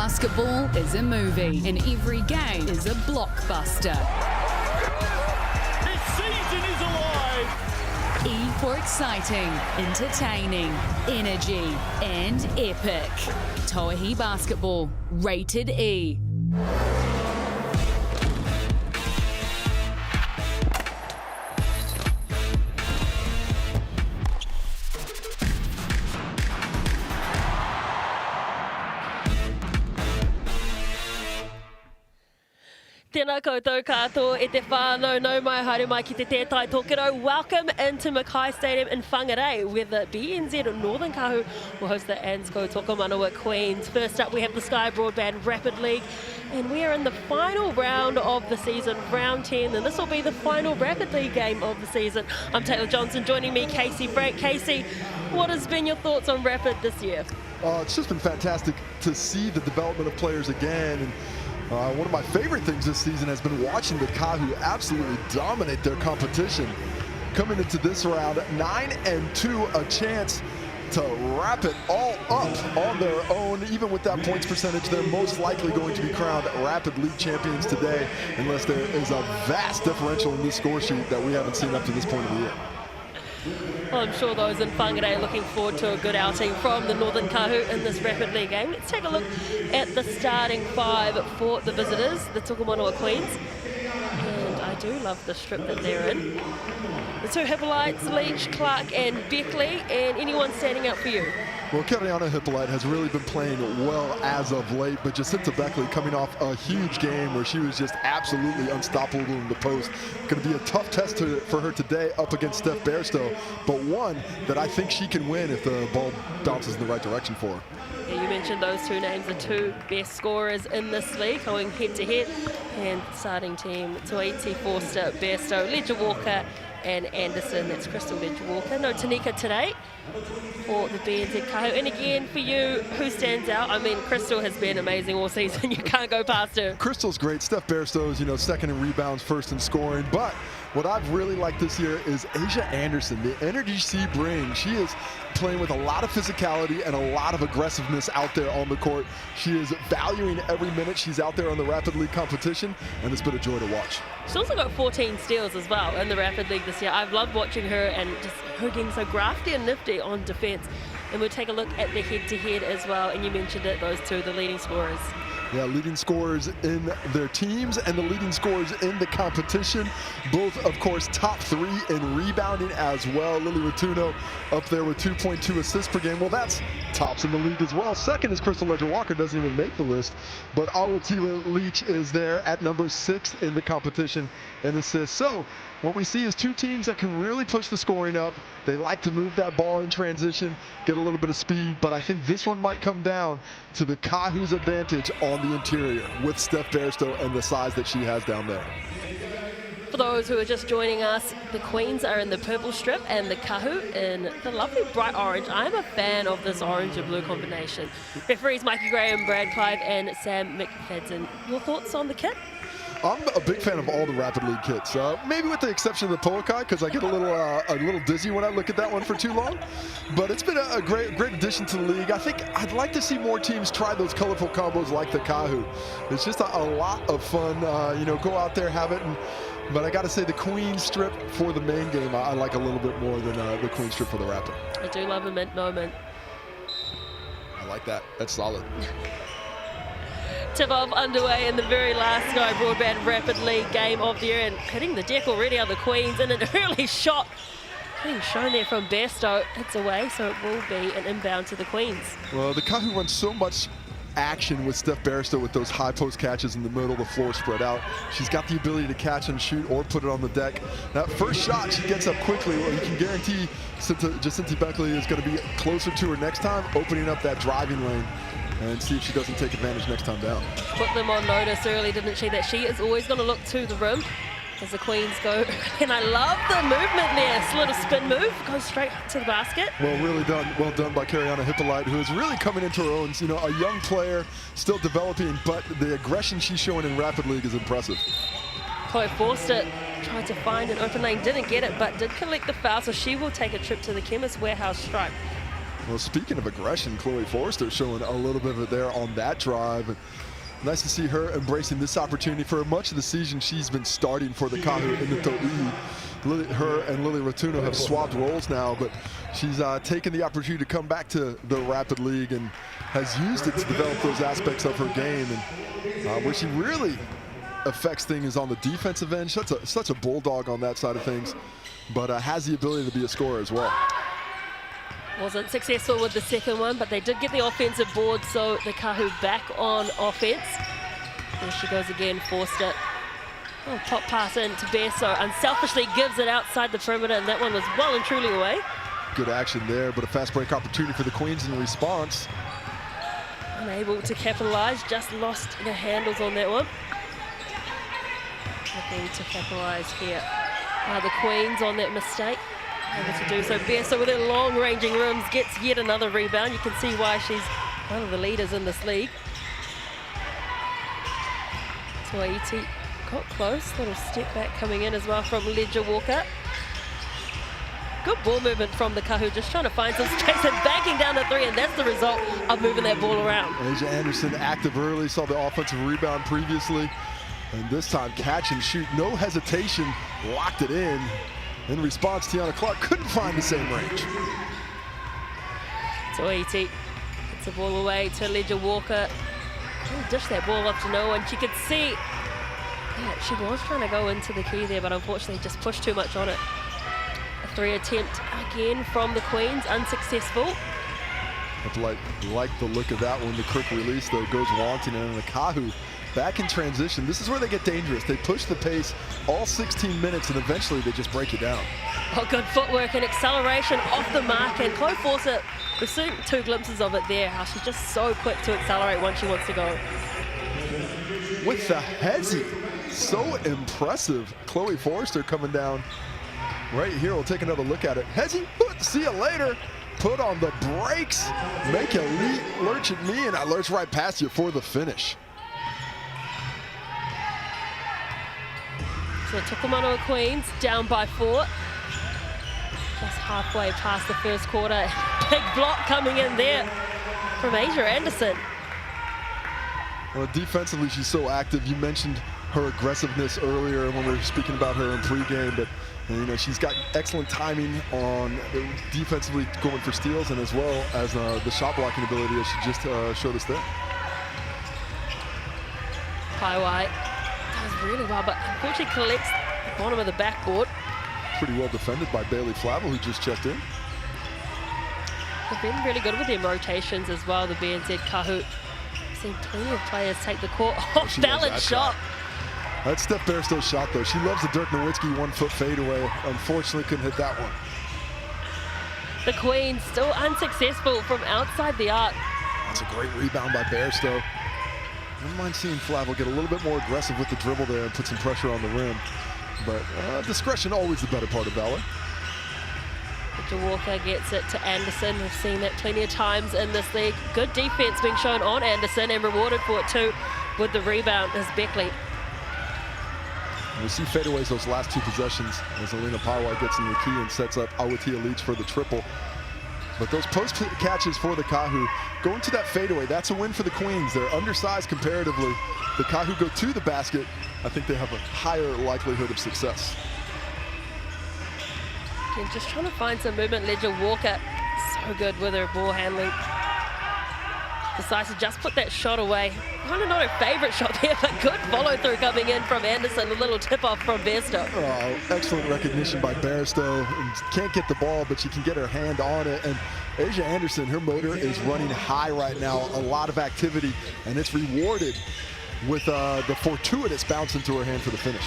Basketball is a movie and every game is a blockbuster. This season is alive! E for exciting, entertaining, energy and epic. Tauihi Basketball, rated E. Tēnā koutou katoa e te whānau nau mai haere mai ki te tētai tōkero. Welcome into McKay Stadium in Whangarei, where the BBNZ Northern Kāhu will host the ANZCO Tokomanawa Queens. First up, we have the Sky Broadband Rapid League, and we are in the final round of the season, round 10, and this will be the final Rapid League game of the season. I'm Taylor Johnson, joining me, Casey Frank. Casey, what has been your thoughts on Rapid this year? It's just been fantastic to see the development of players again. And one of my favorite things this season has been watching the Kāhu absolutely dominate their competition. Coming into this round, 9-2, a chance to wrap it all up on their own. Even with that points percentage, they're most likely going to be crowned Rapid League champions today, unless there is a vast differential in this score sheet that we haven't seen up to this point of the year. Well, I'm sure those in Whangarei are looking forward to a good outing from the Northern Kāhu in this Rapid League game. Let's take a look at the starting five for the visitors, the Tokomanawa Queens. And I do love the strip that they're in. The two Hippolytes, Leach, Clark and Beckley. And anyone standing out for you? Well, Kāhu Hippolyte has really been playing well as of late, but Jacinta Beckley coming off a huge game where she was just absolutely unstoppable in the post. Going to be a tough test for her today up against Steph Bairstow, but one that I think she can win if the ball bounces in the right direction for her. Yeah, you mentioned those two names, the two best scorers in this league, going head-to-head. And starting team, Tauihi, Forster, Bairstow, Ledger-Walker, and Anderson. That's Crystal Ledger-Walker. No Tanika today for the BNZ Kāhu. And again, for you, who stands out? I mean, Crystal has been amazing all season. You can't go past her. Crystal's great. Steph Bairstow is, second in rebounds, first in scoring. But what I've really liked this year is Asia Anderson, the energy she brings. She is playing with a lot of physicality and a lot of aggressiveness out there on the court. She is valuing every minute she's out there on the Rapid League competition, and it's been a joy to watch. She's also got 14 steals as well in the Rapid League this year. I've loved watching her and just her getting so crafty and nifty on defense. And we'll take a look at the head-to-head as well. And you mentioned it, those two, the leading scorers. Yeah, leading scorers in their teams and the leading scorers in the competition. Both, of course, top 3 in rebounding as well. Lily Ratuno up there with 2.2 assists per game. Well, that's tops in the league as well. Second is Crystal Ledger-Walker, doesn't even make the list. But Aotearoa Leach is there at number 6 in the competition in assists. So what we see is two teams that can really push the scoring up. They like to move that ball in transition, get a little bit of speed, but I think this one might come down to the Kāhu's advantage on the interior with Steph Bairstow and the size that she has down there. For those who are just joining us, the Queens are in the purple strip and the Kāhu in the lovely bright orange. I'm a fan of this orange and blue combination. Referees Mikey Graham, Brad Clive and Sam McFadden. Your thoughts on the kit? I'm a big fan of all the Rapid League kits, maybe with the exception of the Poakai, because I get a little dizzy when I look at that one for too long. But it's been a great addition to the league. I think I'd like to see more teams try those colorful combos like the Kāhu. It's just a lot of fun. Go out there, have it. But I got to say, the Queen strip for the main game, I like a little bit more than the Queen strip for the Rapid. I do love a mint moment. I like that. That's solid. Tip-off underway in the very last Sky Broadband Rapid League game of the year, and hitting the deck already are the Queens, and an early shot being shown there from Bairstow. It's away, so it will be an inbound to the Queens. Well, the Kāhu runs so much action with Steph Bairstow with those high post catches in the middle, the floor spread out. She's got the ability to catch and shoot or put it on the deck. That first shot she gets up quickly. Well, you can guarantee Jacinta Beckley is going to be closer to her next time, opening up that driving lane. And see if she doesn't take advantage next time down. Put them on notice early, didn't she, that she is always going to look to the rim as the Queens go. And I love the movement there. It's a little spin move, goes straight to the basket. Well, really done. Well done by Kāhu Hippolyte, who is really coming into her own. A young player, still developing, but the aggression she's showing in Rapid League is impressive. Chloe Forster tried to find an open lane, didn't get it, but did collect the foul, so she will take a trip to the Chemist Warehouse stripe. Well, speaking of aggression, Chloe Forrester showing a little bit of it there on that drive. And nice to see her embracing this opportunity. For much of the season, she's been starting for the Kāhu in the Tauihi. Her and Lily Rotuno have swapped roles now, but she's taken the opportunity to come back to the Rapid League and has used it to develop those aspects of her game. And where she really affects things is on the defensive end. Such a bulldog on that side of things, but has the ability to be a scorer as well. Wasn't successful with the second one, but they did get the offensive board, so the Kāhu back on offense. There she goes again, Forster. Oh, pop pass in to Besso, unselfishly gives it outside the perimeter, and that one was well and truly away. Good action there, but a fast break opportunity for the Queens in response. Unable to capitalize, just lost the handles on that one. Looking to capitalize here. The Queens on that mistake. Able to do so. Besso with her long-ranging rims gets yet another rebound. You can see why she's one of the leaders in this league. Tauihi got close. Little step back coming in as well from Ledger Walker. Good ball movement from the Kāhu, just trying to find some space and banking down the three, and that's the result of moving that ball around. Asia Anderson active early, saw the offensive rebound previously, and this time catch and shoot, no hesitation, locked it in. In response, Tiana Clark couldn't find the same range. Tauihi gets the ball away to Ledger Walker. Dish that ball up to no one. She could see, yeah, she was trying to go into the key there, but unfortunately just pushed too much on it. A three attempt again from the Queens, unsuccessful. Like the look of that one. The quick release though goes wanting, and the Kāhu back in transition. This is where they get dangerous. They push the pace all 16 minutes, and eventually they just break it down. Oh, good footwork and acceleration off the mark, and Chloe Forsyth, we've seen two glimpses of it there, how she's just so quick to accelerate once she wants to go. With the hezzy, so impressive. Chloe Forrester coming down right here. We'll take another look at it. Hezzy, see you later. Put on the brakes, make a lurch at me, and I lurch right past you for the finish. So Tokomanawa Queens down by 4. Just halfway past the first quarter. Big block coming in there from Asia Anderson. Well, defensively, she's so active. You mentioned her aggressiveness earlier when we were speaking about her in pregame, but you know, she's got excellent timing on defensively going for steals, and as well as the shot blocking ability as she just showed us there. Kaiwai does really well, but unfortunately collects the bottom of the backboard. Pretty well defended by Bailey Flavel, who just checked in. They've been really good with their rotations as well, the BNZ Kāhu. Seen plenty of players take the court off balance shot. That's Steph Bairstow's shot, though. She loves the Dirk Nowitzki 1-foot fadeaway. Unfortunately, couldn't hit that one. The Queens still unsuccessful from outside the arc. That's a great rebound by Bairstow. I wouldn't mind seeing Flavel get a little bit more aggressive with the dribble there and put some pressure on the rim. But discretion always the better part of valor. Victor Walker gets it to Anderson. We've seen that plenty of times in this league. Good defense being shown on Anderson and rewarded for it too with the rebound as Beckley. We see fadeaways those last two possessions as Alina Paiwai gets in the key and sets up Aotearoa leads for the triple. But those post catches for the Kāhu, going to that fadeaway, that's a win for the Queens. They're undersized comparatively. The Kāhu go to the basket. I think they have a higher likelihood of success. Again, just trying to find some movement. Ledger Walker, so good with her ball handling. Decides to just put that shot away. Kind of not her favorite shot there, but good follow through coming in from Anderson. A little tip off from Bairstow. Oh, excellent recognition by Bairstow. Can't get the ball, but she can get her hand on it. And Asia Anderson, her motor is running high right now. A lot of activity, and it's rewarded with the fortuitous bounce into her hand for the finish.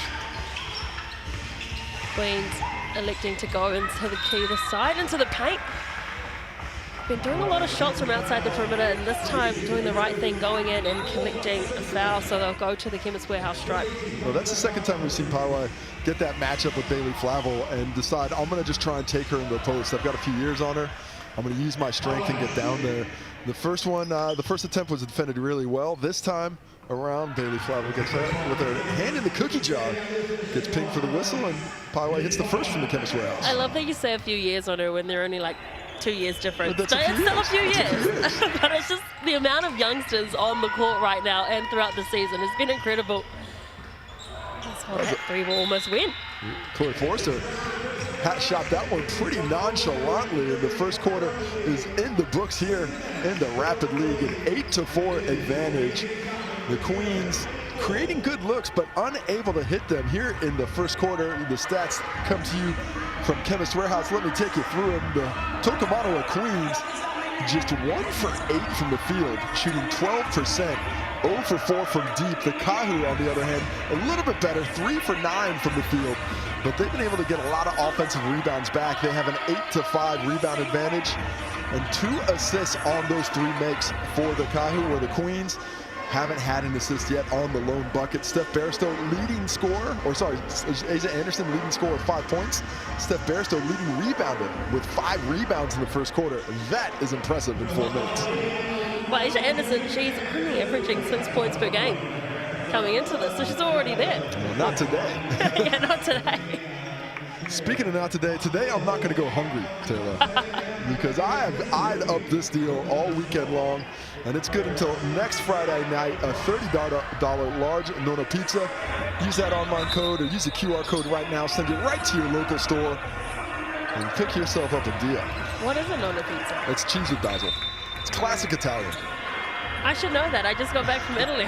Queens electing to go into the key this side, into the paint. Been doing a lot of shots from outside the perimeter, and this time doing the right thing, going in and collecting a foul, so they'll go to the Chemist Warehouse stripe. Well, that's the second time we've seen Paiwai get that matchup with Bailey Flavel and decide, I'm going to just try and take her into the post. I've got a few years on her. I'm going to use my strength and get down there. The first one, the first attempt was defended really well. This time around, Bailey Flavel gets her with her hand in the cookie jar, gets pinged for the whistle, and Paiwai hits the first from the Chemist Warehouse. I love that you say a few years on her when they're only like 2 years difference. But So that's it's still a few That's years. But it's just the amount of youngsters on the court right now and throughout the season has been incredible. That's how that 3 will almost win. Chloe Forster shot that one pretty nonchalantly, and the first quarter is in the books here in the Rapid League. An 8-4 advantage. The Queens creating good looks, but unable to hit them here in the first quarter. The stats come to you from Chemist Warehouse. Let me take you through them. The Tokomanawa Queens, just 1 for 8 from the field, shooting 12%, 0 for 4 from deep. The Kāhu, on the other hand, a little bit better, 3 for 9 from the field. But they've been able to get a lot of offensive rebounds back. They have an 8-5 rebound advantage and 2 assists on those 3 makes for the Kāhu, where the Queens haven't had an assist yet on the lone bucket. Steph Barstow leading scorer, or sorry, Asia Anderson leading scorer with 5 points. Steph Barstow leading rebounder with 5 rebounds in the first quarter. That is impressive in 4 minutes. Well, Asia Anderson, she's only averaging 6 points per game coming into this, so she's already there. Well, not today. Yeah, not today. Speaking of not today, I'm not going to go hungry, Taylor, because I have eyed up this deal all weekend long, and it's good until next Friday night. A $30 large Nona pizza. Use that online code or use the QR code right now. Send it right to your local store and pick yourself up a deal. What is a Nona pizza? It's cheese with basil. It's classic Italian. I should know that. I just got back from Italy.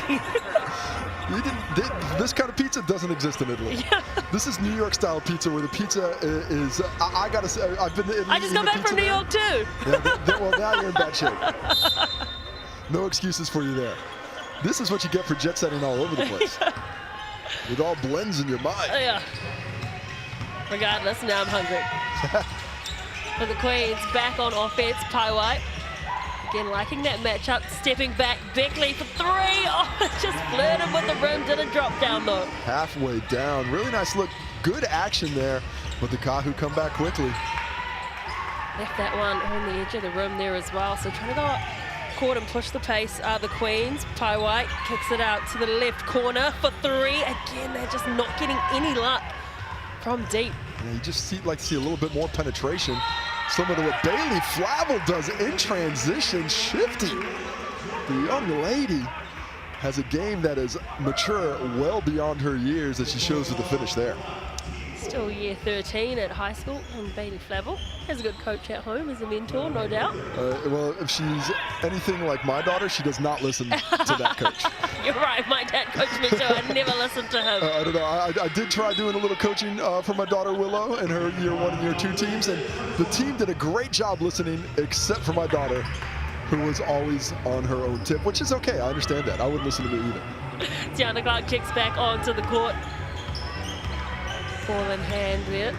This kind of pizza doesn't exist in Italy. Yeah. This is New York style pizza, where the pizza is, I gotta say, I've been to Italy. I just got back from New York too. Yeah, well, now you're in bad shape. No excuses for you there. This is what you get for jet setting all over the place. It all blends in your mind. Yeah. Regardless, now I'm hungry. For the Queens, back on offense, Paiwai. Again, liking that matchup, stepping back, Beckley for 3. Oh, just flirted with the rim, didn't drop down though. Halfway down, really nice look, good action there, but the Kāhu come back quickly. Left that one on the edge of the rim there as well, so trying to go up court and push the pace are the Queens. Paiwai kicks it out to the left corner for 3. Again, they're just not getting any luck from deep. Yeah, you just like to see a little bit more penetration. Similar to what Bailey Flavel does in transition, shifty. The young lady has a game that is mature well beyond her years, as she shows with the finish there. Still year 13 at high school, and Bailey Flavel has a good coach at home as a mentor, no doubt. Well, if she's anything like my daughter, she does not listen to that coach. You're right, my dad coached me too. I never listened to him. I don't know. I did try doing a little coaching for my daughter Willow and her year 1 and year 2 teams, and the team did a great job listening, except for my daughter, who was always on her own tip, which is okay. I understand that. I wouldn't listen to me either. Tiana Clark kicks back onto the court. Ball in hand there.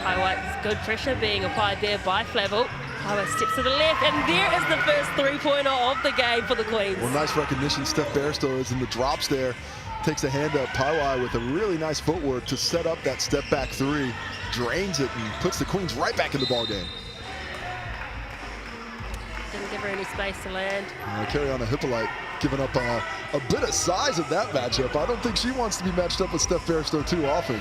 Paiwai's good pressure being applied there by Flavel. Paiwai steps to the left, and there is the first 3-pointer of the game for the Queens. Well, nice recognition. Steph Barstow is in the drops there. Takes a hand up. Paiwai with a really nice footwork to set up that step back 3. Drains it and puts the Queens right back in the ball game. Didn't give her any space to land. Kariana Hippolyte giving up a bit of size in that matchup. I don't think she wants to be matched up with Steph Barstow too often.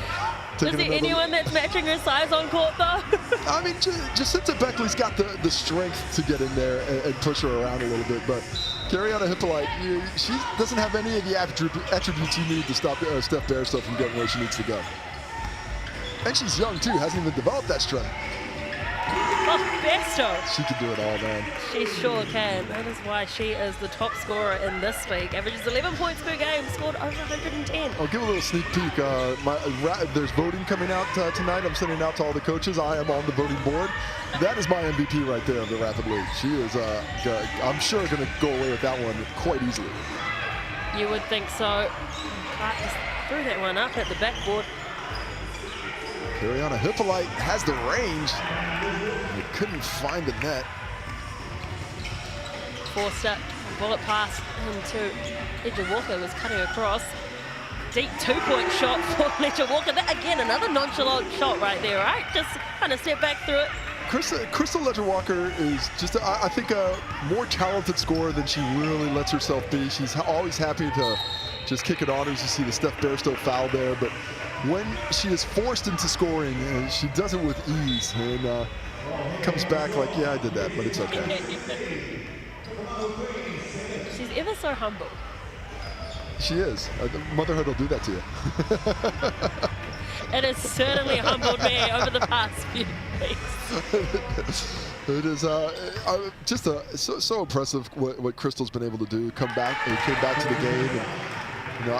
Is there anyone that's matching her size on court though? I mean, Jacinta Beckley's got the strength to get in there and push her around a little bit, but Kariana Hippolyte, she doesn't have any of the attributes you need to stop Steph Barstow from getting where she needs to go. And she's young too, hasn't even developed that strength. Oh, Barstow. She can do it all, man. She sure can. That is why she is the top scorer in this league. Averages 11 points per game, scored over 110. I'll give a little sneak peek. There's voting coming out tonight. I'm sending out to all the coaches. I am on the voting board. That is my MVP right there of the Rapid League. She is, I'm sure, going to go away with that one quite easily. You would think so. Clark just threw that one up at the backboard. Kariana Hippolyte has the range. They couldn't find the net. Forster, bullet pass into Ledger Walker, was cutting across. Deep 2-point shot for Ledger Walker. That, again, another nonchalant shot right there, right? Just kind of step back through it. Crystal Ledger Walker is just, I think, a more talented scorer than she really lets herself be. She's always happy to just kick it on. As you see the Steph Barstow foul there, but when she is forced into scoring, she does it with ease. And comes back like, yeah, I did that, but it's okay. She's ever so humble. She is. Motherhood will do that to you. It has certainly humbled me over the past few weeks. It is just so impressive what Crystal's been able to do. Come back and came back to the game. And, you know,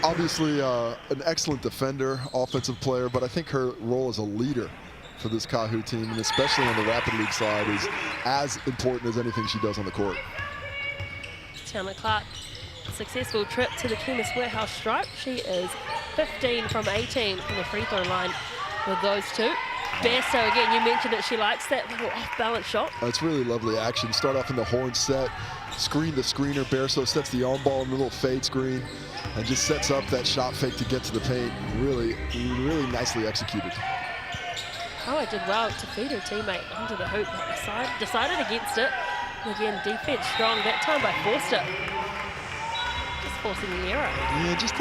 obviously an excellent defender, offensive player, but I think her role as a leader for this Kāhu team, and especially on the Rapid League side, is as important as anything she does on the court. Tiana Clark, successful trip to the Chemist Warehouse stripe. She is 15 from 18 from the free throw line with those two. Bairstow, again, you mentioned that she likes that little off-balance shot. It's really lovely action. Start off in the horn set, screen to screener. Bairstow sets the on-ball in a little fade screen and just sets up that shot fake to get to the paint. Really, really nicely executed. Kāhu did well to feed her teammate under the hoop. Decided against it. Again, defense strong, that time by Forster. Just forcing the error. Yeah, just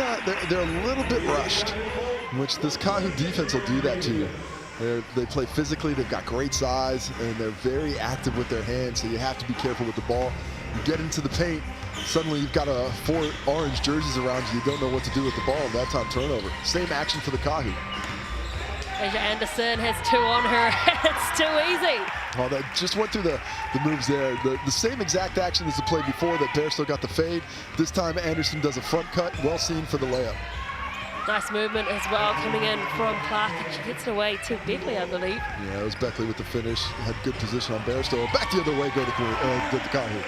they're a little bit rushed, which this Kāhu defense will do that to you. They play physically, they've got great size, and they're very active with their hands, so you have to be careful with the ball. You get into the paint, suddenly you've got 4 orange jerseys around you. You don't know what to do with the ball, and that time turnover. Same action for the Kāhu. Asia Anderson has 2 on her. It's too easy. Oh, that just went through the moves there. The same exact action as the play before that Bairstow got the fade. This time Anderson does a front cut, well seen for the layup. Nice movement as well coming in from Clark, and she gets it away to Beckley, I believe. Yeah, it was Beckley with the finish. Had good position on Bairstow. Back the other way, go to Kāhu.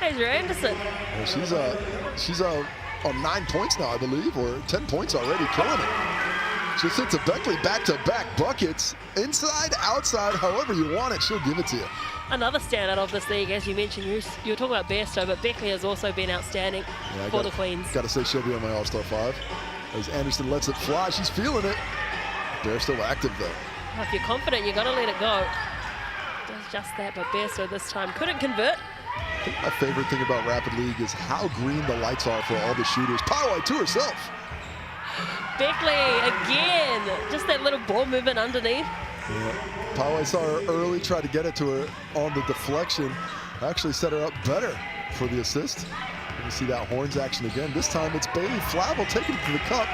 Asia Anderson. Yeah, she's on 9 points now, I believe, or 10 points already, killing it. She sits to Beckley, back-to-back buckets, inside, outside, however you want it, she'll give it to you. Another standout of this league, as you mentioned, you were talking about Bairstow, but Beckley has also been outstanding for the Queens. Got to say she'll be on my All-Star 5. As Anderson lets it fly, she's feeling it. Bairstow active, though. Well, if you're confident, you got to let it go. Does just that, but Bairstow this time couldn't convert. I think my favorite thing about Rapid League is how green the lights are for all the shooters. Poway to herself. Beckley again, just that little ball movement underneath. Yeah. Poway saw her early, tried to get it to her on the deflection. Actually set her up better for the assist. You see that horns action again. This time it's Bailey Flavel taking it to the cup.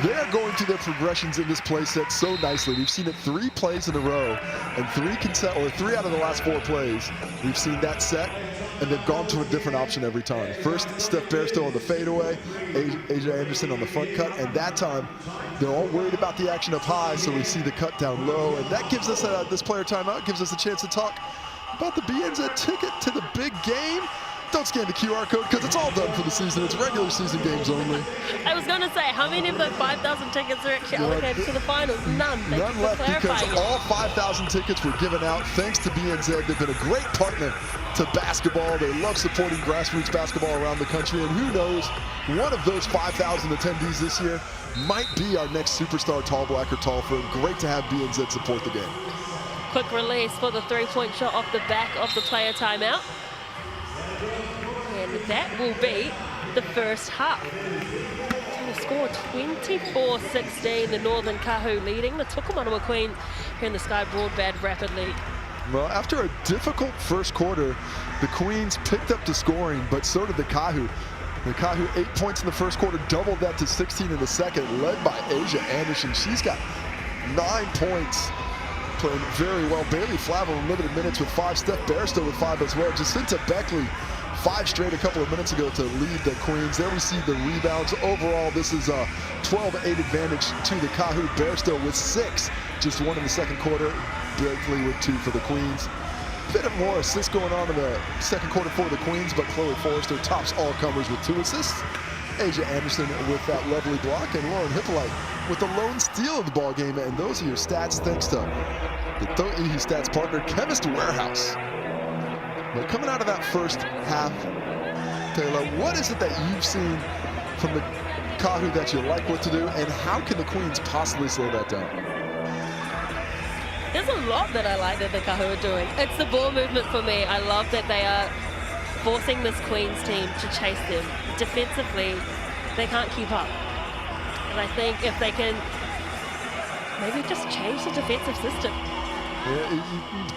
They're going through their progressions in this play set so nicely. We've seen it 3 plays in a row, and 3 out of the last 4 plays. We've seen that set, and they've gone to a different option every time. First, Steph Bairstow on the fadeaway, Asia Anderson on the front cut, and that time they're all worried about the action up high, so we see the cut down low, and that gives us this player timeout, gives us a chance to talk about the BNZ ticket to the big game. Don't scan the QR code because it's all done for the season. It's regular season games only. I was going to say, how many of those 5,000 tickets are actually allocated to the finals? None. None left because all 5,000 tickets were given out thanks to BNZ. They've been a great partner to basketball. They love supporting grassroots basketball around the country. And who knows, one of those 5,000 attendees this year might be our next superstar tall black or tall firm. Great to have BNZ support the game. Quick release for the 3-point shot off the back of the player timeout. And that will be the first half. So the score 24-16, the Northern Kāhu leading the Tokomanawa Queen here in the Sky Broadband Rapid League. Well, after a difficult first quarter, the Queens picked up the scoring, but so did the Kāhu. The Kāhu 8 points in the first quarter, doubled that to 16 in the second, led by Asia Anderson. She's got 9 points, playing very well. Bailey Flavel in limited minutes with 5. Steph Bairstow with 5 as well. Jacinta Beckley, 5 straight a couple of minutes ago to lead the Queens. There we see the rebounds. Overall, this is a 12-8 advantage to the Kāhu. Bairstow with 6, just 1 in the second quarter. Beckley with 2 for the Queens. Bit of more assists going on in the second quarter for the Queens, but Chloe Forrester tops all comers with 2 assists. Asia Anderson with that lovely block, and Lauren Hippolyte with the lone steal of the ball game. And those are your stats thanks to the Tauihi stats partner, Chemist Warehouse. But coming out of that first half, Taylor, what is it that you've seen from the Kāhu that you like what to do, and how can the Queens possibly slow that down? There's a lot that I like that the Kāhu are doing. It's the ball movement for me. I love that they are forcing this Queens team to chase them. Defensively, they can't keep up. And I think if they can maybe just change the defensive system,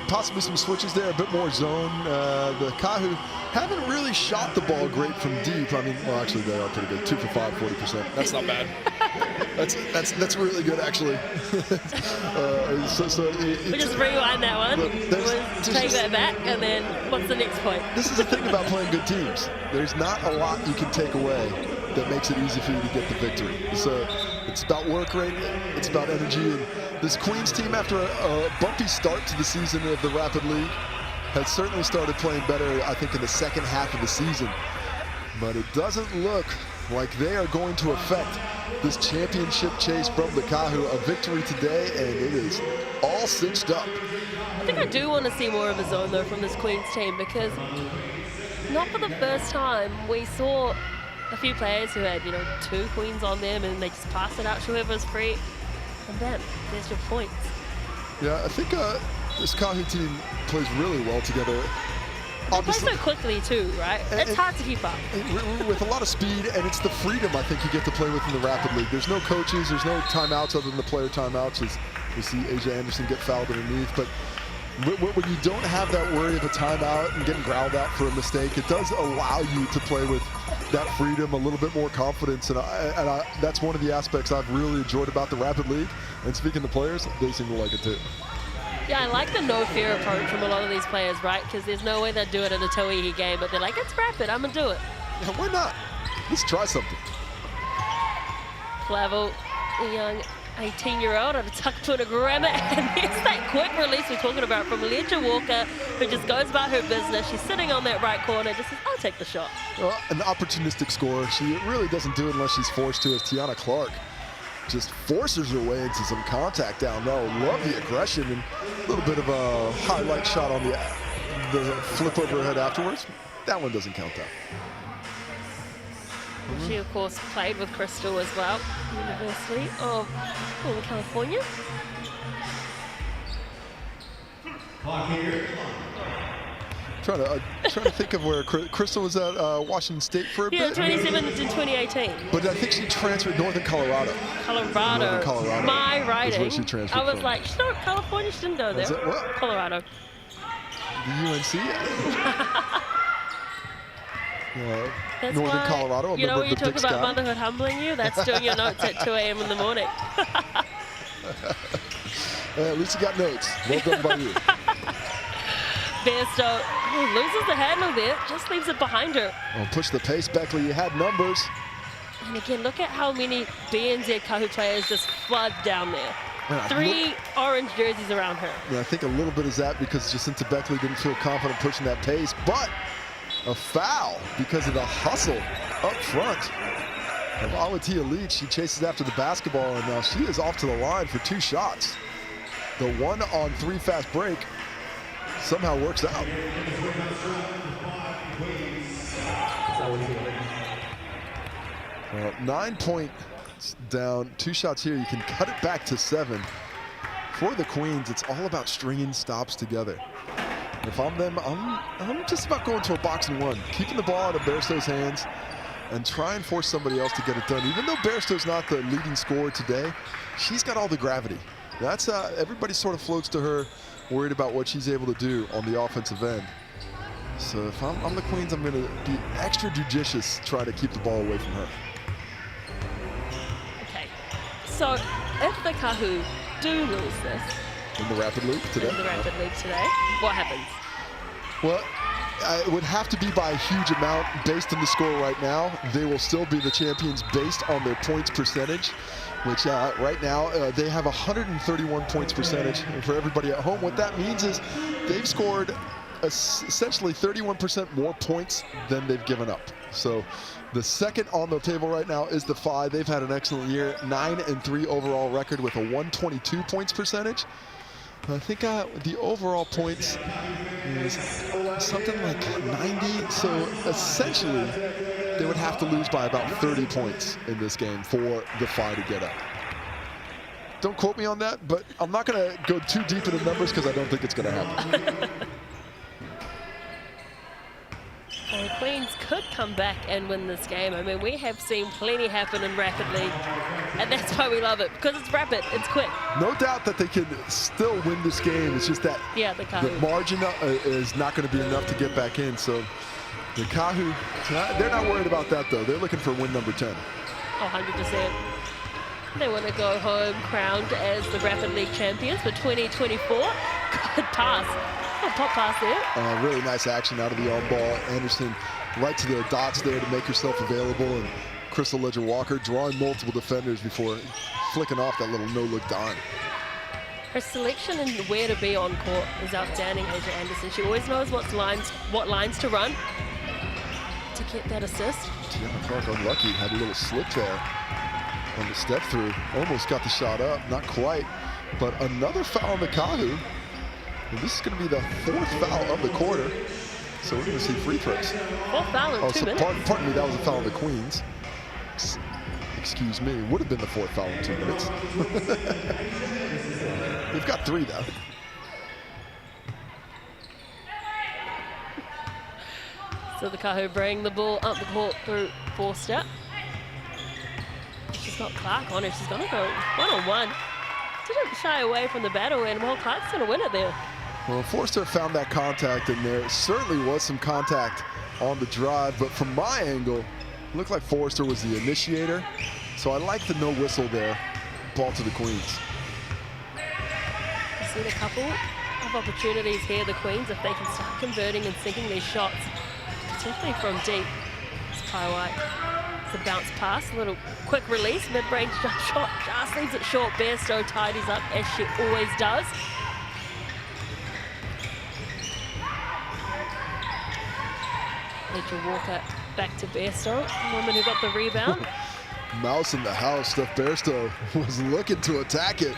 Possibly some switches there, a bit more zone. The Kāhu haven't really shot the ball great from deep. I mean, well, actually, they are pretty good. 2 for 5, 40%. That's not bad. That's really good, actually. We just rewind that one. We'll take that back, and then what's the next point? This is the thing about playing good teams. There's not a lot you can take away that makes it easy for you to get the victory. So it's about work rate, it's about energy, and this Queens team, after a bumpy start to the season of the Rapid League, has certainly started playing better, I think, in the second half of the season. But it doesn't look like they are going to affect this championship chase from the Kāhu. A victory today, and it is all cinched up. I think I do want to see more of a zone, though, from this Queens team, because not for the first time we saw a few players who had, 2 Queens on them, and they just pass it out to whoever's free, and then there's your points. Yeah, I think this Kāhu team plays really well together. They play so quickly too, right? It's hard to keep up. With a lot of speed, and it's the freedom I think you get to play with in the Rapid League. There's no coaches, there's no timeouts other than the player timeouts, as we see Asia Anderson get fouled underneath. But when you don't have that worry of a timeout and getting growled at for a mistake, it does allow you to play with that freedom, a little bit more confidence, and that's one of the aspects I've really enjoyed about the Rapid League. And speaking to players, they seem to like it too. Yeah, I like the no-fear approach from a lot of these players, right? Because there's no way they'd do it in a Tauihi game, but they're like, it's Rapid, I'm going to do it. Yeah, why not? Let's try something. Flavel, a young 18-year-old at a tuck-to grammar, and there's that quick release we're talking about from Ledger Walker, who just goes about her business. She's sitting on that right corner, just says, I'll take the shot. Well, an opportunistic scorer. She really doesn't do it unless she's forced to, as Tiana Clark just forces her way into some contact down low. Love the aggression, and a little bit of a highlight shot on the flip over her head afterwards. That one doesn't count though. She, of course, played with Crystal as well, University of Northern California. Trying to think of where Crystal was at Washington State for a bit. Yeah, 2017 to 2018. But I think she transferred Northern Colorado. Northern Colorado. My writing. Is where she transferred I was from. like, she's not California, she didn't go there. Colorado. The UNC? That's Northern why, Colorado. You know when you talk about motherhood humbling you? That's doing your notes at 2 a.m. in the morning. At least you got notes. Well done by you. Bairstow loses the handle there, just leaves it behind her. Oh, push the pace, Beckley. You had numbers. And again, look at how many BNZ Kāhu players just flood down there. Man, 3 orange jerseys around her. Yeah, I think a little bit is that because Jacinta Beckley didn't feel confident pushing that pace, but a foul because of the hustle up front of Aotearoa Leach. She chases after the basketball, and now she is off to the line for 2 shots. The 1-on-3 fast break somehow works out. 9 points down, 2 shots here. You can cut it back to 7. For the Queens, it's all about stringing stops together. If I'm them, I'm just about going to a box and one, keeping the ball out of Bairstow's hands and try and force somebody else to get it done. Even though Bairstow's not the leading scorer today, she's got all the gravity. That's everybody sort of floats to her, worried about what she's able to do on the offensive end. So if I'm the Queens, I'm going to be extra judicious, try to keep the ball away from her. Okay, so if the Kāhu do lose this in the Rapid League today, what happens? Well, it would have to be by a huge amount based on the score right now. They will still be the champions based on their points percentage, which right now they have 131 points percentage. And for everybody at home, what that means is they've scored essentially 31% more points than they've given up. So the second on the table right now is the Phi. They've had an excellent year, 9-3 overall record with a 122 points percentage. I think the overall points is something like 90. So essentially, they would have to lose by about 30 points in this game for the Phi to get up. Don't quote me on that, but I'm not going to go too deep into numbers because I don't think it's going to happen. Queens could come back and win this game. I mean, we have seen plenty happen in Rapid League, and that's why we love it, because it's rapid, it's quick. No doubt that they can still win this game. It's just that the margin is not going to be enough to get back in. So the Kāhu, they're not worried about that, though. They're looking for win number 10. Oh, 100%. They want to go home crowned as the Rapid League champions for 2024. Good pass. Oh, pop pass there. Really nice action out of the on ball. Anderson right to the dots there to make herself available. And Crystal Ledger-Walker drawing multiple defenders before flicking off that little no-look dime. Her selection and where to be on court is outstanding, Asia Anderson. She always knows what lines to run to get that assist. Tiana Clark unlucky, had a little slip there on the step through. Almost got the shot up, not quite. But another foul on the Kāhu. And this is going to be the 4th foul of the quarter. So we're going to see free throws. 4th foul in 2 minutes. Pardon me, that was a foul on the Queens. Excuse me, would have been the 4th foul in 2 minutes. They've got 3 though. So the Kāhu bring the ball up the court through 4-step. She's got Clark on her. She's going to go one-on-one. Didn't shy away from the battle, and well, Clark's going to win it there. Well, Forster found that contact in there. Certainly was some contact on the drive, but from my angle, it looked like Forster was the initiator. So I like the no whistle there. Ball to the Queens. We've seen a couple of opportunities here, the Queens, if they can start converting and sinking these shots, particularly from deep. It's Kai White. It's a bounce pass, a little quick release, mid-range jump shot, just leaves it short. Bairstow tidies up as she always does. Ledger Walker back to Bairstow, the woman who got the rebound. Mouse in the house. Steph Bairstow was looking to attack it,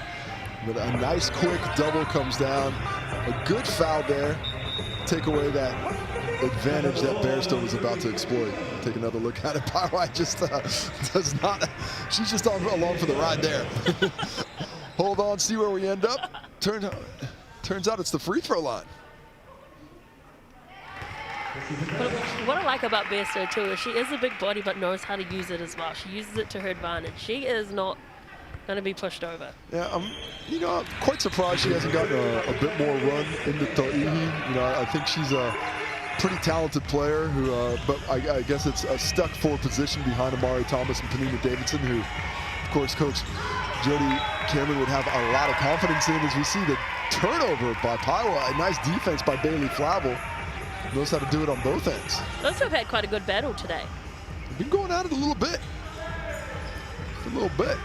but a nice quick double comes down. A good foul there. Take away that advantage that Bairstow was about to exploit. Take another look at it. Pywai just does not. She's just along for the ride there. Hold on, see where we end up. Turns out it's the free throw line. What I like about Bairstow too is she is a big body but knows how to use it as well. She uses it to her advantage. She is not going to be pushed over. Yeah, you know, I'm quite surprised she hasn't gotten a bit more run in the Tauihi. You know, I think she's a pretty talented player who, but I guess it's a stuck forward position behind Amari Thomas and Panina Davidson, who, of course, Coach Jody Cameron would have a lot of confidence in, as we see the turnover by Paiwa. A nice defense by Bailey Flavel. Knows how to do it on both ends. Those two have had quite a good battle today. They've been going at it a little bit. A little bit.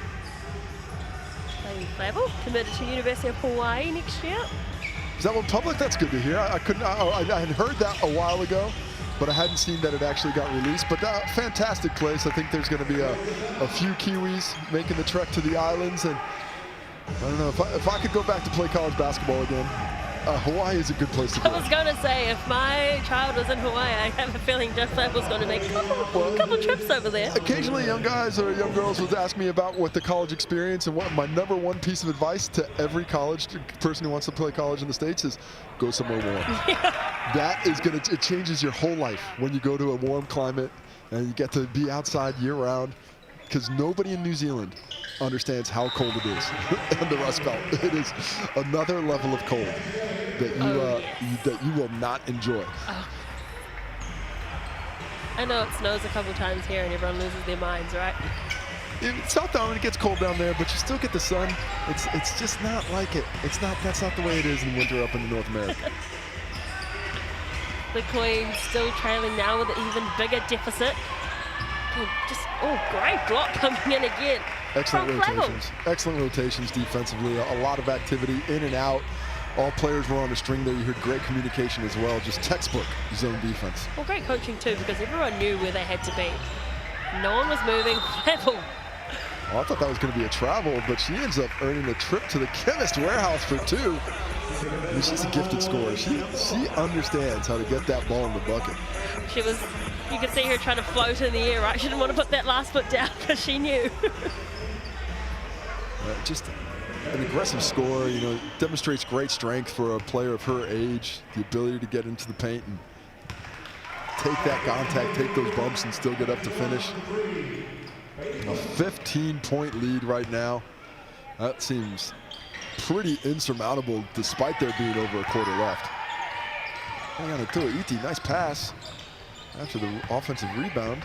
Bailey Flavel committed to University of Hawaii next year. Is that one public? That's good to hear. I had heard that a while ago, but I hadn't seen that it actually got released. But fantastic place. I think there's going to be a few Kiwis making the trek to the islands, and I don't know if I could go back to play college basketball again. Hawaii is a good place to go. I was going to say, if my child was in Hawaii, I have a feeling Jeff Flavel's going to make a couple trips over there. Occasionally, young guys or young girls would ask me about what the college experience, and what my #1 piece of advice to every college person who wants to play college in the States is go somewhere warm. That is it changes your whole life when you go to a warm climate and you get to be outside year-round, because nobody in New Zealand understands how cold it is in the Rust Belt. It is another level of cold that you will not enjoy. Oh. I know it snows a couple times here and everyone loses their minds, right? It's not that when it gets cold down there, but you still get the sun. It's just not like it. That's not the way it is in winter up in North America. The Queens still trailing now with an even bigger deficit. Great block coming in again. Excellent rotations. Excellent rotations defensively. A lot of activity in and out. All players were on a string there. You heard great communication as well. Just textbook zone defense. Well, great coaching too, because everyone knew where they had to be. No one was moving. Flavel. Well, I thought that was going to be a travel, but she ends up earning a trip to the Chemist Warehouse for 2. I mean, she's a gifted scorer. She understands how to get that ball in the bucket. You could see her trying to float in the air, right? She didn't want to put that last foot down because she knew. Just an aggressive scorer, you know, demonstrates great strength for a player of her age, the ability to get into the paint and take that contact, take those bumps, and still get up to finish. A 15-point lead right now. That seems pretty insurmountable despite there being over a quarter left. Hang on to Tauihi, nice pass after the offensive rebound.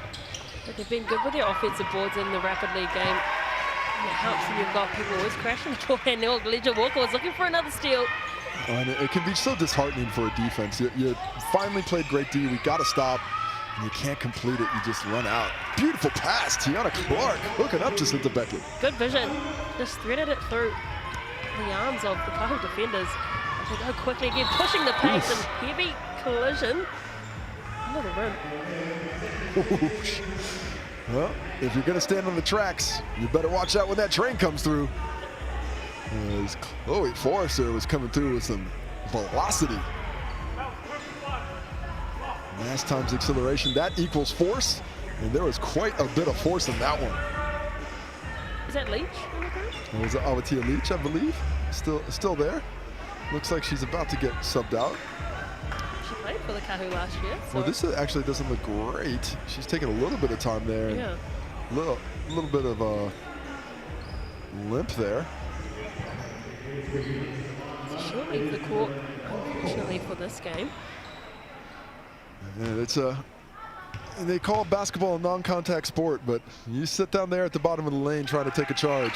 But they've been good with their offensive boards in the Rapid League game. It helps when you've got people always crashing the door, and Ledger Walker was looking for another steal. And it can be so disheartening for a defense. You finally played great D, we gotta stop, and you can't complete it, you just run out. Beautiful pass, Tiana Clark hooking up just at the Beckett. Good vision, just threaded it through the arms of the Kāhu defenders. They go quickly again, pushing the pace and heavy collision. Into the rim. Well, if you're gonna stand on the tracks, you better watch out when that train comes through. As Chloe Forrester was coming through with some velocity. Mass times acceleration, that equals force, and there was quite a bit of force in that one. Is that Leach? It was Aotearoa Leach, I believe, still there. Looks like she's about to get subbed out. She played for the Kāhu last year. So. Well, this actually doesn't look great. She's taking a little bit of time there. Yeah. Little bit of a limp there. So she'll leave the court, unfortunately, for this game. And they call basketball a non-contact sport, but you sit down there at the bottom of the lane trying to take a charge.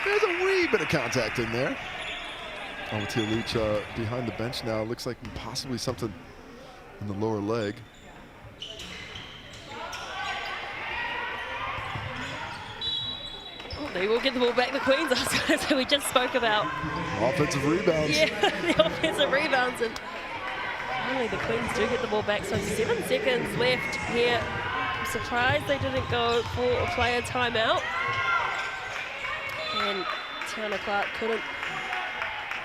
There's a wee bit of contact in there. Aotearoa Leach behind the bench now. Looks like possibly something in the lower leg. Oh, they will get the ball back. The Queens, as we just spoke about. Offensive rebounds. Yeah, the offensive rebounds. And finally the Queens do get the ball back. So 7 seconds left here. I'm surprised they didn't go for a player timeout. And Tiana Clark couldn't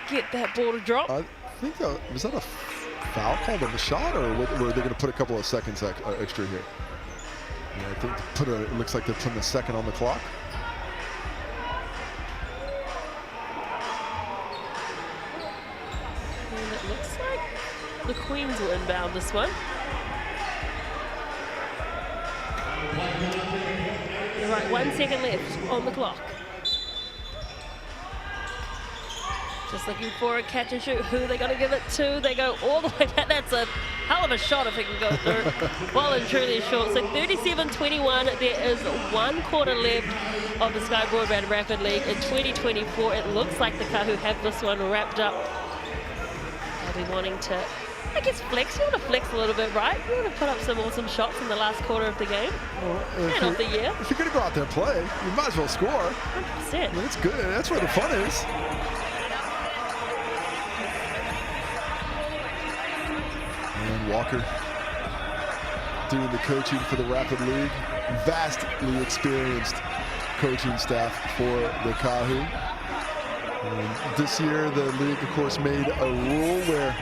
get that ball to drop. I think was that a foul called on the shot, or were they going to put a couple of seconds extra here? Yeah, I think it looks like they're putting a second on the clock. And it looks like the Queens will inbound this one. You're right, 1 second left on the clock. Just looking for a catch and shoot. Who are they going to give it to? They go all the way back. That's a hell of a shot if it can go through. Well and truly short. So 37-21. There is 1 quarter left of the Sky Broadband Rapid League in 2024. It looks like the Kāhu have this one wrapped up. They'll be wanting to, I guess, flex. You want to flex a little bit, right? You want to put up some awesome shots in the last quarter of the game and of the year. If you're going to go out there and play, you might as well score. 100%. That's good. That's where the fun is. And Walker doing the coaching for the Rapid League. Vastly experienced coaching staff for the Kāhu. And this year, the league, of course, made a rule where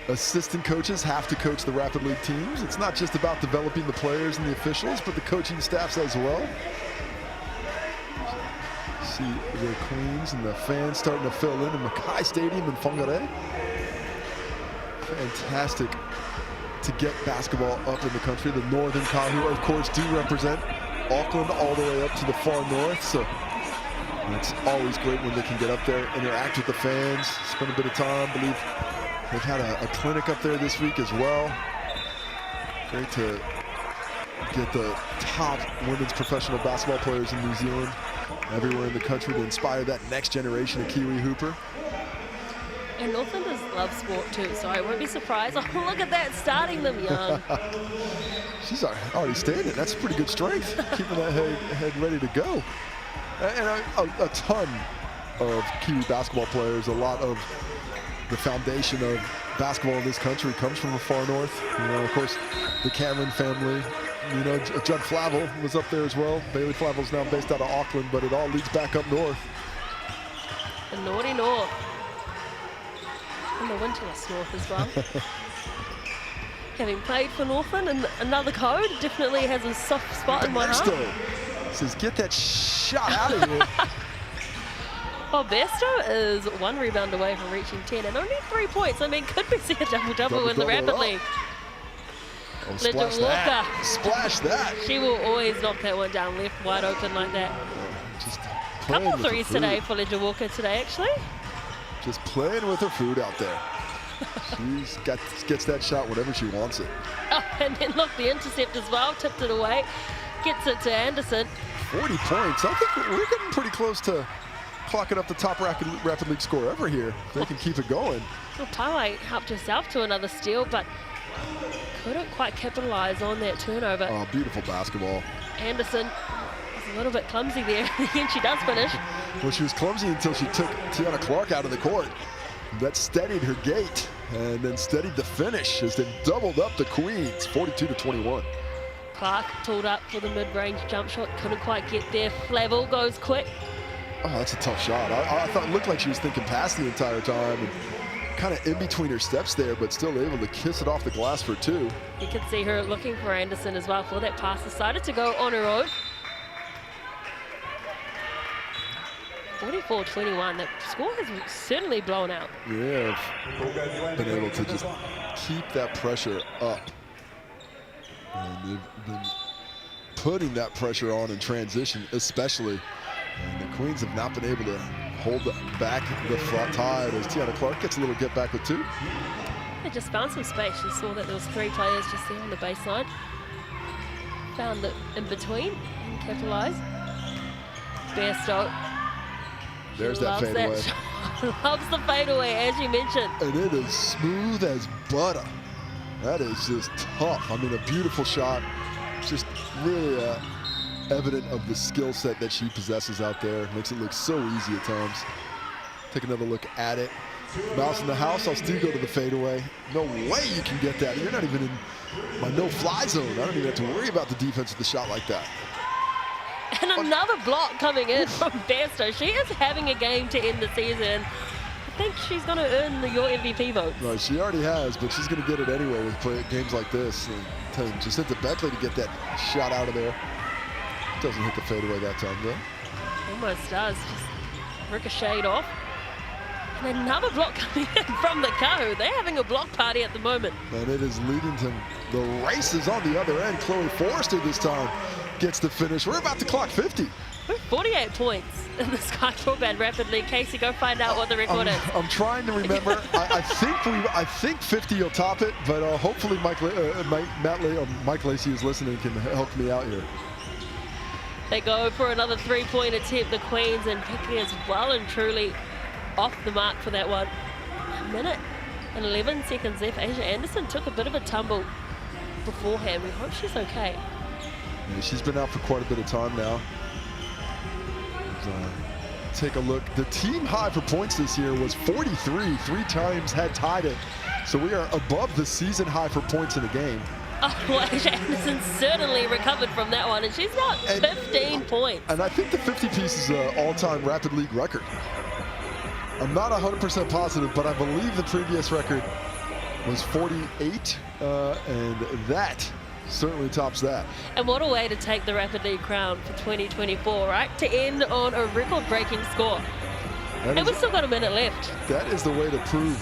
assistant coaches have to coach the Rapid League teams. It's not just about developing the players and the officials, but the coaching staffs as well. See the Queens and the fans starting to fill in McKay Stadium in Whangarei. Fantastic to get basketball up in the country. The Northern Kāhu, of course, do represent Auckland all the way up to the far north, so it's always great when they can get up there, interact with the fans, spend a bit of time. I believe they've had a clinic up there this week as well. Great to get the top women's professional basketball players in New Zealand, everywhere in the country, to inspire that next generation of Kiwi hooper. And Northlanders love sport too, so I won't be surprised. Oh, look at that, starting them young. She's already standing. That's pretty good strength, keeping that head ready to go. And a ton of Kiwi basketball players, a lot of the foundation of basketball in this country comes from the far north. You know, of course, the Cameron family. You know, Judd Flavel was up there as well. Bailey Flavel's now based out of Auckland, but it all leads back up north. The naughty north. And the Winterless north as well. Having played for Northland and another code, definitely has a soft spot in my heart. Says, get that shot out of here. Well, Besto is 1 rebound away from reaching 10 and only 3 points. I mean, could we see a double-double in the Rapid League? Oh, Legend splash Walker. that. Splash that. She will always knock that one down left wide open like that. Just Couple playing with her threes food. today for Legend Walker today, actually. Just playing with her food out there. Gets that shot whenever she wants it. Oh, and then look, the intercept as well, tipped it away, gets it to Anderson. 40 points. I think we're getting pretty close to clocking up the top rapid league score ever here. They can keep it going. Well, Tauihi helped herself to another steal, but couldn't quite capitalize on that turnover. Oh, beautiful basketball. Anderson was a little bit clumsy there, and she does finish. Well, she was clumsy until she took Tiana Clark out of the court. That steadied her gait and then steadied the finish as they doubled up the Queens, 42-21. Clark pulled up for the mid-range jump shot, couldn't quite get there. Flavel goes quick. Oh, that's a tough shot. I thought it looked like she was thinking pass the entire time and kind of in between her steps there, but still able to kiss it off the glass for two. You could see her looking for Anderson as well for that pass. Decided to go on her own. 44-21. That score has certainly blown out. Yeah, been able to just keep that pressure up. And they've been putting that pressure on in transition, especially. And the Queens have not been able to hold back the front tide as Tiana Clark gets a little get back with two. They just found some space. You saw that there was three players just there on the baseline. Found it in between and capitalized. Bairstow. There's that fadeaway. Loves the fadeaway, as you mentioned. And it is smooth as butter. That is just tough. I mean, a beautiful shot. Just really evident of the skill set that she possesses out there. Makes it look so easy at times. Take another look at it. Mouse in the house, I'll still go to the fadeaway. No way you can get that. You're not even in my no-fly zone. I don't even have to worry about the defense with the shot like that. And another block coming in from Bairstow. She is having a game to end the season. I think she's going to earn your MVP vote. No, she already has, but she's going to get it anyway with games like this. And just hit to Beckley to get that shot out of there. Doesn't hit the fadeaway that time, though. Almost does. Just ricocheted off. And another block coming in from the Kāhu. They're having a block party at the moment. And it is leading to the races on the other end. Chloe Forrester this time gets the finish. We're about to clock 50. We're 48 points in the Sky Broadband Rapid League. Casey, go find out what the record is. I'm trying to remember. I think 50 will top it, but hopefully Mike Lacey is listening, can help me out here. They go for another three-point attempt, the Queens, and Beckley is well and truly off the mark for that one. A minute and 11 seconds left. Asia Anderson took a bit of a tumble beforehand. We hope she's okay. Yeah, she's been out for quite a bit of time now. Take a look. The team high for points this year was 43. 3 times had tied it. So we are above the season high for points in a game. Oh, well, Asia Anderson certainly recovered from that one, and she's got 15 points. And I think the 50-piece is an all-time Rapid League record. I'm not 100% positive, but I believe the previous record was 48, and that certainly tops that. And what a way to take the Rapid League crown for 2024, right? To end on a record-breaking score. And we've still got a minute left. That is the way to prove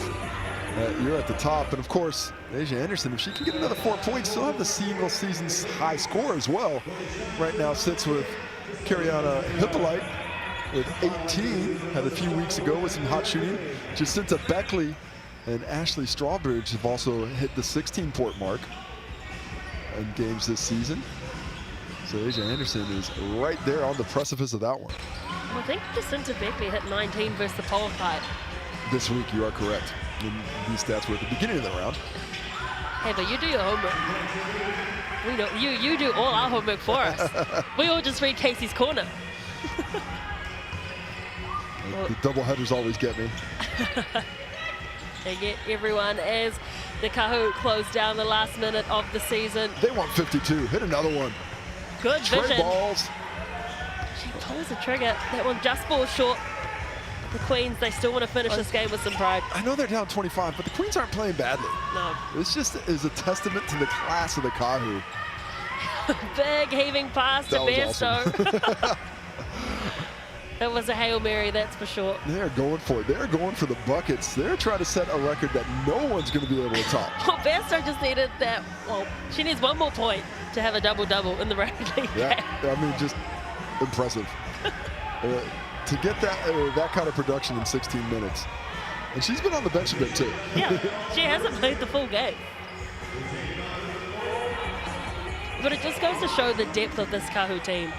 that you're at the top. And of course, Asia Anderson, if she can get another 4 points, she'll have the single season's high score as well. Right now sits with Kariana Hippolyte with 18, had a few weeks ago with some hot shooting. Jacinta Beckley and Ashley Strawbridge have also hit the 16-point mark in games this season. So Asia Anderson is right there on the precipice of that one. Well, I think Jacinta Beckley hit 19 versus the pole fight. This week, you are correct. And these stats were at the beginning of the round. Hey, but you do your homework. We know you do all our homework for us. We all just read Casey's corner. The double headers always get me. They get everyone as the Kāhu close down the last minute of the season. They want 52. Hit another one. Good Trey vision. balls. She pulls the trigger. That one just falls short. The Queens, they still want to finish this game with some pride. I know they're down 25, but the Queens aren't playing badly. No. This just is a testament to the class of the Kāhu. Big heaving pass to That was Bairstow. awesome. That was a Hail Mary, that's for sure. They're going for it. They're going for the buckets. They're trying to set a record that no one's going to be able to top. Well, Bairstow just needed that. Well, she needs one more point to have a double-double in the Rapid League game. I mean, just impressive. To get that kind of production in 16 minutes. And she's been on the bench a bit, too. Yeah, she hasn't played the full game. But it just goes to show the depth of this Kāhu team.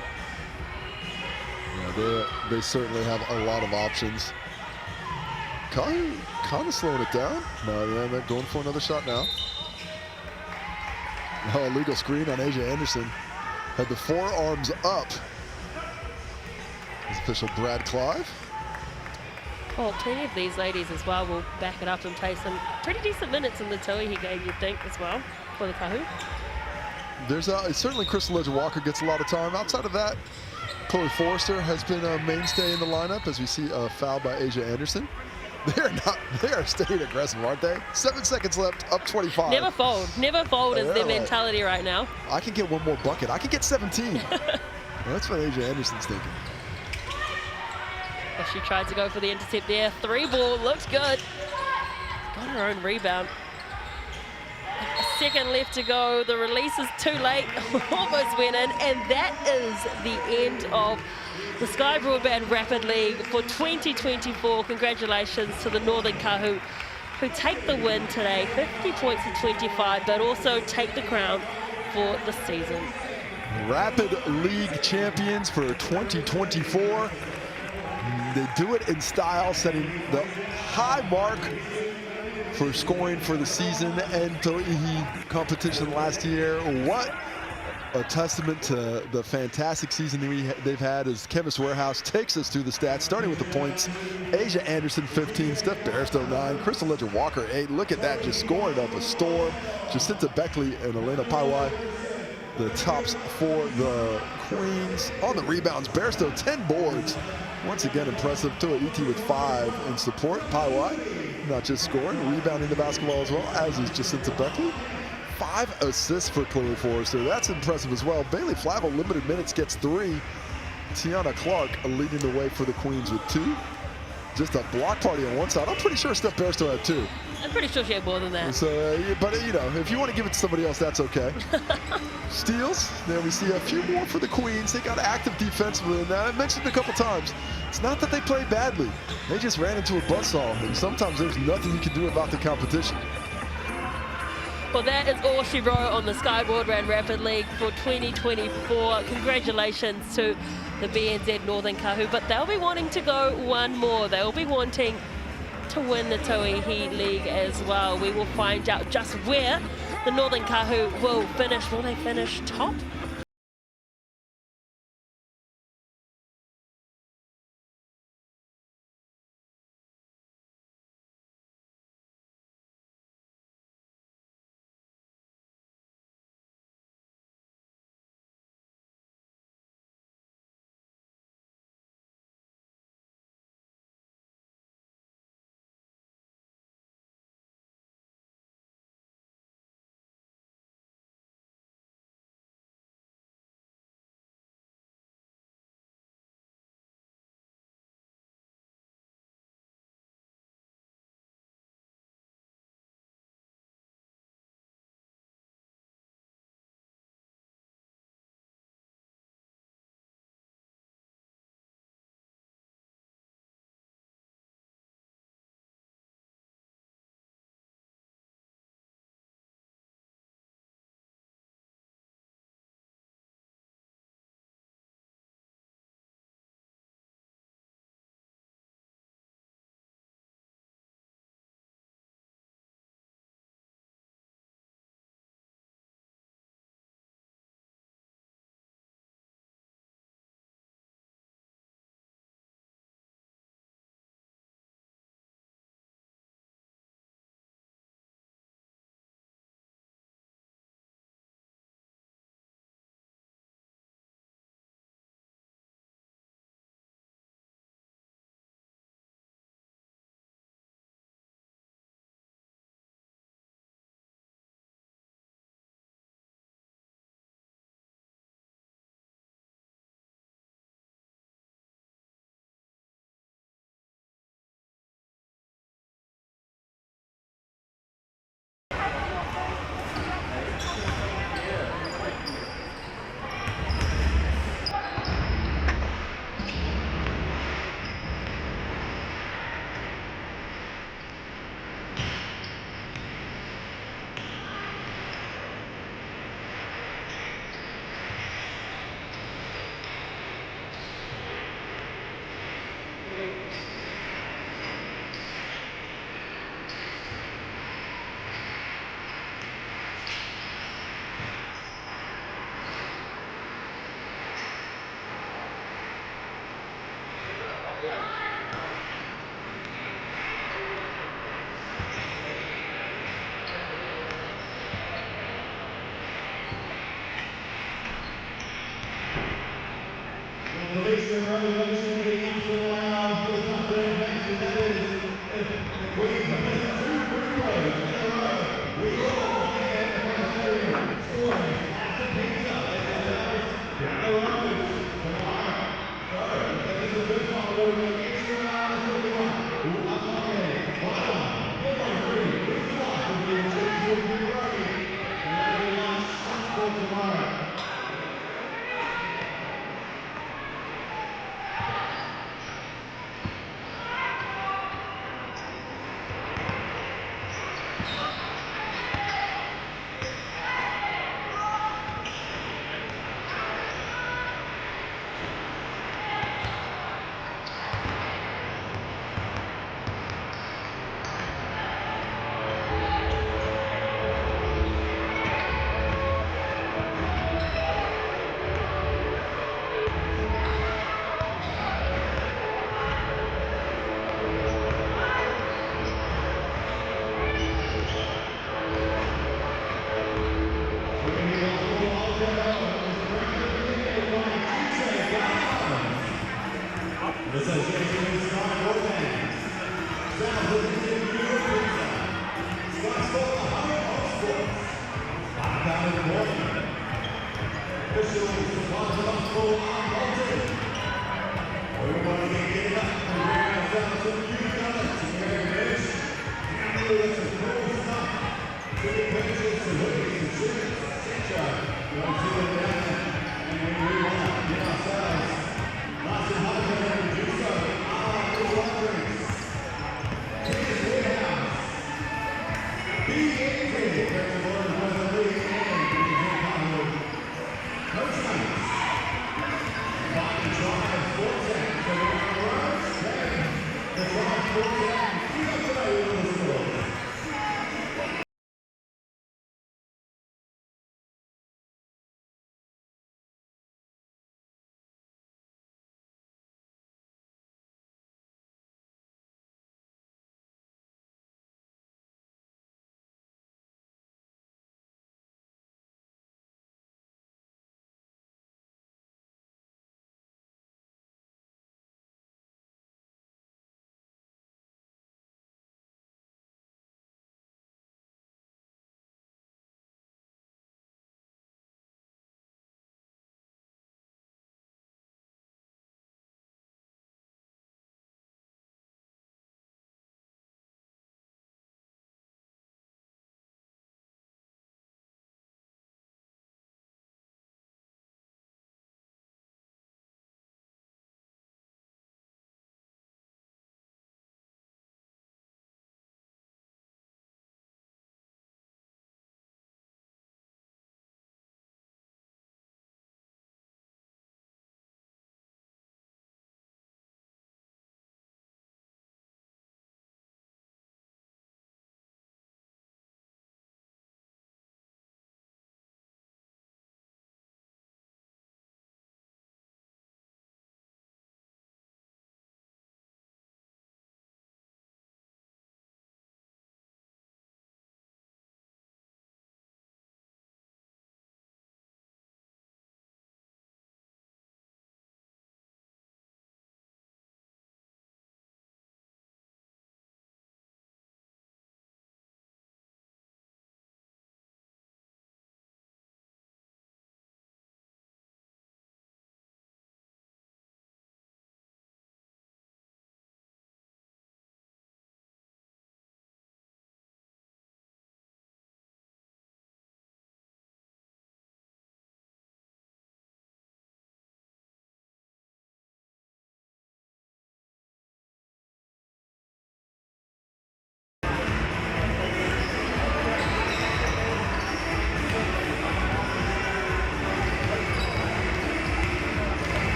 Yeah, they certainly have a lot of options. Kāhu kind of slowing it down. No, yeah, they're going for another shot now. Oh, illegal screen on Asia Anderson. Had the forearms up. His official Brad Clive. Well, plenty of these ladies as well will back it up and play some pretty decent minutes in the Tauihi game, you'd think, as well, for the Kāhu. There's certainly Crystal Ledger-Walker gets a lot of time. Outside of that, Chloe Forrester has been a mainstay in the lineup as we see a foul by Asia Anderson. They are staying aggressive, aren't they? 7 seconds left, up 25. Never fold. Never fold is their mentality right now. I can get one more bucket. I can get 17. That's what Asia Anderson's thinking. Well, she tried to go for the intercept there. 3-ball, looks good. Got her own rebound. A second left to go. The release is too late. Almost went in. And that is the end of the Sky Broadband Rapid League for 2024. Congratulations to the Northern Kāhu, who take the win today, 50 points to 25, but also take the crown for the season. Rapid League champions for 2024. They do it in style, setting the high mark for scoring for the season and Tauihi competition last year. What a testament to the fantastic season they've had as Chemist Warehouse takes us through the stats, starting with the points. Asia Anderson, 15, Steph Bairstow, 9, Crystal Ledger-Walker, 8. Look at that, just scoring up a storm. Jacinta Beckley and Elena Paiwai, the tops for the Queens. On the rebounds, Bairstow, 10 boards. Once again, impressive. Tauihi with 5 in support. Paiwai, not just scoring, rebounding the basketball as well, as is Jacinta Beckley. 5 assists for Chloe Forrester. That's impressive as well. Bailey Flavel, limited minutes, gets 3. Tiana Clark leading the way for the Queens with 2. Just a block party on one side. I'm pretty sure Steph Bairstow had 2. I'm pretty sure she had more than that. So, but you know, if you want to give it to somebody else, that's okay. Steals. There we see a few more for the Queens. They got active defensively, and I mentioned it a couple times. It's not that they played badly. They just ran into a buzzsaw, and sometimes there's nothing you can do about the competition. Well, that is all she wrote on the Sky Broadband Rapid League for 2024. Congratulations to the BNZ Northern Kāhu, but they'll be wanting to go one more. They'll be wanting to win the Tauihi League as well. We will find out just where the Northern Kāhu will finish. Will they finish top?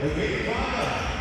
The big father.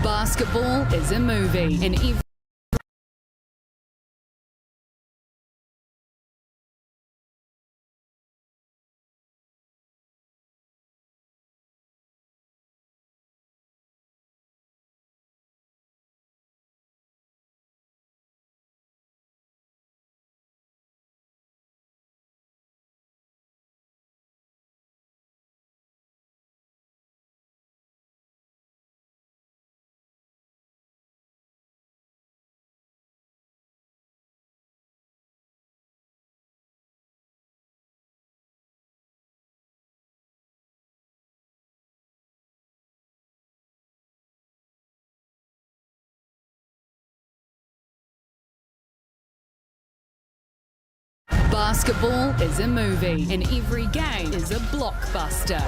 Basketball is a movie, and every basketball is a movie, and every game is a blockbuster.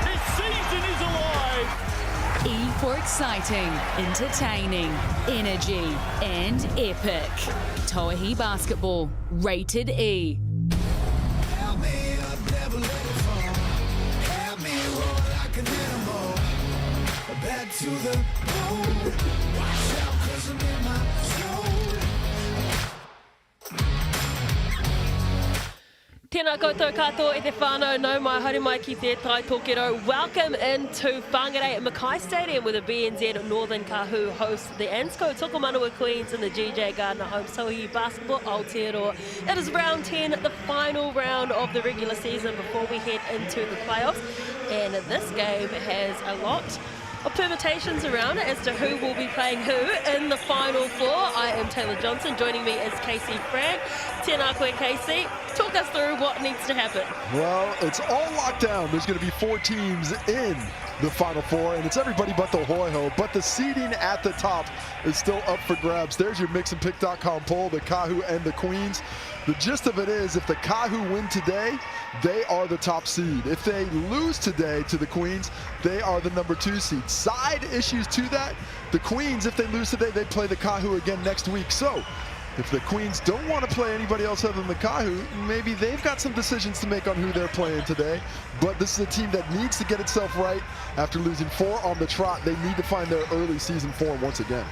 This season is alive. E for exciting, entertaining, energy, and epic. Tauihi Basketball, rated E. Help me up, never let it fall. Help me roar like an animal. Back to the bone. Watch out, 'cause I'm in my zone. Tēnā koutou katoa e te whānau, nau mai haere mai ki te tai tōkero. Welcome into Whangarei at McKay Stadium, where the BNZ Northern Kāhu hosts the ANZCO Tokomanawa Queens in the GJ Gardner home Tauihi Basketball Aotearoa. It is round 10, the final round of the regular season before we head into the playoffs. And this game has a lot of permutations around it as to who will be playing who in the final four. I am Taylor Johnson. Joining me is Casey Frank. Tēnā koe, Casey. Talk us through what needs to happen. Well, it's all locked down. There's going to be 4 teams in the Final Four, and it's everybody but the Hoiho. But the seeding at the top is still up for grabs. There's your mixandpick.com poll, the Kāhu and the Queens. The gist of it is, if the Kāhu win today, they are the top seed. If they lose today to the Queens, they are the number 2 seed. Side issues to that, the Queens, if they lose today, they play the Kāhu again next week. So if the Queens don't want to play anybody else other than the Kāhu, maybe they've got some decisions to make on who they're playing today. But this is a team that needs to get itself right after losing 4 on the trot. They need to find their early season form once again.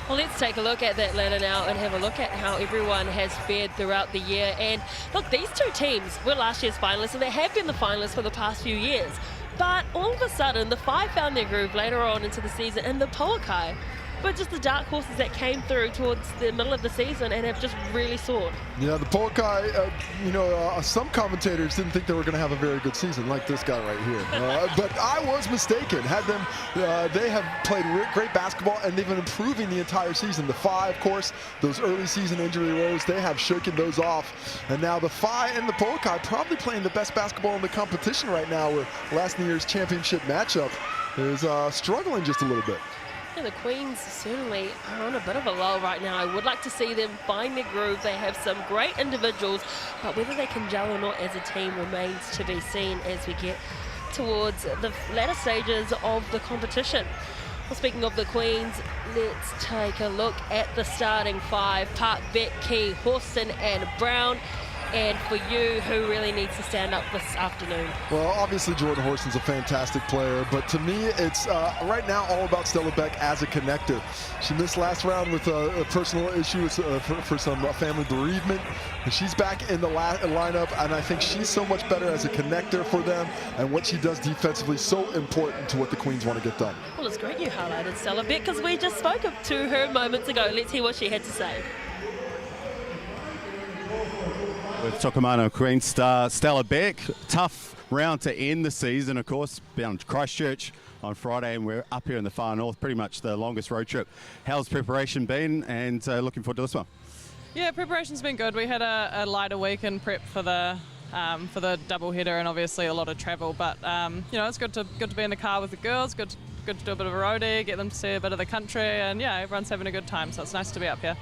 Well, let's take a look at that ladder now and have a look at how everyone has fared throughout the year. And look, these 2 teams were last year's finalists, and they have been the finalists for the past few years. But all of a sudden, the 5 found their groove later on into the season, and the Poakai but just the dark horses that came through towards the middle of the season and have just really soared. Yeah, the Polkai, some commentators didn't think they were going to have a very good season, like this guy right here. But I was mistaken. Had them, they have played great basketball, and they've been improving the entire season. The Phi, of course, those early season injury woes, they have shaken those off. And now the Phi and the Polkai probably playing the best basketball in the competition right now, where last year's championship matchup is struggling just a little bit. Yeah, the Queens certainly are on a bit of a lull right now. I would like to see them find their groove. They have some great individuals, but whether they can gel or not as a team remains to be seen as we get towards the latter stages of the competition. Well, speaking of the Queens, let's take a look at the starting 5. Park, Beck, Key, Horston and Brown. And for you, who really needs to stand up this afternoon? Well, obviously Jordan Horston's a fantastic player, but to me, it's right now all about Stella Beck as a connector. She missed last round with a personal issue for some family bereavement. And she's back in the lineup, and I think she's so much better as a connector for them, and what she does defensively so important to what the Queens want to get done. Well, it's great you highlighted Stella Beck, because we just spoke to her moments ago. Let's hear what she had to say. With Tokomanawa Queen star Stella Beck, tough round to end the season, of course, down to Christchurch on Friday, and we're up here in the far north, pretty much the longest road trip. How's preparation been, and looking forward to this one? Yeah, preparation's been good. We had a lighter week in prep for the double header, and obviously a lot of travel. But it's good to be in the car with the girls. Good to do a bit of a roadie, get them to see a bit of the country, and yeah, everyone's having a good time. So it's nice to be up here.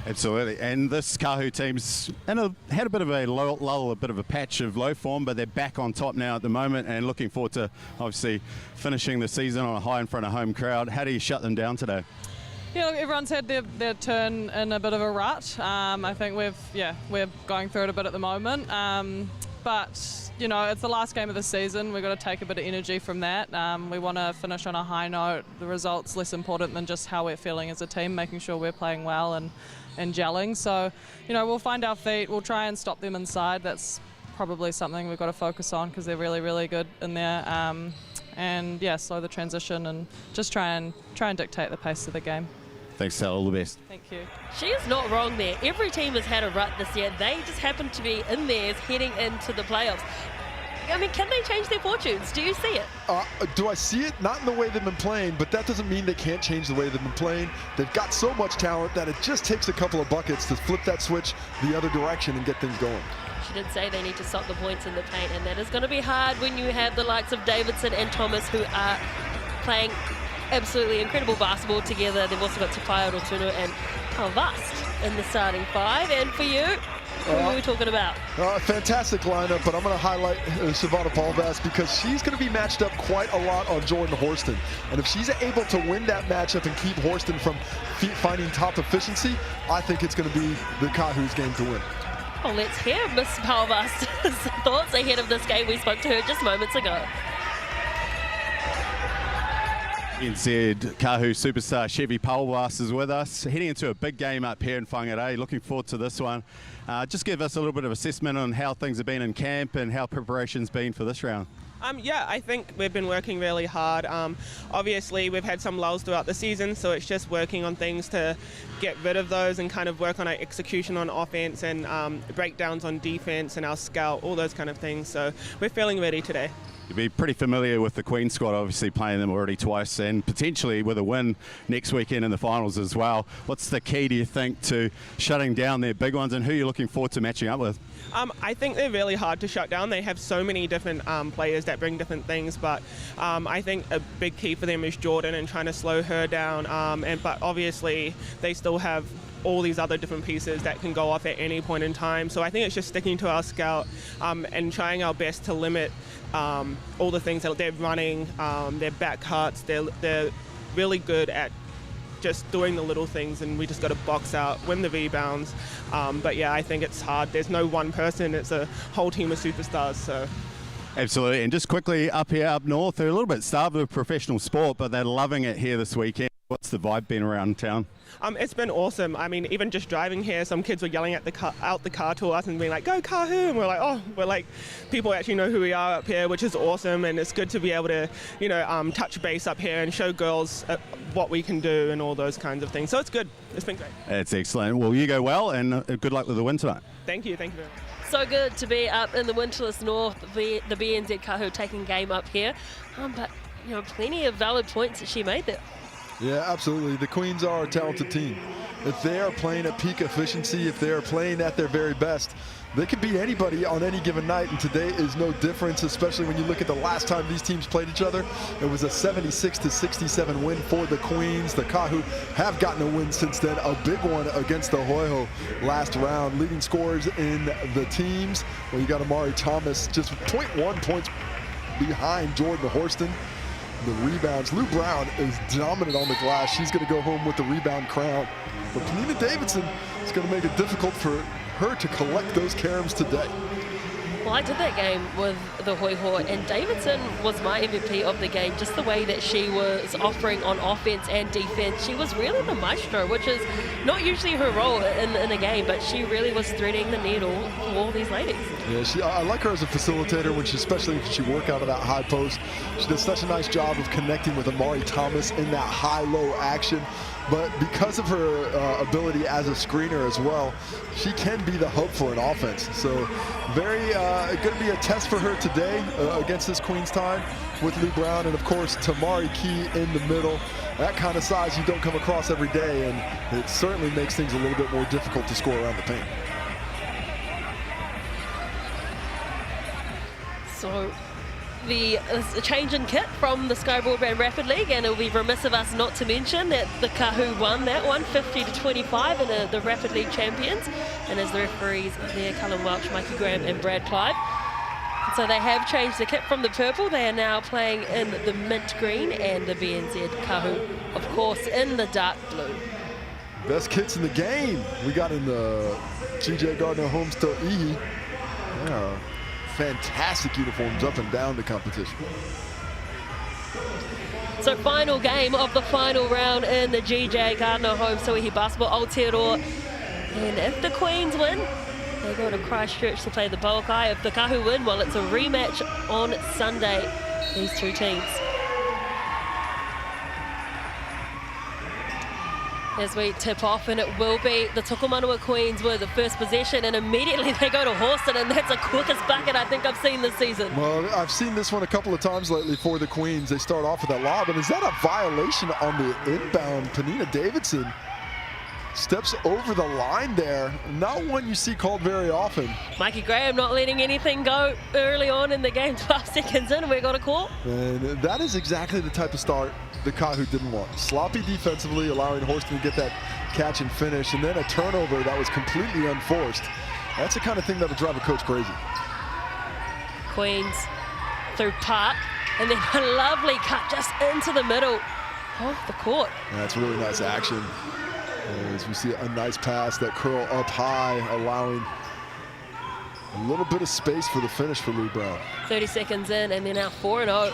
Absolutely, and this Kāhu team's had a bit of a lull, a bit of a patch of low form, but they're back on top now at the moment, and looking forward to obviously finishing the season on a high in front of home crowd. How do you shut them down today? Yeah, look, everyone's had their turn in a bit of a rut. I think we're going through it a bit at the moment, but it's the last game of the season. We've got to take a bit of energy from that. We want to finish on a high note. The result's less important than just how we're feeling as a team, making sure we're playing well and gelling. So, we'll find our feet. We'll try and stop them inside. That's probably something we've got to focus on, because they're really, really good in there. And yeah, slow the transition and just try and dictate the pace of the game. Thanks, Sal. All the best. Thank you. She is not wrong there. Every team has had a rut this year. They just happen to be in theirs heading into the playoffs. I mean, can they change their fortunes? Do you see it? Do I see it? Not in the way they've been playing, but that doesn't mean they can't change the way they've been playing. They've got so much talent that it just takes a couple of buckets to flip that switch the other direction and get things going. She did say they need to stop the points in the paint, and that is going to be hard when you have the likes of Davidson and Thomas, who are playing absolutely incredible basketball together. They've also got Tauihi Basketball and Aotearoa in the starting 5. And for you, who are we talking about? Fantastic lineup, but I'm going to highlight Shavana Palvas, because she's going to be matched up quite a lot on Jordan Horston. And if she's able to win that matchup and keep Horston from finding top efficiency, I think it's going to be the Kāhu's game to win. Well, let's hear Miss Palvas' thoughts ahead of this game. We spoke to her just moments ago. BBNZ Kāhu superstar Chevy Palvas is with us, heading into a big game up here in Whangarei. Looking forward to this one. Just give us a little bit of assessment on how things have been in camp and how preparation's been for this round. Yeah, I think we've been working really hard. Obviously, we've had some lulls throughout the season, so it's just working on things to get rid of those and kind of work on our execution on offense and breakdowns on defense and our scout, all those kind of things. So we're feeling ready today. You'll be pretty familiar with the Queen squad, obviously playing them already twice, and potentially with a win next weekend in the finals as well. What's the key, do you think, to shutting down their big ones, and who are you looking forward to matching up with? I think they're really hard to shut down. They have so many different players that bring different things, but I think a big key for them is Jordan and trying to slow her down. But obviously, they still have all these other different pieces that can go off at any point in time. So I think it's just sticking to our scout and trying our best to limit all the things that they're running, their back cuts. They're really good at just doing the little things, and we just got to box out, win the rebounds. But yeah, I think it's hard. There's no one person, it's a whole team of superstars. So. Absolutely, and just quickly up here up north, they're a little bit starved of professional sport, but they're loving it here this weekend. What's the vibe been around town? It's been awesome. I mean, even just driving here, some kids were yelling at out the car to us and being like, "Go Kāhu!" And we're like, "Oh, we're like, people actually know who we are up here," which is awesome. And it's good to be able to, touch base up here and show girls what we can do and all those kinds of things. So it's good. It's been great. It's excellent. Well, you go well, and good luck with the win tonight. Thank you. Thank you very much. So good to be up in the windless north, the BNZ Kāhu taking game up here. But, plenty of valid points that she made there. Yeah, absolutely. The Queens are a talented team. If they are playing at peak efficiency, if they are playing at their very best, they can beat anybody on any given night, and today is no difference, especially when you look at the last time these teams played each other. It was a 76-67 win for the Queens. The Kāhu have gotten a win since then, a big one against the Hoiho last round. Leading scorers in the teams, well, you got Amari Thomas just 0.1 points behind Jordan Horston. The rebounds, Lou Brown is dominant on the glass. She's going to go home with the rebound crown. But Penina Davidson is going to make it difficult for her to collect those caroms today. Well, I did that game with the Hoiho, and Davidson was my MVP of the game. Just the way that she was offering on offense and defense. She was really the maestro, which is not usually her role in a game, but she really was threading the needle for all these ladies. Yeah, I like her as a facilitator, especially when she work out of that high post. She does such a nice job of connecting with Amari Thomas in that high-low action. But because of her ability as a screener as well, she can be the hub for an offense. So very going to be a test for her today against this Queens time with Lou Brown, and of course Tamari Key in the middle. That kind of size you don't come across every day, and it certainly makes things a little bit more difficult to score around the paint. So the change in kit from the Sky Broadband Rapid League, and it will be remiss of us not to mention that the Kāhu won that one 50-25 in the Rapid League champions, and as the referees there, Cullen Welch, Mikey Graham and Brad Clive. And so they have changed the kit from the purple. They are now playing in the mint green, and the BNZ Kāhu, of course, in the dark blue. Best kits in the game. We got in the GJ Gardner Holmes Tauihi. Yeah. Fantastic uniforms up and down the competition. So final game of the final round in the GJ Gardner Holmes Tauihi Basketball Aotearoa. And if the Queens win, they go to Christchurch to play the Bulkai. If the Kāhu win, well, it's a rematch on Sunday, these two teams. As we tip off, and it will be the Tokomanawa Queens with the first possession, and immediately they go to Horston, and that's the quickest bucket I think I've seen this season. Well, I've seen this one a couple of times lately for the Queens. They start off with that lob, and is that a violation on the inbound? Penina Davidson steps over the line there. Not one you see called very often. Mikey Graham not letting anything go early on in the game. 12 seconds in, and we got a call. And that is exactly the type of start the Kāhu didn't want. Sloppy defensively, allowing Horston to get that catch and finish, and then a turnover that was completely unforced. That's the kind of thing that'll drive a coach crazy. Queens through Park, and then a lovely cut just into the middle of the court. That's really nice action. As we see a nice pass, that curl up high, allowing a little bit of space for the finish for Lou Brown. 30 seconds in, and they're now 4-0.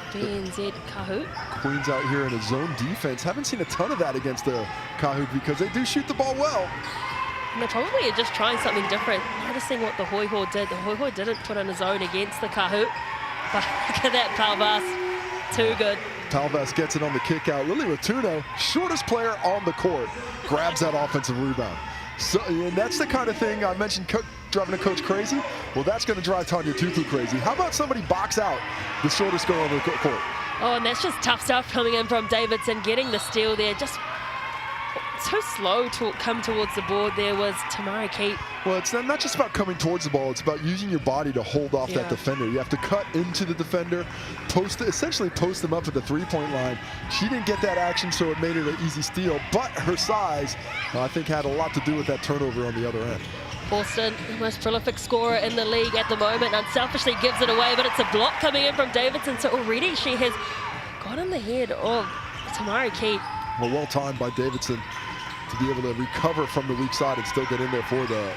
BNZ Kāhu. Queens out here in a zone defense. Haven't seen a ton of that against the Kāhu because they do shoot the ball well. And they probably are just trying something different. Noticing what the Hoiho did. The Hoiho didn't put in a zone against the Kāhu. But look at that, Palvas. Too good. Palvas gets it on the kick out. Lily Ratuno, shortest player on the court, grabs that offensive rebound. So, and that's the kind of thing I mentioned, driving a coach crazy. Well, that's going to drive Tanya Tutu crazy. How about somebody box out the shortest girl on the court? Oh, and that's just tough stuff coming in from Davidson, getting the steal there. Just so slow to come towards the board there was Tamari Keat. Well, it's not just about coming towards the ball. It's about using your body to hold off that defender. You have to cut into the defender, essentially post them up at the three-point line. She didn't get that action, so it made it an easy steal. But her size, I think, had a lot to do with that turnover on the other end. Horston, the most prolific scorer in the league at the moment, unselfishly gives it away, but it's a block coming in from Davidson. So already she has got in the head of Tamari Keat. Well timed by Davidson to be able to recover from the weak side and still get in there for the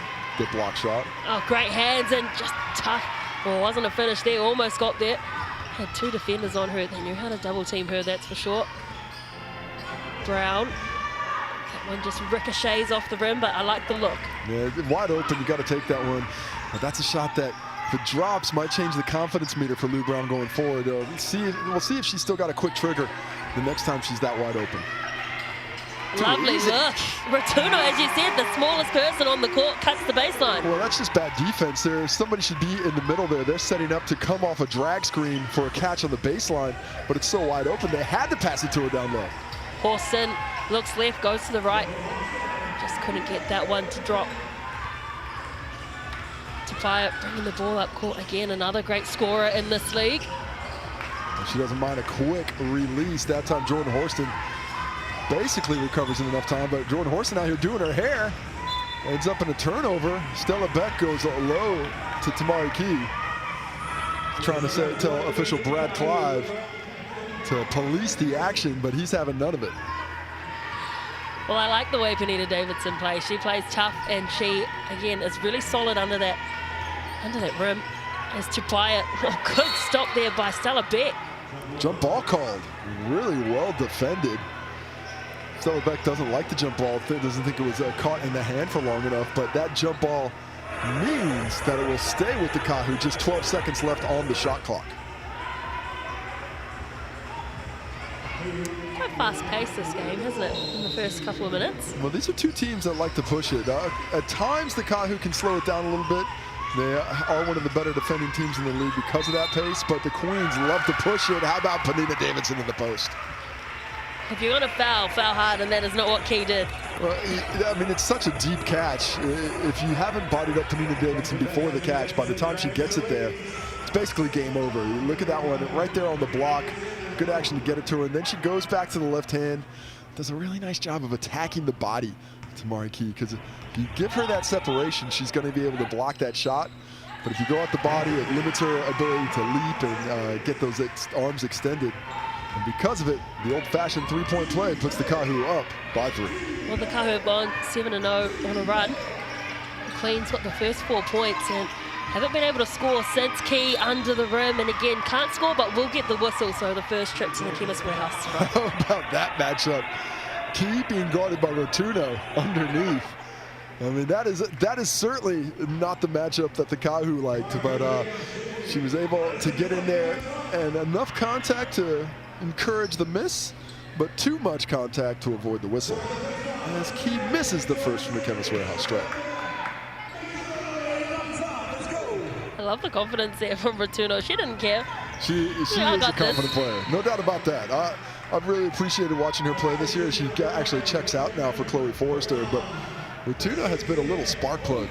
block shot. Oh, great hands and just tough. Well, it wasn't a finish there, almost got there. Had two defenders on her. They knew how to double team her, that's for sure. Brown. That one just ricochets off the rim, but I like the look. Yeah, wide open, you got to take that one. But that's a shot that, if it drops, might change the confidence meter for Lou Brown going forward. We'll see if she's still got a quick trigger the next time she's that wide open. Lovely look. Rotuno, as you said, the smallest person on the court, cuts the baseline. Well, that's just bad defense there. Somebody should be in the middle there. They're setting up to come off a drag screen for a catch on the baseline, but it's so wide open, they had to pass it to her down low. Horston looks left, goes to the right. Just couldn't get that one to drop. Tauihi bringing the ball up court again, another great scorer in this league. And she doesn't mind a quick release. That time Jordan Horston basically recovers in enough time, but Jordan Horston out here doing her hair. Ends up in a turnover. Stella Beck goes low to Tamari Key. Trying to tell official Brad Clive to police the action, but he's having none of it. Well, I like the way Panita Davidson plays. She plays tough, and she, again, is really solid under that rim. As Tauihi, oh, good stop there by Stella Beck. Jump ball called. Really well defended. Stella Beck doesn't like the jump ball. Doesn't think it was caught in the hand for long enough, but that jump ball means that it will stay with the Kāhu. Just 12 seconds left on the shot clock. Quite fast-paced this game, hasn't it, in the first couple of minutes? Well, these are two teams that like to push it. At times, the Kāhu can slow it down a little bit. They are one of the better defending teams in the league because of that pace, but the Queens love to push it. How about Panita Davidson in the post? If you're going to foul hard, and that is not what Key did. Well, I mean, it's such a deep catch. If you haven't bodied up Panita Davidson before the catch, by the time she gets it there, it's basically game over. You look at that one right there on the block. Good action to get it to her, and then she goes back to the left hand. Does a really nice job of attacking the body to Tamari Key, because if you give her that separation, she's going to be able to block that shot. But if you go at the body, it limits her ability to leap and get those arms extended. And because of it, the old-fashioned three-point play puts the Kāhu up by 3. Well, the Kāhu have gone 7-0 on a run. The Queens got the first 4 points and haven't been able to score since Key under the rim, and again, can't score, but will get the whistle, so the first trip to the Chemist Warehouse. How about that matchup? Key being guarded by Rotuno underneath. I mean, that is certainly not the matchup that the Kāhu liked, but she was able to get in there and enough contact to encourage the miss, but too much contact to avoid the whistle. As Key misses the first from the Chemist Warehouse strike. I love the confidence there from Rotuno. She didn't care. She is a confident player, no doubt about that. I've really appreciated watching her play this year. She actually checks out now for Chloe Forrester, but Rotuno has been a little spark plug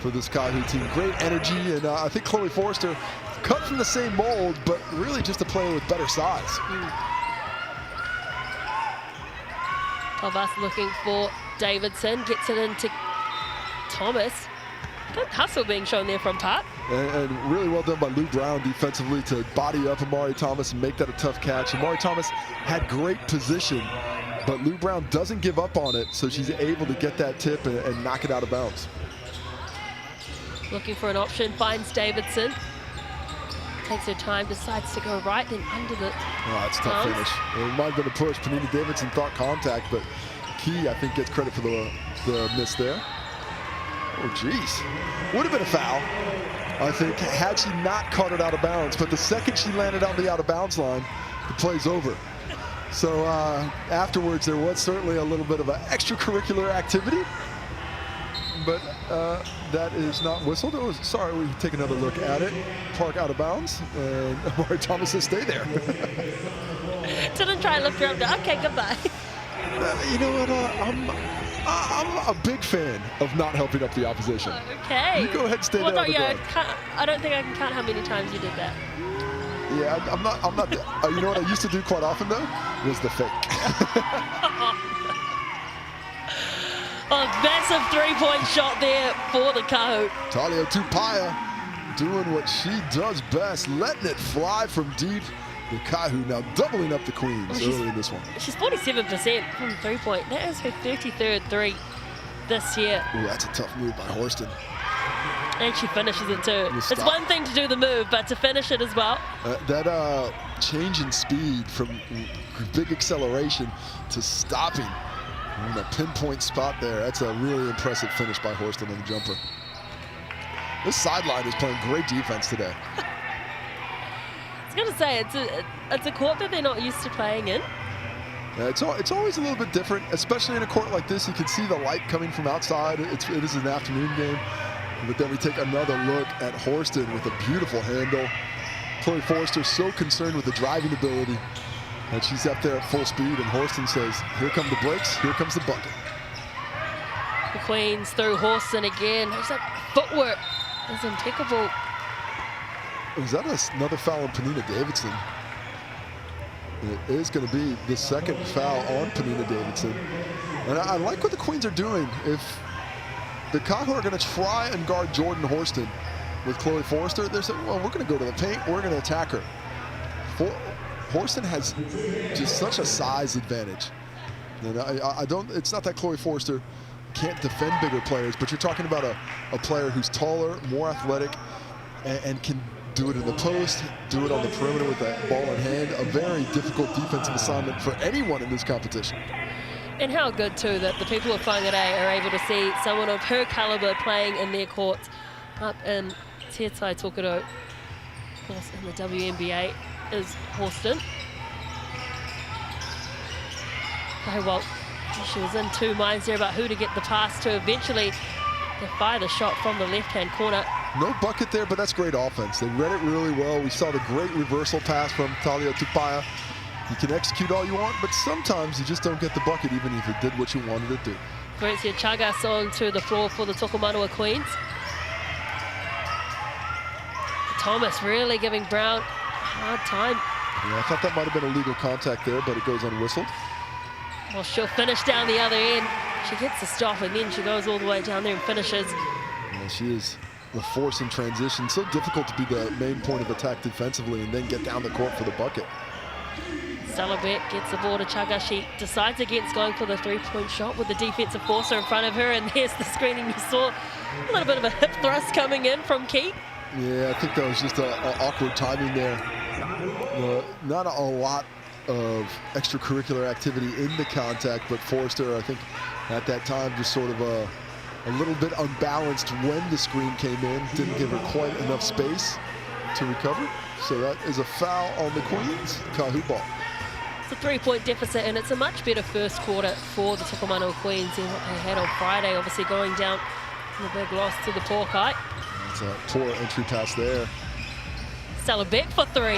for this Kāhu team. Great energy, and I think Chloe Forrester cut from the same mold, but really just a player with better size. Thomas looking for Davidson, gets it into Thomas. Good hustle being shown there from Pat. And really well done by Lou Brown defensively to body up Amari Thomas and make that a tough catch. Amari Thomas had great position, but Lou Brown doesn't give up on it, so she's able to get that tip and knock it out of bounds. Looking for an option, finds Davidson. Takes her time, decides to go right, then under the Oh, that's a tough finish. It might have been a push. Panita Davidson thought contact, but Key, I think, gets credit for the miss there. Oh, geez. Would have been a foul, I think, had she not caught it out of bounds. But the second she landed on the out-of-bounds line, the play's over. So afterwards, there was certainly a little bit of an extracurricular activity. But that is not whistled. Oh, sorry, we take another look at it. Park out of bounds, and Amari Thomas says stay there. Didn't try and lift her up. Okay, goodbye. You know what? I'm a big fan of not helping up the opposition. Okay. You go ahead and stay there on the ground. I don't think I can count how many times you did that. Yeah, I'm not. You know what I used to do quite often though? Was the fake. A massive three-point shot there for the Kāhu. Talia Tauihi doing what she does best, letting it fly from deep. The Kāhu now doubling up the Queens early in this one. She's 47% from three-point. That is her 33rd three this year. Ooh, that's a tough move by Horston. And she finishes it too. It's one thing wanting to do the move, but to finish it as well. That change in speed from big acceleration to stopping in a pinpoint spot there. That's a really impressive finish by Horston on the jumper. This sideline is playing great defense today. I was going to say, it's a court that they're not used to playing in. It's always a little bit different, especially in a court like this. You can see the light coming from outside. It is an afternoon game. But then we take another look at Horston with a beautiful handle. Chloe Forrester so concerned with the driving ability that she's up there at full speed, and Horston says, here come the brakes, here comes the bucket. The Queens through Horston again. There's that footwork is impeccable. Is that another foul on Penina Davidson? It is going to be the second foul on Penina Davidson. And I like what the Queens are doing. If the Kāhu are going to try and guard Jordan Horston with Chloe Forrester, they're saying, well, we're going to go to the paint, we're going to attack her. Horston has just such a size advantage. And I don't, it's not that Chloe Forrester can't defend bigger players, but you're talking about a player who's taller, more athletic, and can do it in the post, do it on the perimeter with that ball in hand. A very difficult defensive assignment for anyone in this competition. And how good, too, that the people of Whangarei are able to see someone of her calibre playing in their courts up in Te Tai Tokerau. Of course, in the WNBA is Horston. Okay, well, she was in two minds there about who to get the pass to. Eventually, they fire the shot from the left-hand corner. No bucket there, but that's great offense. They read it really well. We saw the great reversal pass from Talia Tupaia. You can execute all you want, but sometimes you just don't get the bucket even if it did what you wanted it to. Florencia Chagas onto the floor for the Tokomanawa Queens. Thomas really giving Brown a hard time. Yeah, I thought that might have been a legal contact there, but it goes unwhistled. Well, she'll finish down the other end. She gets the stop, and then she goes all the way down there and finishes. Yeah, she is the force in transition. So difficult to be the main point of attack defensively and then get down the court for the bucket. Stella Beck gets the ball to Chaga. She decides against going for the three-point shot with the defensive forcer in front of her, and there's the screening. You saw a little bit of a hip thrust coming in from Keith. Yeah, I think that was just an awkward timing there. Not a lot of extracurricular activity in the contact, but Forrester, I think, at that time just sort of a little bit unbalanced when the screen came in. Didn't give her quite enough space to recover. So that is a foul on the Queens. Kāhu ball. It's a three-point deficit, and it's a much better first quarter for the Tokomanawa Queens than what they had on Friday, obviously going down in a big loss to the Porkai. It's a poor entry pass there. Stella Beck for three.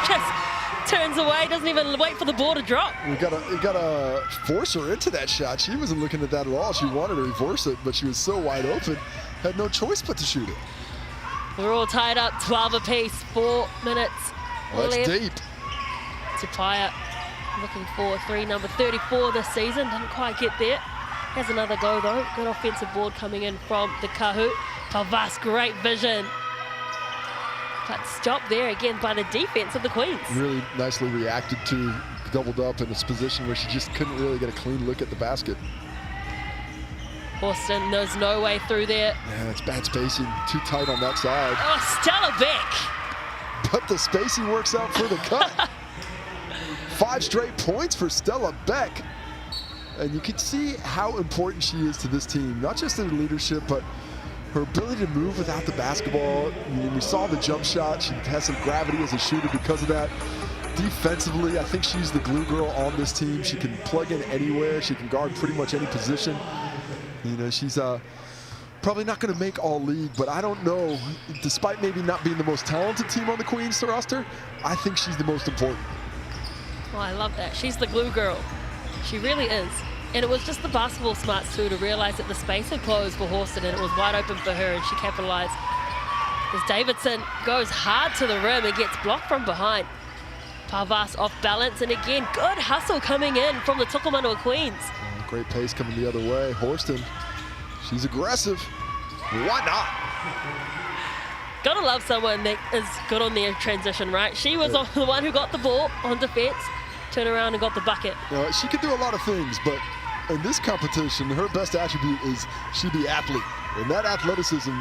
Just turns away, doesn't even wait for the ball to drop. You gotta force her into that shot. She wasn't looking at that at all. She wanted to reverse it, but she was so wide open, had no choice but to shoot it. We're all tied up, 12 apiece, 4 minutes Well, that's left. deep. Tupaia looking for three, number 34 this season. Didn't quite get there. Has another go though. Good offensive board coming in from the Kāhu. Pavas, great vision. But stopped there again by the defense of the Queens. Really nicely reacted to, doubled up in this position where she just couldn't really get a clean look at the basket. Horston knows no way through there. Yeah, that's bad spacing. Too tight on that side. Oh, Stella Beck. But the spacing works out for the cut. 5 straight points for Stella Beck. And you can see how important she is to this team. Not just in her leadership, but her ability to move without the basketball. I mean, we saw the jump shot. She has some gravity as a shooter because of that. Defensively, I think she's the glue girl on this team. She can plug in anywhere. She can guard pretty much any position. You know, she's probably not going to make all league, but I don't know. Despite maybe not being the most talented team on the Queens roster, I think she's the most important. Oh, I love that. She's the glue girl. She really is. And it was just the basketball smarts too to realize that the space had closed for Horston and it was wide open for her, and she capitalized. As Davidson goes hard to the rim and gets blocked from behind. Pavas off balance, and again, good hustle coming in from the Tokomanawa Queens. Great pace coming the other way. Horston, she's aggressive. Why not? Gotta love someone that is good on their transition, right? She was the one who got the ball on defense, turned around and got the bucket. She can do a lot of things, but in this competition, her best attribute is she be athlete. And that athleticism,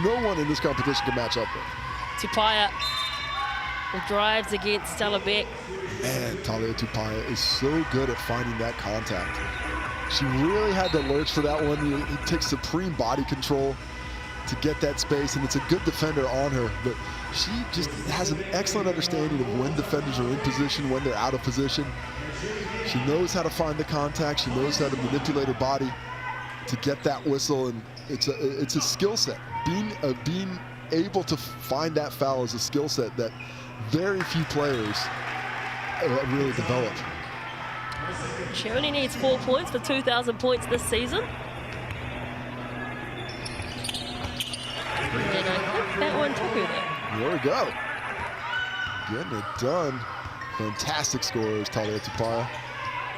no one in this competition can match up with. Tupaia drives against Stella Beck. Man, Talia Tupaia is so good at finding that contact. She really had to lurch for that one. He takes supreme body control to get that space, and it's a good defender on her, but she just has an excellent understanding of when defenders are in position, when they're out of position. She knows how to find the contact. She knows how to manipulate her body to get that whistle, and it's a skill set. Being able to find that foul is a skill set that very few players really develop. She only needs 4 points for 2,000 points this season. And I think that one took her there. There we go. Getting it done. Fantastic scorers, Talia Tupaia.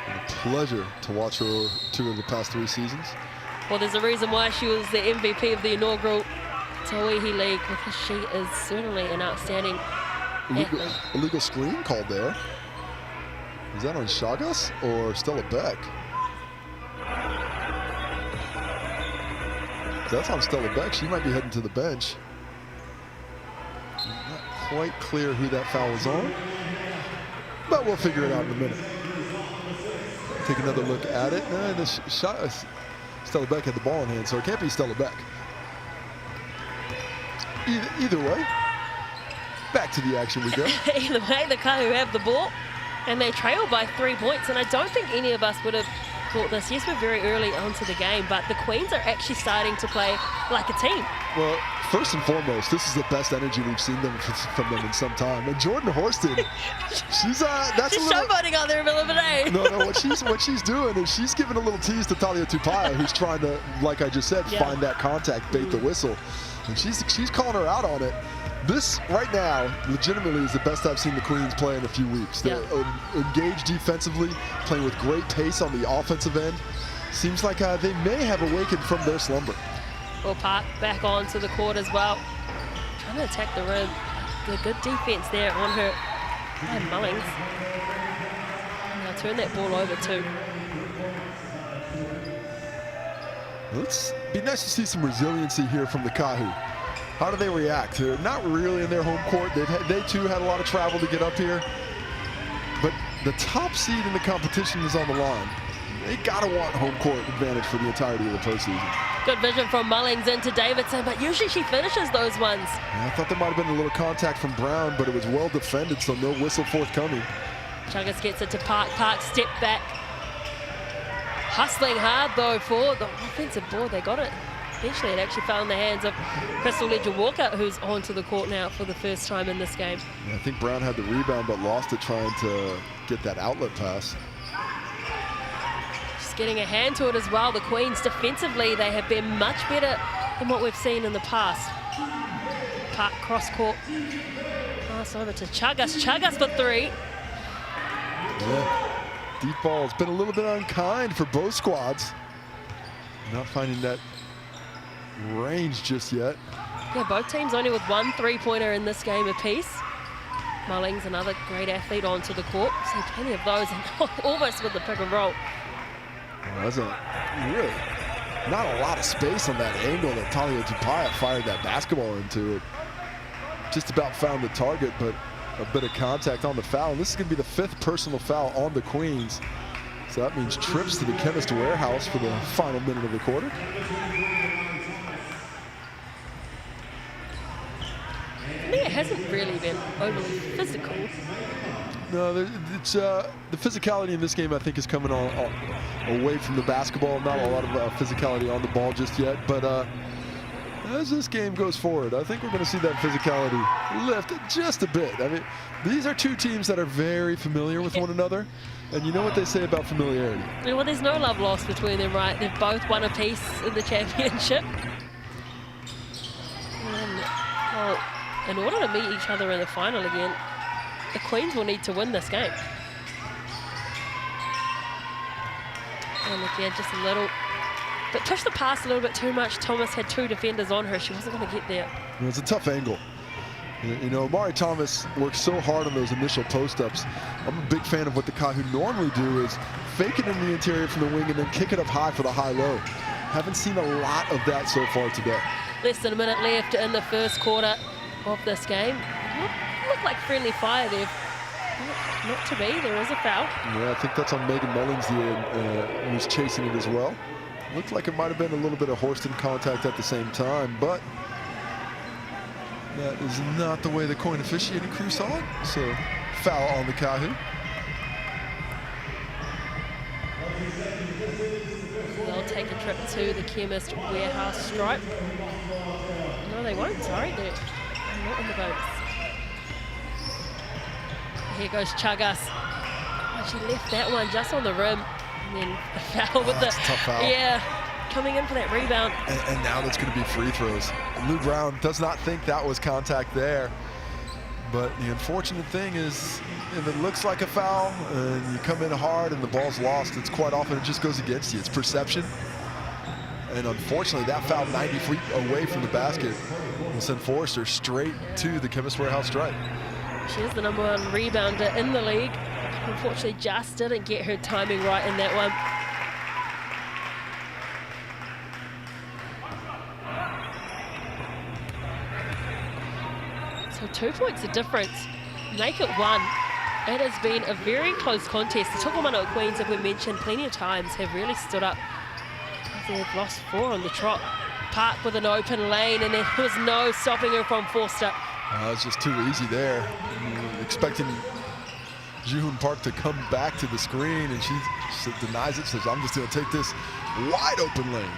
And a pleasure to watch her 2 of the past 3 seasons. Well, there's a reason why she was the MVP of the inaugural Tauihi League, because she is certainly an outstanding athlete. Illegal screen called there. Is that on Chagas or Stella Beck? That's on Stella Beck. She might be heading to the bench. Not quite clear who that foul was on, but we'll figure it out in a minute. Take another look at it. The shot, Stella Beck had the ball in hand, so it can't be Stella Beck. Either way, back to the action we go. Either way, the Kāhu have the ball, and they trail by 3 points, and I don't think any of us would have thought this. Yes, we're very early onto the game, but the Queens are actually starting to play like a team. Well, first and foremost, this is the best energy we've seen from them in some time. And Jordan Horston, she's showboating out there in the middle of the day. No, what she's doing is she's giving a little tease to Talia Tupaia, who's trying to, like I just said, find that contact, bait the whistle. And she's calling her out on it. This, right now, legitimately is the best I've seen the Queens play in a few weeks. They're engaged defensively, playing with great pace on the offensive end. Seems like they may have awakened from their slumber. Well, Park back onto the court as well. Trying to attack the rim. The good defense there on her. And Mullings. And they'll turn that ball over too. It's be nice to see some resiliency here from the Kāhu. How do they react? They're not really in their home court. They too had a lot of travel to get up here. But the top seed in the competition is on the line. They gotta want home court advantage for the entirety of the postseason. Good vision from Mullings into Davidson, but usually she finishes those ones. Yeah, I thought there might have been a little contact from Brown, but it was well defended, so no whistle forthcoming. Chagas gets it to Park. Park step back. Hustling hard though for the offensive board. They got it. Eventually it actually fell in the hands of Crystal Ledger-Walker, who's onto the court now for the first time in this game. Yeah, I think Brown had the rebound but lost it trying to get that outlet pass. Just getting a hand to it as well. The Queens defensively, they have been much better than what we've seen in the past. Park cross court. Pass over to Chagas. Chagas for 3. Yeah, deep ball. It's been a little bit unkind for both squads. Not finding that range just yet. Yeah, both teams only with 1 3-pointer in this game apiece. Mullings, another great athlete, onto the court. See plenty of those, and almost with the pick and roll. Well, that's really not a lot of space on that angle that Talia Tupaia fired that basketball into. It just about found the target, but a bit of contact on the foul. And this is going to be the 5th personal foul on the Queens. So that means trips to the Chemist Warehouse for the final minute of the quarter. I think it hasn't really been overly physical. No, it's the physicality in this game, I think, is coming on away from the basketball. Not a lot of physicality on the ball just yet, but as this game goes forward, I think we're going to see that physicality lift just a bit. I mean, these are two teams that are very familiar with one another, and you know what they say about familiarity. Well, there's no love lost between them, right? They've both won a piece in the championship. And, well, in order to meet each other in the final again, the Queens will need to win this game. And again, just a little, but pushed the pass a little bit too much. Thomas had 2 defenders on her. She wasn't going to get there. It's a tough angle. You know, Amari Thomas works so hard on those initial post-ups. I'm a big fan of what the Kāhu normally do is fake it in the interior from the wing and then kick it up high for the high-low. Haven't seen a lot of that so far today. Less than a minute left in the first quarter. of this game. Looked like friendly fire there. Not to be, there is a foul. Yeah, I think that's on Megan Mullins there, who was chasing it as well. Looked like it might have been a little bit of Horston contact at the same time, but that is not the way the coin officiating crew saw it. So foul on the Kāhu. They'll take a trip to the Chemist Warehouse stripe. No, they won't, sorry. They're not in the boats. Here goes Chagas. Oh, she left that one just on the rim. And then a foul with the... That's a tough foul. Yeah, coming in for that rebound. And now that's going to be free throws. Lou Brown does not think that was contact there. But the unfortunate thing is, if it looks like a foul and you come in hard and the ball's lost, it's quite often it just goes against you. It's perception. And unfortunately, that foul 90 feet away from the basket will send Forrester straight to the Chemist Warehouse stripe. She is the #1 rebounder in the league. Unfortunately, just didn't get her timing right in that one. So 2 points of difference. Make it 1. It has been a very close contest. The Tokomanawa Queens, as we mentioned plenty of times, have really stood up. They've lost 4 on the trot. Park with an open lane, and there was no stopping her from Forster. It's just too easy there. Expecting Ji-Hoon Park to come back to the screen, and she denies it, says, I'm just going to take this wide open lane.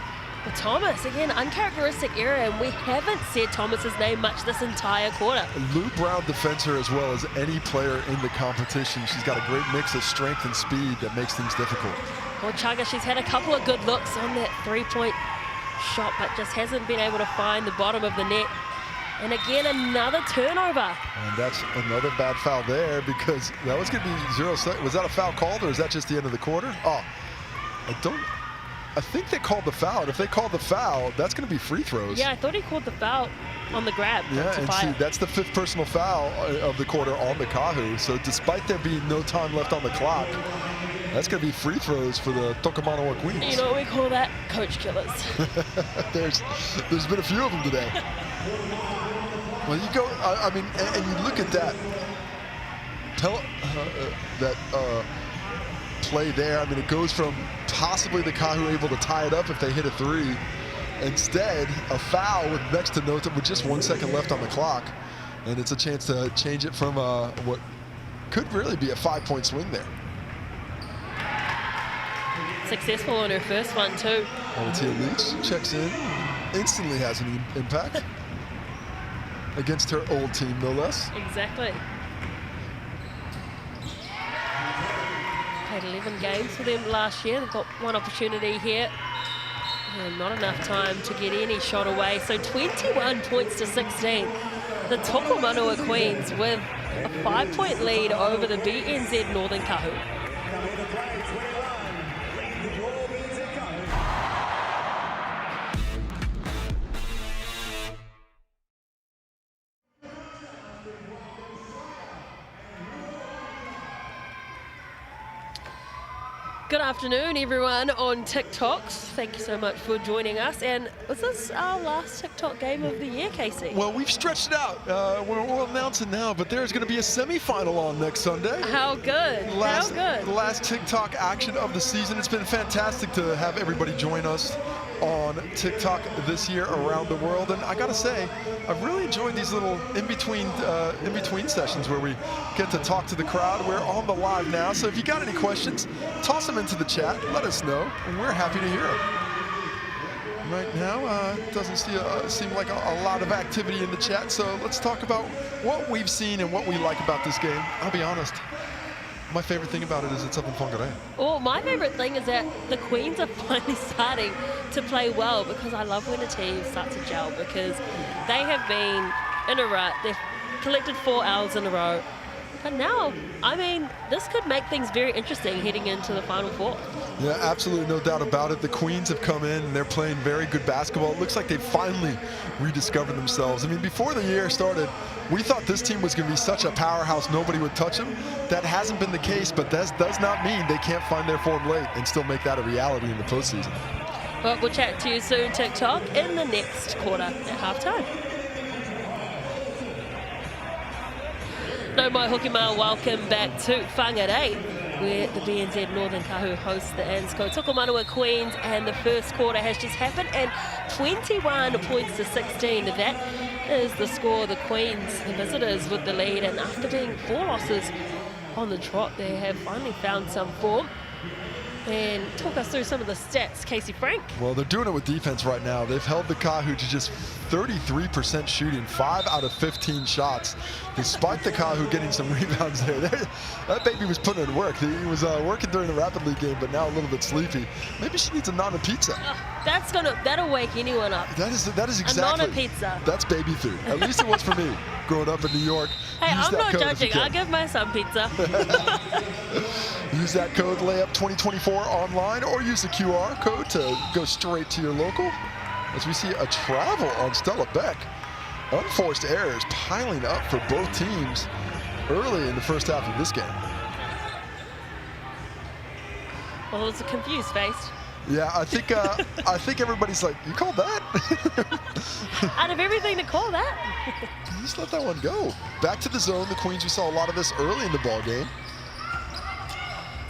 Well, Thomas, again, uncharacteristic error, and we haven't said Thomas's name much this entire quarter. Lou Brown defends her as well as any player in the competition. She's got a great mix of strength and speed that makes things difficult. Well, Chaga, she's had a couple of good looks on that three-point shot, but just hasn't been able to find the bottom of the net. And again, another turnover. And that's another bad foul there, because that was going to be 0 seconds. Was that a foul called, or is that just the end of the quarter? Oh, I think they called the foul. And if they called the foul, that's going to be free throws. Yeah, I thought he called the foul on the grab. Yeah, and see, that's the 5th personal foul of the quarter on the Kāhu. So despite there being no time left on the clock, that's going to be free throws for the Tokomanawa Queens. You know what we call that? Coach killers. There's been a few of them today. Well, you go, I mean, and you look at that, play there. I mean, it goes from possibly the Kāhu able to tie it up if they hit a 3. Instead, a foul with next to no time, with just 1 second left on the clock. And it's a chance to change it from what could really be a 5-point swing there. Successful on her first one, too. Althea Leach checks in, instantly has an impact. Against her old team, no less. Exactly. Played 11 games for them last year. They've got one opportunity here. And not enough time to get any shot away. So 21 points to 16. The Tokomanawa Queens with a 5-point lead over the BNZ Northern Kāhu. Good afternoon, everyone on TikToks. Thank you so much for joining us. And was this our last TikTok game of the year, Casey? Well, we've stretched it out. We'll announce it now, but there's going to be a semifinal on next Sunday. How good? How good? The last TikTok action of the season. It's been fantastic to have everybody join us on TikTok this year around the world, and I gotta say, I've really enjoyed these little in-between sessions where we get to talk to the crowd. We're on the live now, so if you got any questions, toss them into the chat, let us know, and we're happy to hear them. Right now, it doesn't seem like a lot of activity in the chat, so let's talk about what we've seen and what we like about this game. I'll be honest, my favorite thing about it is it's up in Whangarei. Well, my favorite thing is that the Queens are finally starting to play well, because I love when a team starts to gel, because they have been in a rut. They've collected 4 L's in a row. But now, I mean, this could make things very interesting heading into the Final Four. Yeah, absolutely, no doubt about it. The Queens have come in and they're playing very good basketball. It looks like they've finally rediscovered themselves. I mean, before the year started, we thought this team was going to be such a powerhouse, nobody would touch them. That hasn't been the case, but that does not mean they can't find their form late and still make that a reality in the postseason. Well, we'll chat to you soon, TikTok, in the next quarter at halftime. No mai hoki mā, welcome back to Whangarei, where the BNZ Northern Kāhu hosts the ANZCO Tokomanawa Queens, and the first quarter has just happened, and 21 points to 16. That is the score. The Queens, the visitors, with the lead, and after being 4 losses on the trot, they have finally found some form. And talk us through some of the stats, Casey Frank. Well, they're doing it with defense right now. They've held the Kāhu to just 33% shooting, 5 out of 15 shots, despite the Kāhu getting some rebounds there. That baby was putting in work. He was working during the Rapid League game, but now a little bit sleepy. Maybe she needs a nana pizza. That'll wake anyone up. That is exactly. A nana pizza. That's baby food. At least it was for me growing up in New York. Hey, I'm not judging. I'll give my son pizza. Use that code LAYUP2024 online, or use the QR code to go straight to your local. As we see a travel on Stella Beck. Unforced errors piling up for both teams early in the first half of this game. Well, it was a confused face. Yeah, I think everybody's like, you called that? Out of everything to call that? Just let that one go. Back to the zone. The Queens, we saw a lot of this early in the ball game.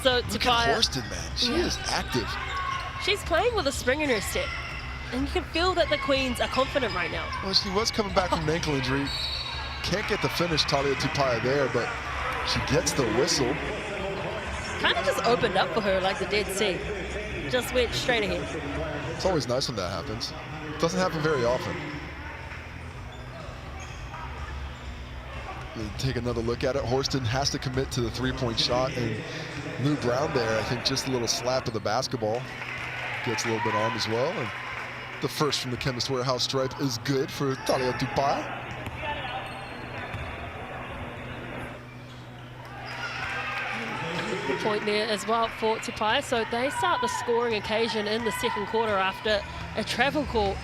So Look at Horston, man. She is active. She's playing with a spring in her step. And you can feel that the Queens are confident right now. Well, she was coming back from an ankle injury. Can't get the finish, Tauihi Basketball there, but she gets the whistle. Kind of just opened up for her like the Dead Sea. Just went straight ahead. It's always nice when that happens. It doesn't happen very often. Take another look at it. Horston has to commit to the three-point shot, and Lou Brown there, I think just a little slap of the basketball. Gets a little bit on as well. And the first from the Chemist Warehouse stripe is good for Tauihi Basketball. Point there as well for Tupai. So they start the scoring occasion in the second quarter after a travel call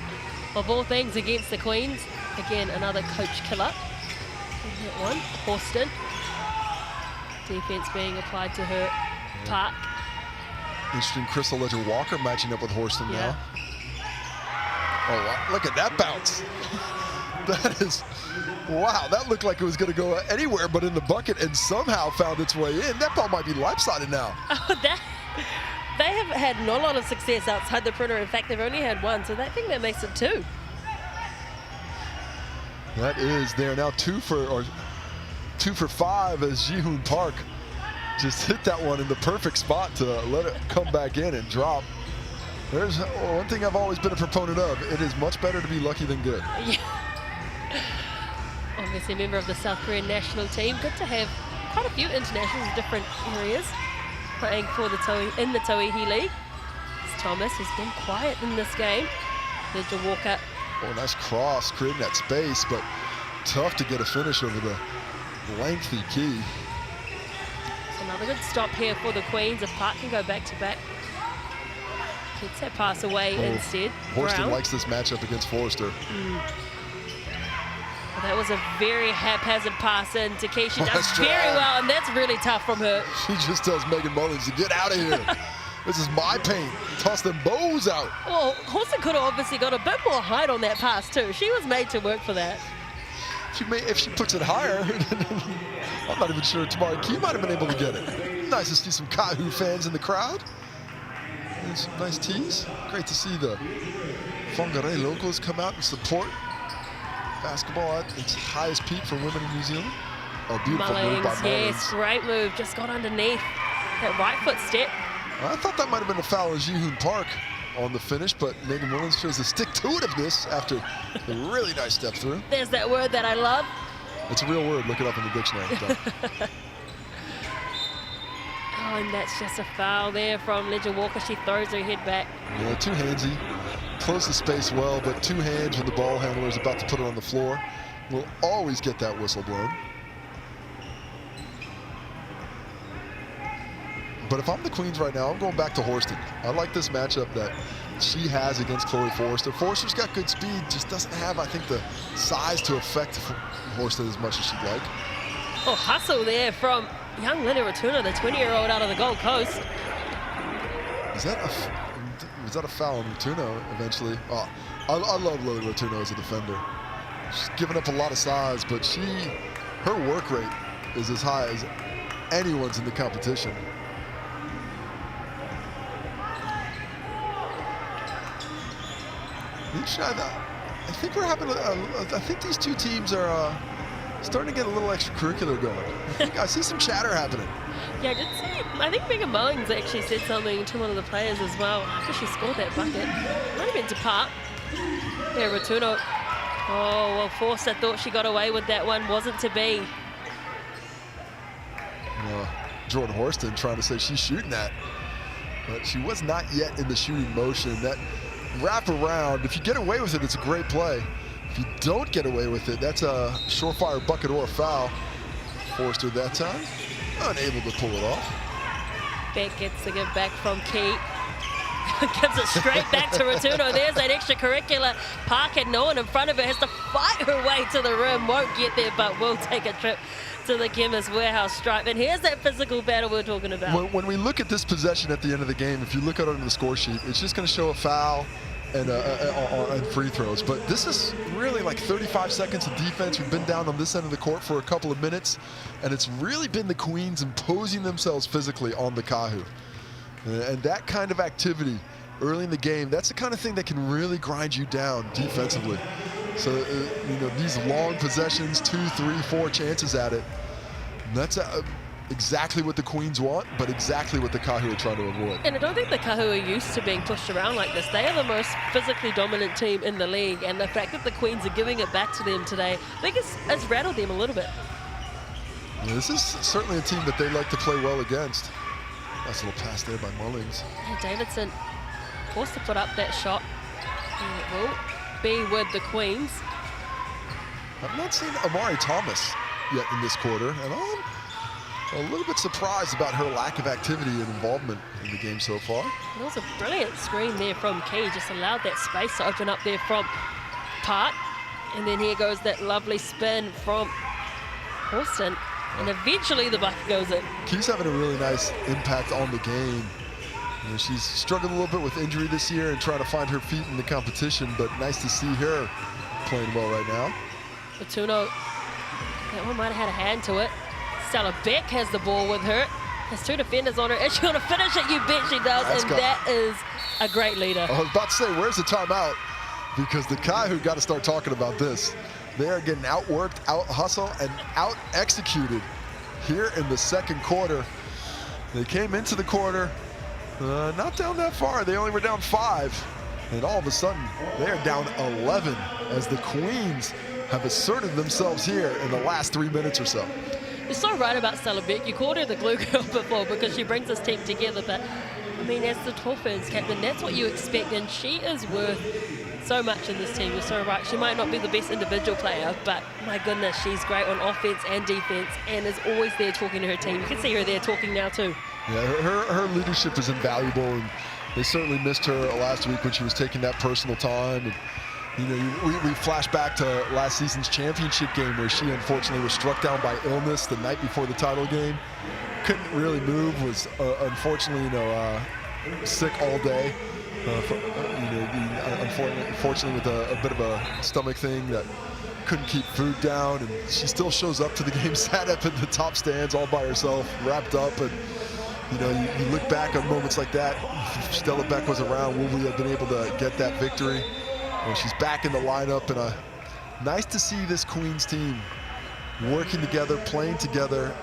of all things against the Queens. Again, another coach killer. And that one, Horston. Defense being applied to her. Park. Interesting, Crystal Ledger-Walker matching up with Horston now. Oh, wow. Look at that bounce. That is, wow, that looked like it was going to go anywhere but in the bucket, and somehow found its way in. That ball might be lopsided now. Oh, they have had not a lot of success outside the perimeter. In fact, they've only had one, so I think that makes it 2. That is there now 2 for 5 as Ji-Hoon Park just hit that one in the perfect spot to let it come back in and drop. There's one thing I've always been a proponent of. It is much better to be lucky than good. Yeah. Obviously a member of the South Korean national team. Good to have quite a few internationals in different areas playing for the Tauihi League. Thomas has been quiet in this game. Ledger Walker. Oh, nice cross, creating that space, but tough to get a finish over the lengthy key. So another good stop here for the Queens. If Park can go back to back. Gets that pass away instead. Horston Brown likes this matchup against Forrester. Well, that was a very haphazard pass in. Takeshi does Nice very drive. well, and that's really tough from her. She just tells Megan Mullins to get out of here. This is my paint. Toss them bows out. Well, Horston could have obviously got a bit more height on that pass too. She was made to work for that. If she puts it higher, I'm not even sure Tamari Key might have been able to get it. Nice to see some Kāhu fans in the crowd. And some nice tees. Great to see the Whangarei locals come out and support basketball at its highest peak for women in New Zealand. Oh, beautiful move by Mullings, Mullins. yes, great move. Just got underneath that right foot step. I thought that might have been a foul on Ji-Hoon Park on the finish, but Megan Mullins shows the stick-to-itiveness after a really nice step through. There's that word that I love. It's a real word. Look it up in the dictionary. Oh, and that's just a foul there from Ledger Walker. She throws her head back. Yeah, two-handsy. Close the space well, but two hands when the ball handler is about to put it on the floor. Will always get that whistle blown. But if I'm the Queens right now, I'm going back to Horston. I like this matchup that she has against Chloe Forrester. Forrester's got good speed, just doesn't have, I think, the size to affect Horston as much as she'd like. Oh, hustle there from young Lily Ratuna, the 20-year-old out of the Gold Coast. Was that a foul on Ratuna eventually? Oh, I love Lily Ratuna as a defender. She's given up a lot of size, but her work rate is as high as anyone's in the competition. I think we're having. I think these two teams are starting to get a little extracurricular going. I see some chatter happening. Yeah, I did see. I think Megan Mullings actually said something to one of the players as well after she scored that bucket. Might have been to Park. Yeah, Ratuno. Oh, well, Forster thought she got away with that one. Wasn't to be. Jordan Horston trying to say she's shooting that, but she was not yet in the shooting motion. That wrap around, if you get away with it, it's a great play. If you don't get away with it, that's a surefire bucket or a foul. Forster that time, unable to pull it off. Beck gets the give back from Key. Gives it straight back to Ratuno. There's that extracurricular. Park had no one in front of her, has to fight her way to the rim. Won't get there, but will take a trip to the Chemist Warehouse stripe. And here's that physical battle we're talking about. When we look at this possession at the end of the game, if you look at it on the score sheet, it's just going to show a foul and free throws. But this is really like 35 seconds of defense. We've been down on this end of the court for a couple of minutes, and it's really been the Queens imposing themselves physically on the Kāhu. And that kind of activity early in the game, that's the kind of thing that can really grind you down defensively. So, you know, these long possessions, 2, 3, 4 chances at it, that's exactly what the Queens want, but exactly what the Kāhu are trying to avoid. And I don't think the Kāhu are used to being pushed around like this. They are the most physically dominant team in the league, and the fact that the Queens are giving it back to them today, I think it's rattled them a little bit. Yeah, this is certainly a team that they like to play well against. Nice little pass there by Mullings. Yeah, Davidson forced to put up that shot. And it will be with the Queens. I've not seen Amari Thomas yet in this quarter, and I'm a little bit surprised about her lack of activity and involvement in the game so far. That was a brilliant screen there from Key, just allowed that space to open up there from Part. And then here goes that lovely spin from Horston. And eventually the bucket goes in. Key's having a really nice impact on the game. You know, she's struggled a little bit with injury this year and trying to find her feet in the competition, but nice to see her playing well right now. Ratuno, that one might have had a hand to it. Stella Beck has the ball with her. Has 2 defenders on her. Is she going to finish it? You bet she does. That is a great leader. I was about to say, where's the timeout? Because the Kāhu got to start talking about this. They are getting outworked, out-hustled, and out-executed here in the second quarter. They came into the quarter, not down that far. They only were down 5. And all of a sudden, they are down 11 as the Queens have asserted themselves here in the last 3 minutes or so. You're so right about Stella Beck. You called her the glue girl before because she brings this team together. But, I mean, as the Dolphins captain, that's what you expect. And she is worth so much in this team. You're so right. She might not be the best individual player, but my goodness, she's great on offense and defense and is always there talking to her team. You can see her there talking now too. Yeah, her leadership is invaluable, and they certainly missed her last week when she was taking that personal time. And, you know, we flash back to last season's championship game where she unfortunately was struck down by illness the night before the title game. Couldn't really move, was unfortunately, sick all day. Unfortunately with a bit of a stomach thing that couldn't keep food down, and she still shows up to the game, sat up in the top stands all by herself, wrapped up. And you know, you look back on moments like that. If Stella Beck was around, would we have been able to get that victory? Well, she's back in the lineup, and nice to see this Queens team working together, playing together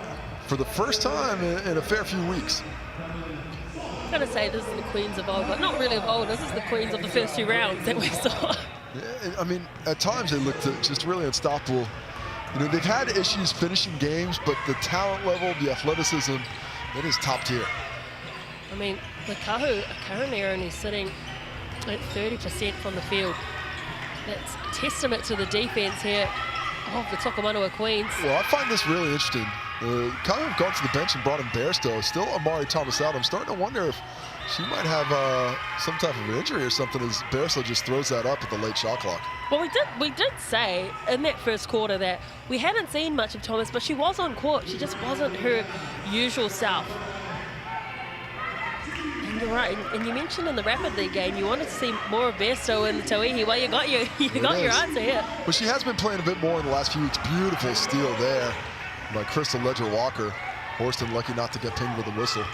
for the first time in a fair few weeks. I'm going to say this is the Queens of old, but not really of old. This is the Queens of the first 2 rounds that we saw. Yeah, I mean, at times they looked just really unstoppable. You know, they've had issues finishing games, but the talent level, the athleticism, it is top tier. I mean, the Kāhu are currently only sitting at 30% from the field. That's a testament to the defense here of the Tokomanawa Queens. Well, I find this really interesting. Kāhu have gone to the bench and brought in Bairstow. Still Amari Thomas out. I'm starting to wonder if she might have some type of injury or something as Bairstow just throws that up at the late shot clock. Well, we did say in that first quarter that we hadn't seen much of Thomas, but she was on court. She just wasn't her usual self. And you're right. And you mentioned in the Rapid League game you wanted to see more of Bairstow in the Tauihi. Well, you got your answer here. Well, she has been playing a bit more in the last few weeks. Beautiful steal there. by Crystal Ledger-Walker. Horston lucky not to get pinged with a whistle.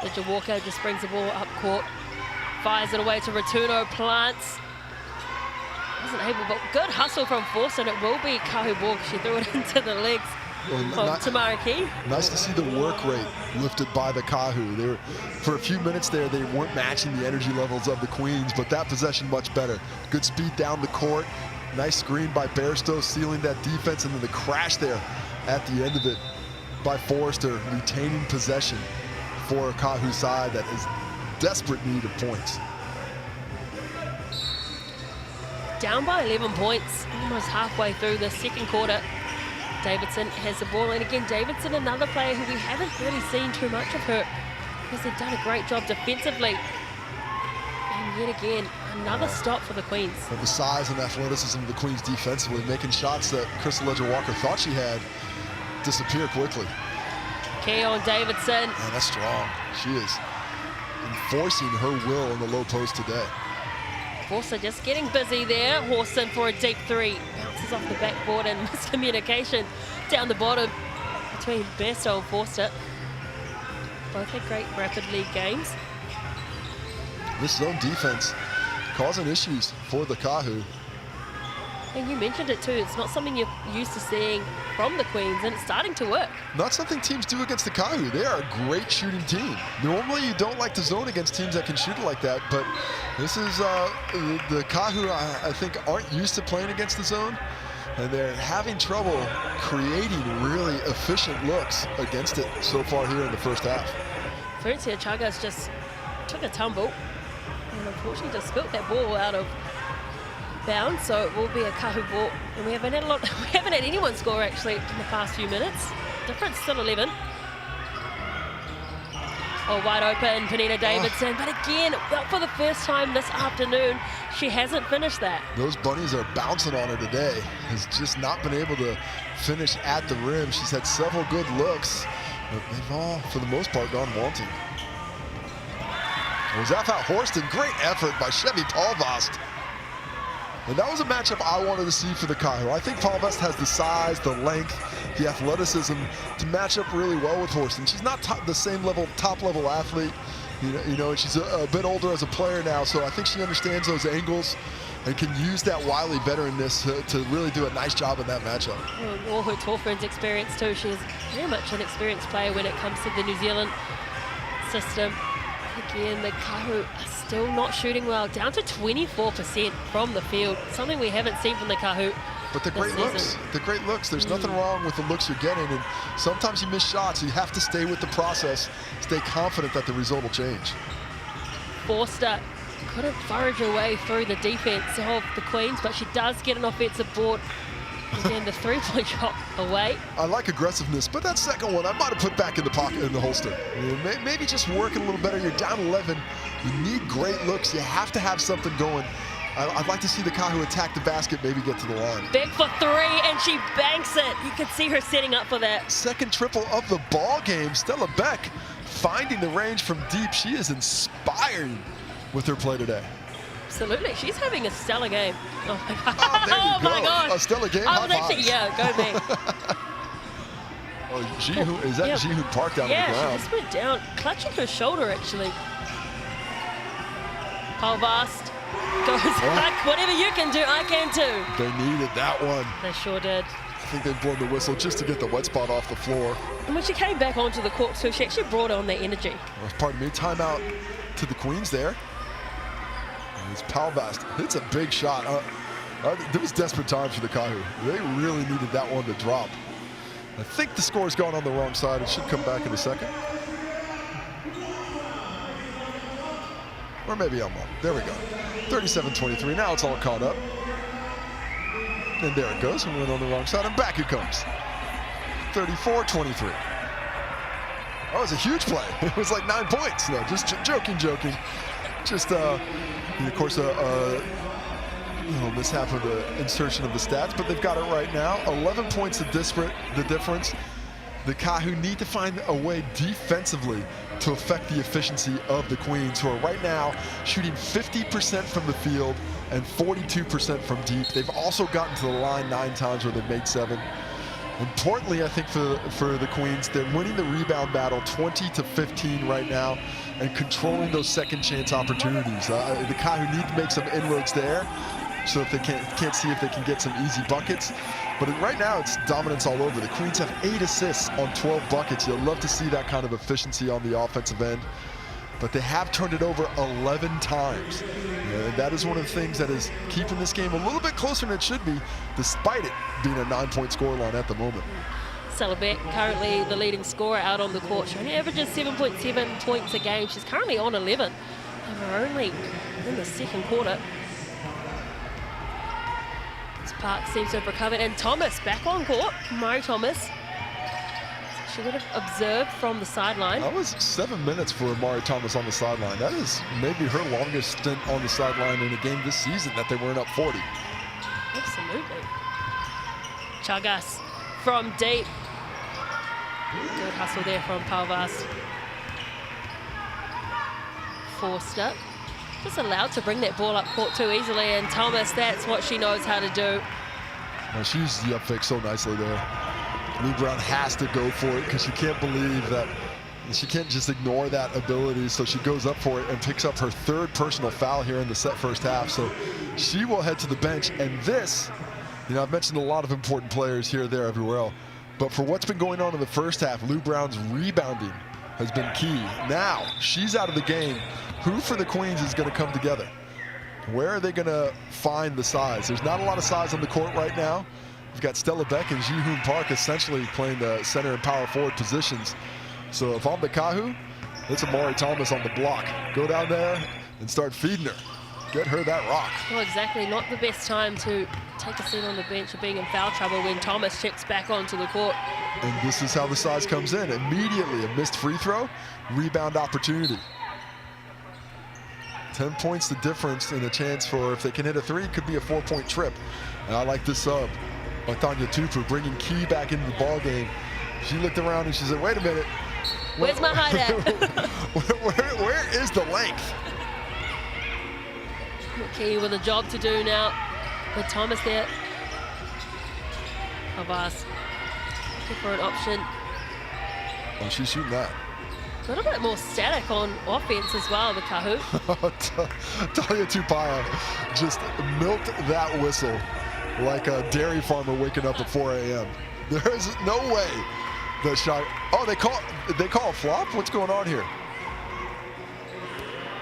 Ledger-Walker just brings the ball up court, fires it away to Ratuno, plants. Wasn't able, but good hustle from Forster, and it will be Kāhu ball. She threw it into the legs of Tamara Key. Nice to see the work rate lifted by the Kāhu. They were, for a few minutes there, they weren't matching the energy levels of the Queens, but that possession much better. Good speed down the court. Nice screen by Bairstow, sealing that defense, and then the crash there at the end of it by Forster, retaining possession for a Kāhu side that is desperate need of points. Down by 11 points, almost halfway through the second quarter. Davidson has the ball, and again, Davidson, another player who we haven't really seen too much of her, because they've done a great job defensively. And yet again, another stop for the Queens. And the size and athleticism of the Queens defensively, making shots that Crystal Ledger-Walker thought she had disappear quickly. Key on Davidson. Man, that's strong. She is enforcing her will in the low post today. Forster just getting busy there. Horston for a deep three. Bounces off the backboard, and miscommunication down the bottom between Bairstow and Forster. Both had great rapid league games. This zone defense causing issues for the Kāhu. And you mentioned it too, it's not something you're used to seeing from the Queens, and it's starting to work. Not something teams do against the Kāhu. They are a great shooting team. Normally you don't like to zone against teams that can shoot it like that, but this is the Kāhu, I think, aren't used to playing against the zone, and they're having trouble creating really efficient looks against it so far here in the first half. Ferencia Chagas just took a tumble and unfortunately just spilt that ball out of bounds, so it will be a Kāhu ball. And we haven't had anyone score actually in the past few minutes. Difference still 11. Oh, wide open, Penina Davidson. But again, for the first time this afternoon, she hasn't finished that. Those bunnies are bouncing on her today. Has just not been able to finish at the rim. She's had several good looks, but they've all, for the most part, gone wanting. Zafat Horston, great effort by Chevy Paulvast. And that was a matchup I wanted to see for the Kāhu. I think Paulvast has the size, the length, the athleticism to match up really well with Horston. She's not the same level, top-level athlete, you know, and she's a bit older as a player now, so I think she understands those angles and can use that wily veteranness to really do a nice job in that matchup. All her Torfern's experience too. She's very much an experienced player when it comes to the New Zealand system. Again, the Kāhu are still not shooting well, down to 24% from the field, something we haven't seen from the Kāhu. But the great looks, there's nothing wrong with the looks you're getting, and sometimes you miss shots. You have to stay with the process, stay confident that the result will change. Forster couldn't forage her way through the defense of the Queens, but she does get an offensive board. Again, the three-point shot away. I like aggressiveness, but that second one I might have put back in the pocket, in the holster. Maybe just working a little better. You're down 11. You need great looks. You have to have something going. I'd like to see the Kāhu attack the basket, maybe get to the line. Back for three, and she banks it. You can see her setting up for that. Second triple of the ball game. Stella Beck finding the range from deep. She is inspiring with her play today. Absolutely, she's having a stellar game. Oh my god! Oh, my god! A stellar game. I was actually, yeah, go me. Oh, Jihoon, is that Jihoon Park down on the ground? Yeah, she just went down, clutching her shoulder actually. Paulvast goes back. Whatever you can do, I can too. They needed that one. They sure did. I think they've blown the whistle just to get the wet spot off the floor. And when she came back onto the court too, she actually brought on the energy. Pardon me, timeout to the Queens there. It's Paulvast. It's a big shot. There was desperate times for the Kāhu. They really needed that one to drop. I think the score's gone on the wrong side. It should come back in a second. Or maybe I'm wrong. There we go. 37-23. Now it's all caught up. And there it goes. And we went on the wrong side. And back it comes. 34-23. Oh, it was a huge play. It was like 9 points. No, just joking. Just, of course, mishap with the insertion of the stats, but they've got it right now. 11 points the difference. The Kāhu need to find a way defensively to affect the efficiency of the Queens, who are right now shooting 50% from the field and 42% from deep. They've also gotten to the line 9 times where they've made 7. Importantly, I think for the Queens, they're winning the rebound battle 20-15 right now and controlling those second chance opportunities. The Kāhu need to make some inroads there, so if they can't see if they can get some easy buckets. But right now, it's dominance all over. The Queens have 8 assists on 12 buckets. You'll love to see that kind of efficiency on the offensive end. But they have turned it over 11 times. And that is one of the things that is keeping this game a little bit closer than it should be, despite it being a 9-point scoreline at the moment. Stella Beck, currently the leading scorer out on the court. She only averages 7.7 points a game. She's currently on 11. And we're only in the second quarter. Sparks seems to have recovered. And Thomas back on court. Murray Thomas. She would have observed from the sideline. That was 7 minutes for Amari Thomas on the sideline. That is maybe her longest stint on the sideline in a game this season that they weren't up 40. Absolutely. Chagas from deep. Good hustle there from Palvas. Forster. Just allowed to bring that ball up court too easily, and Thomas, that's what she knows how to do. Well, she used the up fake so nicely there. Lou Brown has to go for it because she can't believe that she can't just ignore that ability, so she goes up for it and picks up her 3rd personal foul here in the first half. So she will head to the bench, and this, I've mentioned a lot of important players here, there, everywhere else, but for what's been going on in the first half, Lou Brown's rebounding has been key. Now she's out of the game. Who for the Queens is going to come together? Where are they going to find the size? There's not a lot of size on the court right now. We've got Stella Beck and Ji-Hoon Park essentially playing the center and power forward positions. So if I'm the Kāhu, it's Amari Thomas on the block. Go down there and start feeding her. Get her that rock. Well, exactly. Not the best time to take a seat on the bench or being in foul trouble when Thomas checks back onto the court. And this is how the size comes in. Immediately a missed free throw, rebound opportunity. 10 points the difference, and a chance for, if they can hit a 3, could be a 4-point trip. And I like this sub by Tanya Tupu, bringing Key back into the ball game. She looked around and she said, wait a minute. Where's my height at? where is the length? Key with a job to do now. With Thomas there. Havas looking for an option. Oh, she's shooting that. A little bit more static on offense as well, the Kāhu. Talia Tupaia just milked that whistle like a dairy farmer waking up at 4 a.m. There is no way the shot. Oh, they call a flop? What's going on here?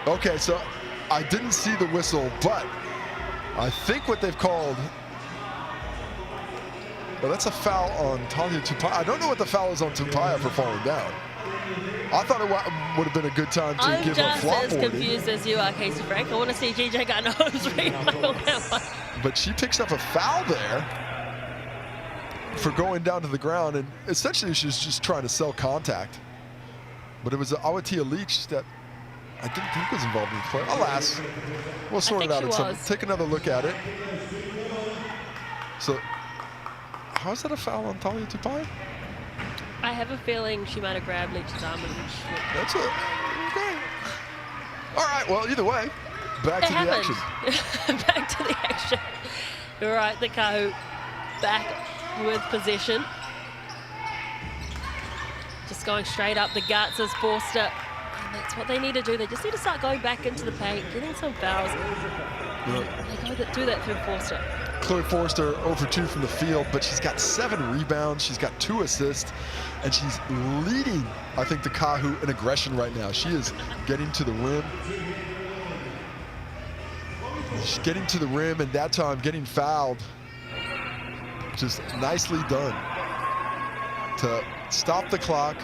Okay, so I didn't see the whistle, but I think what they've called. Well, that's a foul on Talia Tupaia. I don't know what the foul is on Tupaia for falling down. I thought it would have been a good time to give a flop warning. I'm just as confused as you are, Casey Frank. I want to see GJ Garneau's replay on that one. But she picks up a foul there for going down to the ground, and essentially she's just trying to sell contact. But it was Aotea Leach that I didn't think was involved in the play. Alas, we'll sort it out at some. Take another look at it. So, how is that a foul on Talia Tupaia? I have a feeling she might have grabbed Leach's arm. That's it. Okay. All right. Well, either way, back to the action. Back to the action. All right, the Kāhu back with possession. Just going straight up the guts as Forster. And that's what they need to do. They just need to start going back into the paint, getting some fouls. They do that through Forster. Chloe Forster 0 for 2 from the field, but she's got 7 rebounds, she's got 2 assists, and she's leading, I think, the Kāhu in aggression right now. She is getting to the rim. She's getting to the rim, and that time getting fouled. Just nicely done to stop the clock.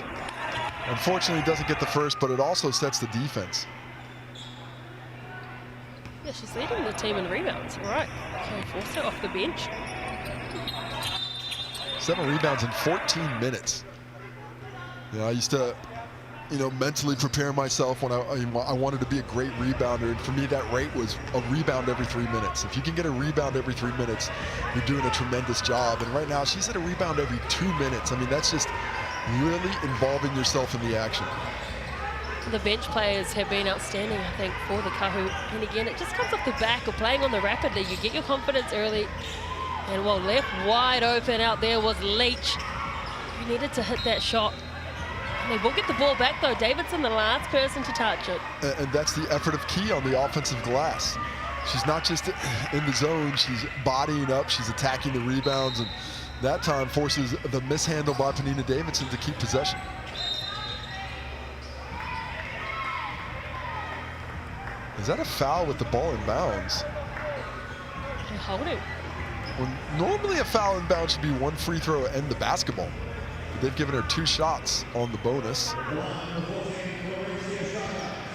Unfortunately, doesn't get the first, but it also sets the defense. Yeah, she's leading the team in rebounds. All right, Chloe Forster off the bench. 7 rebounds in 14 minutes. You know, I used to, mentally prepare myself when I wanted to be a great rebounder. And for me, that rate was a rebound every 3 minutes. If you can get a rebound every 3 minutes, you're doing a tremendous job. And right now, she's at a rebound every 2 minutes. I mean, that's just really involving yourself in the action. The bench players have been outstanding, I think, for the Kāhu. And again, it just comes off the back of playing on the rapidly. You get your confidence early, And well, left wide open out there was Leach. He needed to hit that shot. They will get the ball back though. Davidson, the last person to touch it. And that's the effort of Key on the offensive glass. She's not just in the zone, she's bodying up, she's attacking the rebounds, and that time forces the mishandle by Penina Davidson to keep possession. Is that a foul with the ball in bounds? They're holding. When normally a foul in bounds should be one free throw and the basketball. They've given her 2 shots on the bonus.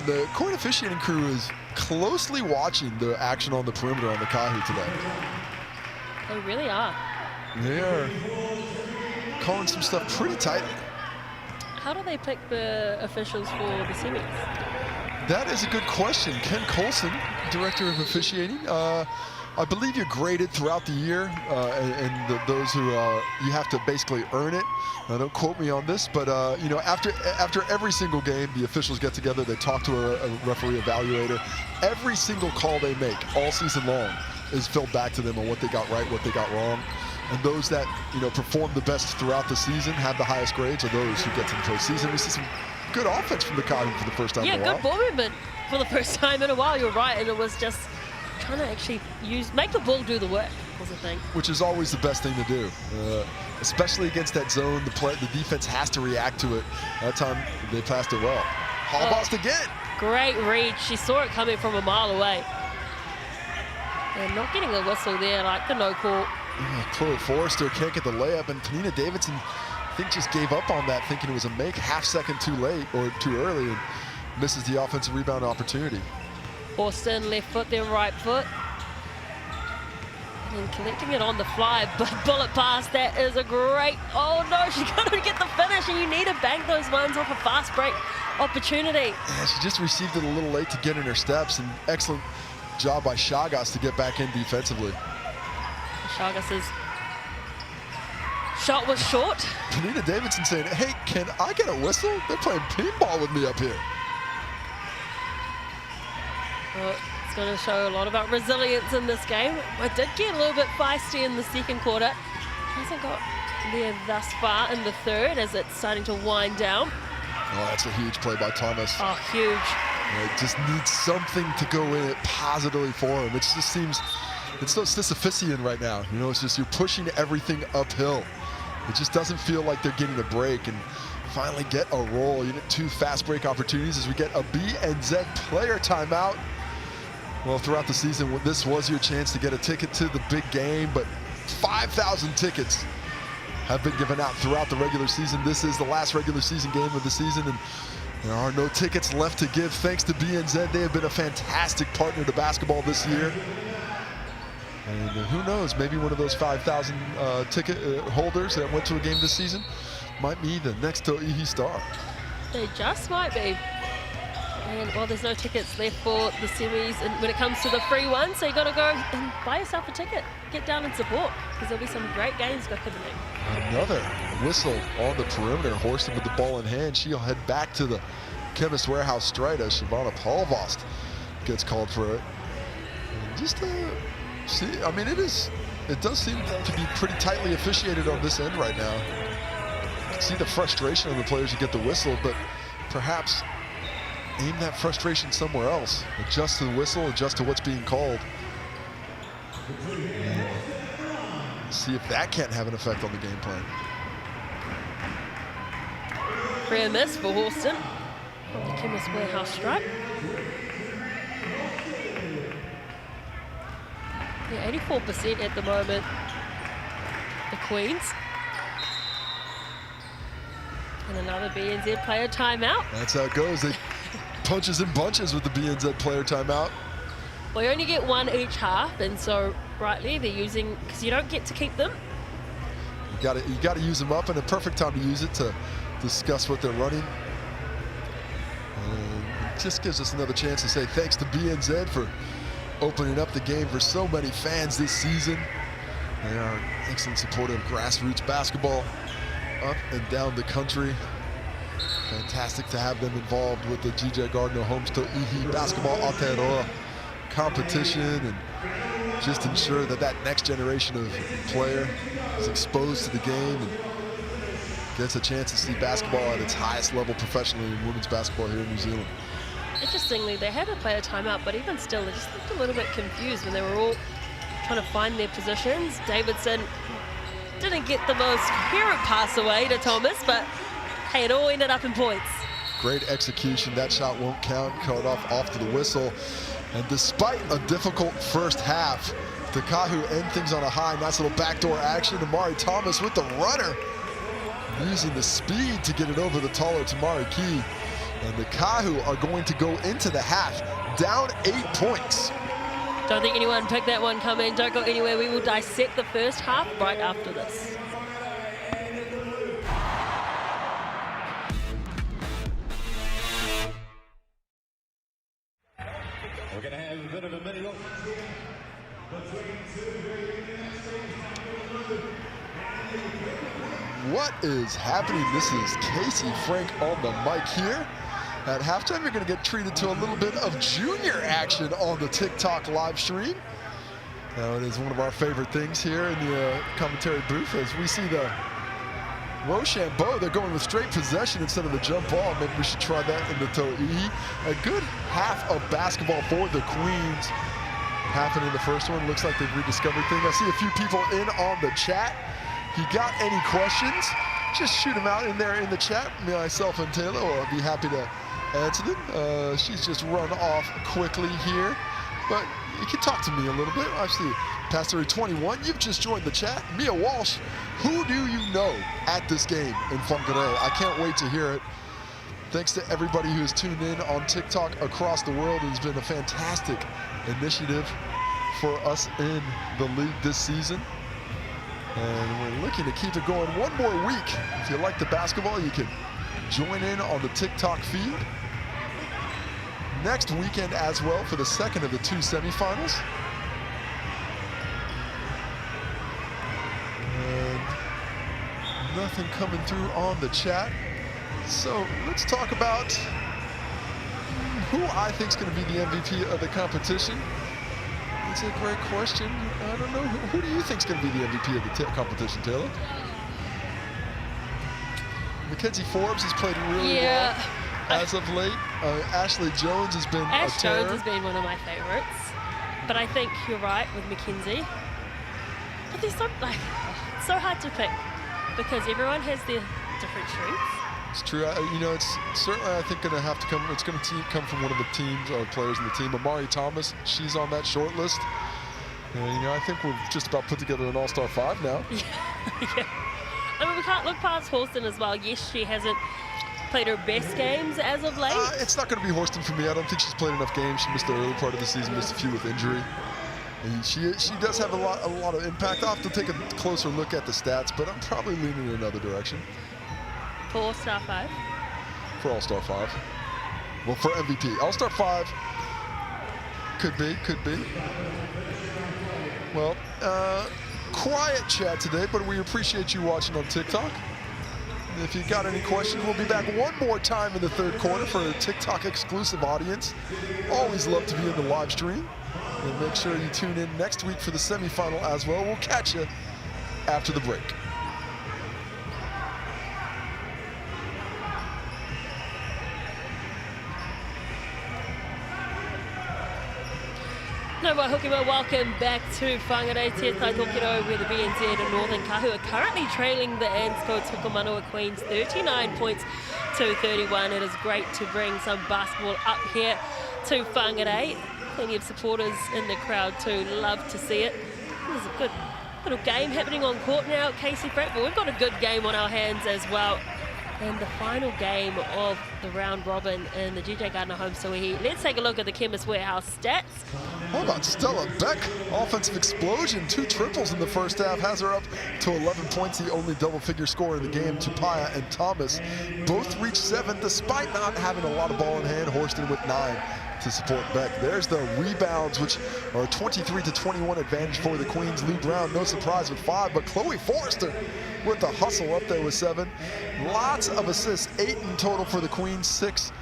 The court officiating crew is closely watching the action on the perimeter on the Kāhu today. They really are. They are calling some stuff pretty tightly. How do they pick the officials for the semis? That is a good question. Ken Colson, director of officiating, I believe you're graded throughout the year, and those who you have to basically earn it. Don't quote me on this, but you know, after every single game, the officials get together. They talk to a referee evaluator. Every single call they make all season long is filled back to them on what they got right, what they got wrong, and those that perform the best throughout the season have the highest grades are those who get to the postseason. We see some good offense from the Kāhu for the first time in a while. Yeah, good ball movement for the first time in a while. You're right, and it was just trying to actually make the ball do the work was the thing. Which is always the best thing to do, especially against that zone. The defense has to react to it. That time they passed it well. Hallbost again. Great read. She saw it coming from a mile away. And not getting a whistle there, like the no call. Chloe Forrester can't get the layup, and Penina Davidson, I think, just gave up on that, thinking it was a make, half second too late or too early, and misses the offensive rebound opportunity. Austin, left foot, then right foot. And collecting it on the fly, but bullet pass, that is a great, oh no, she couldn't get the finish, and you need to bank those ones off a fast break opportunity. Yeah, she just received it a little late to get in her steps, and excellent job by Chagas to get back in defensively. Chagas's shot was short. Penina Davidson saying, hey, can I get a whistle? They're playing pinball with me up here. Well, it's going to show a lot about resilience in this game. I did get a little bit feisty in the second quarter. Hasn't got there thus far in the third as it's starting to wind down. Oh, that's a huge play by Thomas. Oh, huge. It just needs something to go in it positively for him. It just seems, it's so Sisyphusian right now. It's just you're pushing everything uphill. It just doesn't feel like they're getting a break and finally get a roll. 2 fast break opportunities as we get a BNZ player timeout. Well, throughout the season, this was your chance to get a ticket to the big game, but 5,000 tickets have been given out throughout the regular season. This is the last regular season game of the season, and there are no tickets left to give thanks to BNZ. They have been a fantastic partner to basketball this year. And who knows, maybe one of those 5,000 ticket holders that went to a game this season might be the next Tauihi star. They just might be. And well, there's no tickets left for the semis and when it comes to the free ones, so you got to go and buy yourself a ticket. Get down and support, because there'll be some great games go happening. Another whistle on the perimeter. Horston with the ball in hand. She'll head back to the Chemist Warehouse stride as Shavana Palvost gets called for it. And just see, I mean, it does seem to be pretty tightly officiated on this end right now. You can see the frustration of the players who get the whistle, but perhaps aim that frustration somewhere else. Adjust to the whistle, adjust to what's being called. And see if that can't have an effect on the game plan. Free miss for Horston on the Chemist Warehouse strike. Yeah, 84% at the moment, the Queens. And another BNZ player timeout. That's how it goes. They punches and bunches with the BNZ player timeout. Well, you only get one each half, and so rightly they're using, because you don't get to keep them. You got to use them up, and a perfect time to use it to discuss what they're running. And it just gives us another chance to say thanks to BNZ for opening up the game for so many fans this season. They are an excellent supporter of grassroots basketball up and down the country. Fantastic to have them involved with the GJ Gardner Homes Tauihi Basketball Aotearoa competition and just ensure that that next generation of player is exposed to the game and gets a chance to see basketball at its highest level professionally in women's basketball here in New Zealand. Interestingly, they had a player timeout, but even still, they just looked a little bit confused when they were all trying to find their positions. Davidson didn't get the most coherent pass away to Thomas, but hey, it all ended up in points. Great execution. That shot won't count. Caught off to the whistle. And despite a difficult first half, the Kāhu end things on a high. Nice little backdoor action. Amari Thomas with the runner, using the speed to get it over the taller Tamari Key. And the Kāhu are going to go into the half down 8 points. Don't think anyone picked that one coming. Don't go anywhere. We will dissect the first half right after this. We're going to have a bit of a mini look. What is happening? This is Casey Frank on the mic here. At halftime, you're going to get treated to a little bit of junior action on the TikTok live stream. Now, it is one of our favorite things here in the commentary booth as we see the Rochambeau. They're going with straight possession instead of the jump ball. Maybe we should try that in the Tauihi. A good half of basketball for the Queens. Happened in the first one. Looks like they've rediscovered things. I see a few people in on the chat. If you got any questions, just shoot them out in there in the chat. Myself and Taylor will be happy to answer them. She's just run off quickly here, but you can talk to me a little bit. I see Pastor 21, you've just joined the chat. Mia Walsh, who do you know at this game in Whangarei? I can't wait to hear it. Thanks to everybody who has tuned in on TikTok across the world. It has been a fantastic initiative for us in the league this season. And we're looking to keep it going one more week. If you like the basketball, you can join in on the TikTok feed next weekend as well for the second of the 2 semifinals. And nothing coming through on the chat. So let's talk about who I think is going to be the MVP of the competition. It's a great question. I don't know. Who do you think is going to be the MVP of the competition, Taylor? Mackenzie Forbes has played really well as of late. Ashley Jones has been a terror. Jones has been one of my favorites. But I think you're right with Mackenzie. But there's it's so hard to pick because everyone has their different strengths. It's true. You know, it's certainly, I think, going to have to come. It's going to come from one of the teams or players in the team. Amari Thomas, she's on that short list. You know, I think we've just about put together an all-star 5 now. Yeah. I mean, we can't look past Horston as well. Yes, she hasn't played her best games as of late. It's not going to be Horston for me. I don't think she's played enough games. She missed the early part of the season, missed a few with injury. And she does have a lot of impact. I'll have to take a closer look at the stats, but I'm probably leaning in another direction. For All-Star 5? For All-Star 5. Well, for MVP. All-Star 5 could be. Well, quiet chat today, but we appreciate you watching on TikTok. And if you got any questions, we'll be back one more time in the third quarter for a TikTok exclusive audience. Always love to be in the live stream. And make sure you tune in next week for the semifinal as well. We'll catch you after the break. No more hukima, welcome back to Whangarei, Te Tai Tokiro, where the BNZ and Northern Kāhu are currently trailing the Ansco Tokomanawa Queens 39 points to 31. It is great to bring some basketball up here to Whangarei. Plenty of supporters in the crowd too, love to see it. There's a good little game happening on court now at Casey Frank, but we've got a good game on our hands as well. And the final game of the round robin in the GJ Gardner home Tauihi. Let's take a look at the Chemist Warehouse stats. How about Stella Beck? Offensive explosion, 2 triples in the first half, has her up to 11 points, the only double-figure scorer in the game. Tupaya and Thomas both reached 7, despite not having a lot of ball in hand. Horston with 9 to support Beck. There's the rebounds, which are a 23-21 advantage for the Queens. Lou Brown, no surprise, with 5, but Chloe Forrester with the hustle up there with 7. Lots of assists, 8 in total for the Queens, 6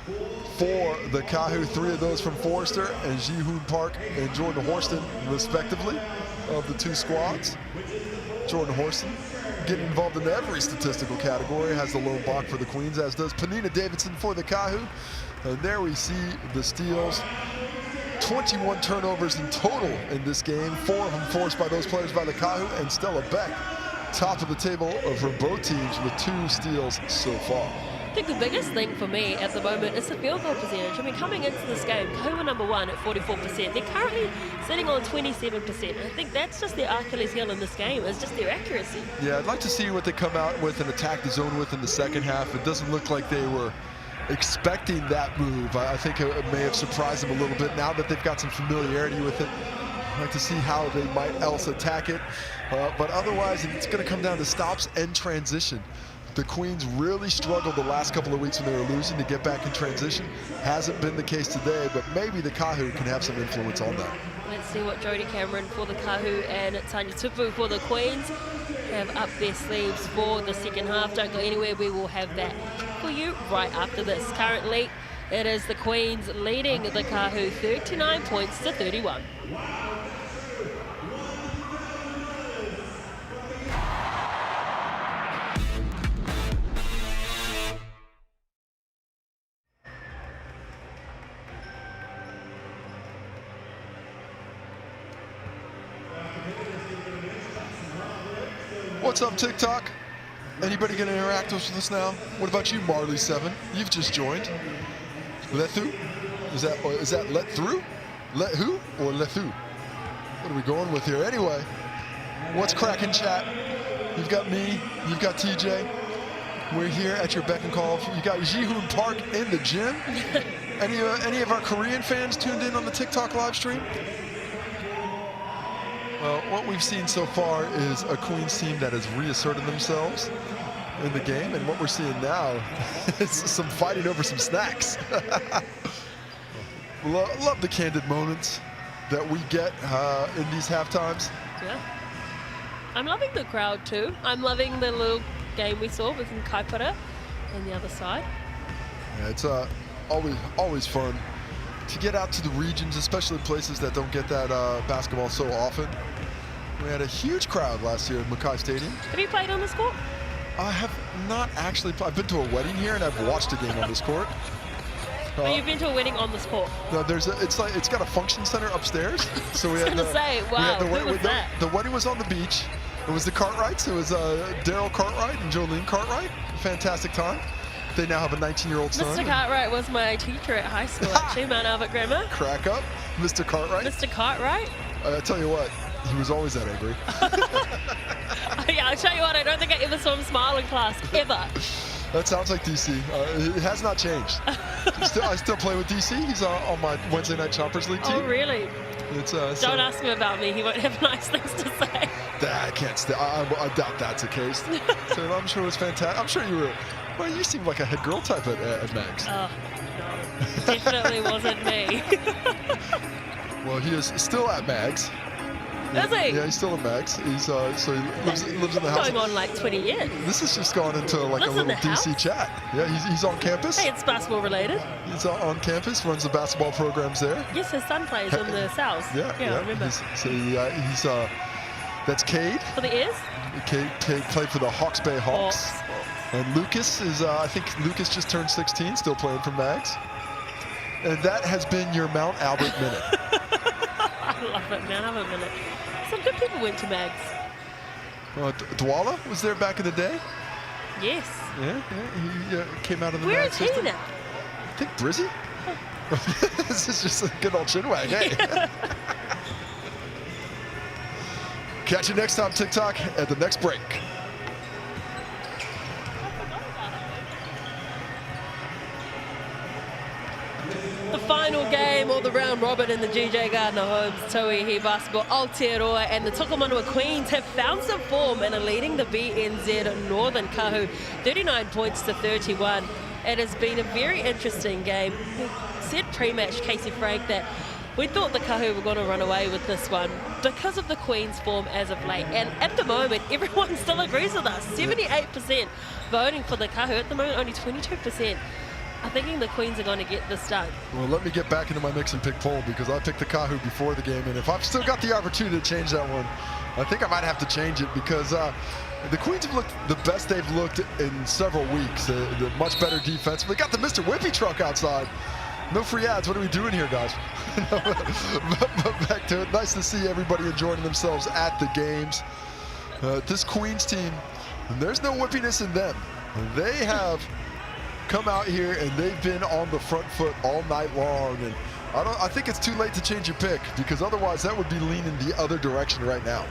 for the Kāhu. 3 of those from Forrester and Ji-Hoon Park and Jordan Horston, respectively, of the 2 squads. Jordan Horston getting involved in every statistical category, has the lone block for the Queens, as does Panina Davidson for the Kāhu. And there we see the steals. 21 turnovers in total in this game, 4 of them forced by those players by the Kāhu, and Stella Beck, top of the table for both teams with 2 steals so far. I think the biggest thing for me at the moment is the field goal percentage. I mean, coming into this game, Kāhu were number 1 at 44%. They're currently sitting on 27%. I think that's just their Achilles heel in this game, is just their accuracy. Yeah, I'd like to see what they come out with and attack the zone with in the second half. It doesn't look like they were expecting that move. I think it may have surprised them a little bit now that they've got some familiarity with it. I'd like to see how they might else attack it. But otherwise, it's going to come down to stops and transition. The Queens really struggled the last couple of weeks when they were losing to get back in transition. Hasn't been the case today, but maybe the Kāhu can have some influence on that. Let's see what Jodie Cameron for the Kāhu and Tanya Tupu for the Queens have up their sleeves for the second half. Don't go anywhere, we will have that for you right after this. Currently, it is the Queens leading the Kāhu 39 points to 31. What's up, TikTok? Anybody gonna interact with us now? What about you, Marley7? You've just joined. Let through? Is that let through? Let who or let through? What are we going with here? Anyway, what's cracking, chat? You've got me, you've got TJ. We're here at your beck and call. You got Ji-Hoon Park in the gym. Any of our Korean fans tuned in on the TikTok live stream? Well, what we've seen so far is a Queens team that has reasserted themselves in the game, and what we're seeing now is some fighting over some snacks. Love the candid moments that we get in these halftimes. Yeah. I'm loving the crowd too. I'm loving the little game we saw with Kaipara on the other side. Yeah, it's always fun to get out to the regions, especially places that don't get that basketball so often. We had a huge crowd last year at McKay Stadium. Have you played on this court? I have not actually. I've been to a wedding here and I've watched a game on this court. Oh, you've been to a wedding on this court? No, it's got a function center upstairs. So we had the wedding was on the beach. It was the Cartwrights. It was Daryl Cartwright and Jolene Cartwright. Fantastic time. They now have a 19-year-old son. Mr. Cartwright was my teacher at high school, actually, Mount Albert Grammar. Crack up, Mr. Cartwright. Mr. Cartwright. I tell you what, he was always that angry. Yeah, I'll tell you what, I don't think I ever saw him smile in class, ever. That sounds like DC. It has not changed. I still play with DC. He's on my Wednesday Night Choppers League team. Oh, really? Don't ask him about me. He won't have nice things to say. I can't. I doubt that's the case. So I'm sure it was fantastic. I'm sure you were. Well, you seem like a head girl type at Max. Oh, no. Definitely wasn't me. Well, he is still at Mags. Is he? Yeah, he's still at Mags. He's so he lives in the house. Going on like 20 years. This has just gone into like a little DC chat. Yeah, he's on campus. Hey, it's basketball related. He's on campus, runs the basketball programs there. Yes, his son plays in the South. Yeah, I remember. He's that's Cade. For the Ears? Cade played for the Hawke's Bay Hawks. And Lucas is, I think Lucas just turned 16, still playing for Mags. And that has been your Mount Albert Minute. I love it, Mount Albert Minute. Some good people went to Mags. Dwala was there back in the day? Yes. Yeah, he came out of the Where Mags is he system. now? I think Brizzy. This is just a good old chinwag, hey. Catch you next time, TikTok, at the next break. The final game of the round robin in the GJ Gardner Homes Tauihi Basketball Aotearoa, and the Tokomanawa Queens have found some form and are leading the BNZ Northern Kāhu 39 points to 31. It has been a very interesting game. We said pre-match, Casey Frank, that we thought the Kāhu were going to run away with this one because of the Queens' form as of late. And at the moment, everyone still agrees with us. 78% voting for the Kāhu. At the moment, only 22% are thinking the Queens are going to get this done. Well, let me get back into my mix and pick poll because I picked the Kāhu before the game, and if I've still got the opportunity to change that one, I think I might have to change it because the Queens have looked the best they've looked in several weeks. They're much better defense. They got the Mr. Whippy truck outside. No free ads. What are we doing here, guys? but back to it. Nice to see everybody enjoying themselves at the games. This Queens team, there's no whippiness in them. They have come out here and they've been on the front foot all night long. And I think it's too late to change your pick because otherwise that would be leaning the other direction right now.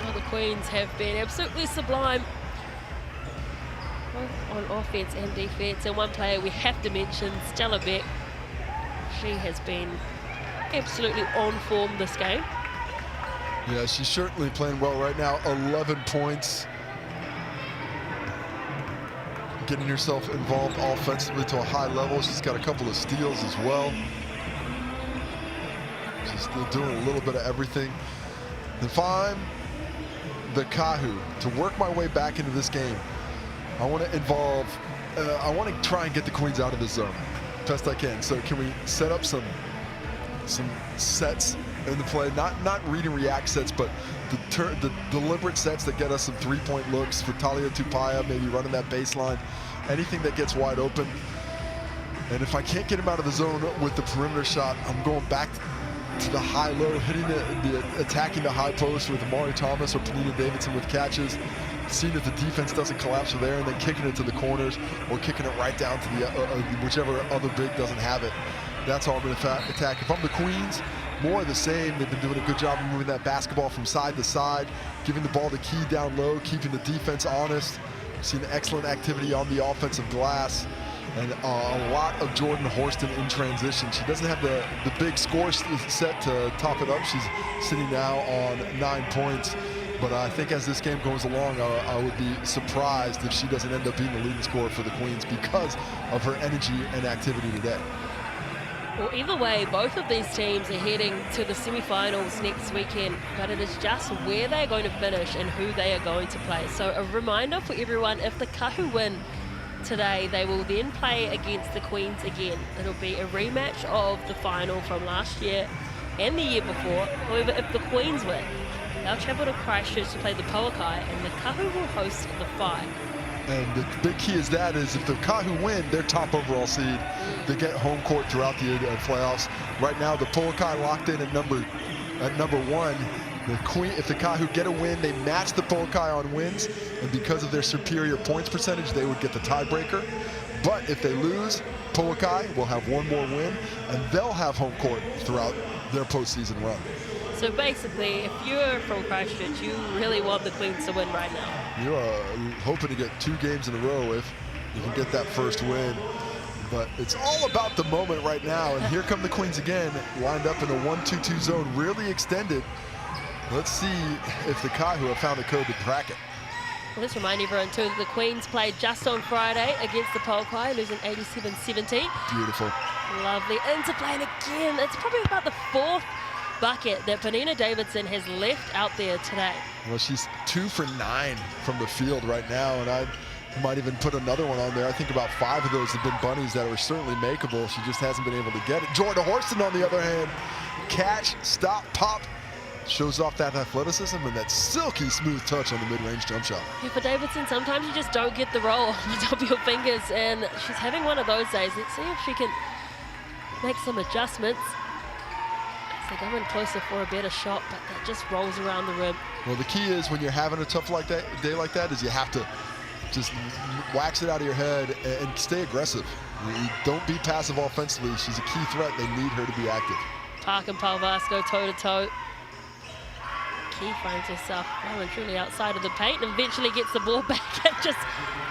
Well, the Queens have been absolutely sublime both on offense and defense. And one player we have to mention, Stella Beck. She has been absolutely on form this game. Yeah, she's certainly playing well right now. 11 points. Getting herself involved offensively to a high level. She's got a couple of steals as well. She's still doing a little bit of everything. If I'm the Kāhu, to work my way back into this game, I want to involve, I want to try and get the Queens out of the zone best I can. So can we set up some sets in the play, not read and react sets, but the deliberate sets that get us some three-point looks for Talia Tupaya, maybe running that baseline, anything that gets wide open. And if I can't get him out of the zone with the perimeter shot, I'm going back to the high-low, hitting attacking the high post with Amari Thomas or Penina Davidson with catches, seeing if the defense doesn't collapse from there, and then kicking it to the corners or kicking it right down to the whichever other big doesn't have it. That's how I'm going to attack. If I'm the Queens, more of the same. They've been doing a good job of moving that basketball from side to side, giving the ball to Key down low, keeping the defense honest. Seen excellent activity on the offensive glass, and a lot of Jordan Horston in transition. She doesn't have the big score set to top it up. She's sitting now on 9 points. But I think as this game goes along, I would be surprised if she doesn't end up being the leading scorer for the Queens because of her energy and activity today. Well, either way, both of these teams are heading to the semi-finals next weekend, but it is just where they're going to finish and who they are going to play. So a reminder for everyone, if the Kāhu win today, they will then play against the Queens again. It'll be a rematch of the final from last year and the year before. However, if the Queens win, they'll travel to Christchurch to play the Poakai, and the Kāhu will host the Five. And the big key is if the Kāhu win, they're top overall seed. They get home court throughout the playoffs. Right now, the Poakai locked in at number one. If the Kāhu get a win, they match the Poakai on wins, and because of their superior points percentage, they would get the tiebreaker. But if they lose, Poakai will have one more win, and they'll have home court throughout their postseason run. So basically, if you're from Christchurch, you really want the Queens to win right now. You are hoping to get 2 games in a row if you can get that first win. But it's all about the moment right now. And here come the Queens again, lined up in a 1-2-2 zone, really extended. Let's see if the Kāhu have found a code to crack it. Well, let's remind everyone too that the Queens played just on Friday against the Poakai, losing 87-17. Beautiful. Lovely. Into play, and again, it's probably about the 4th bucket that Penina Davidson has left out there today. Well, she's 2 for 9 from the field right now, and I might even put another one on there. I think about 5 of those have been bunnies that are certainly makeable. She just hasn't been able to get it. Jordan Horston, on the other hand, catch, stop, pop, shows off that athleticism and that silky smooth touch on the mid-range jump shot. Yeah, for Davidson, sometimes you just don't get the roll on the top of your fingers, and she's having one of those days. Let's see if she can make some adjustments. They go in closer for a better shot, but that just rolls around the rim. Well, the key is when you're having a tough day like that is you have to just wax it out of your head and stay aggressive. You don't be passive offensively. She's a key threat. They need her to be active. Park and Palvas go toe-to-toe. Key finds herself well and truly outside of the paint and eventually gets the ball back and just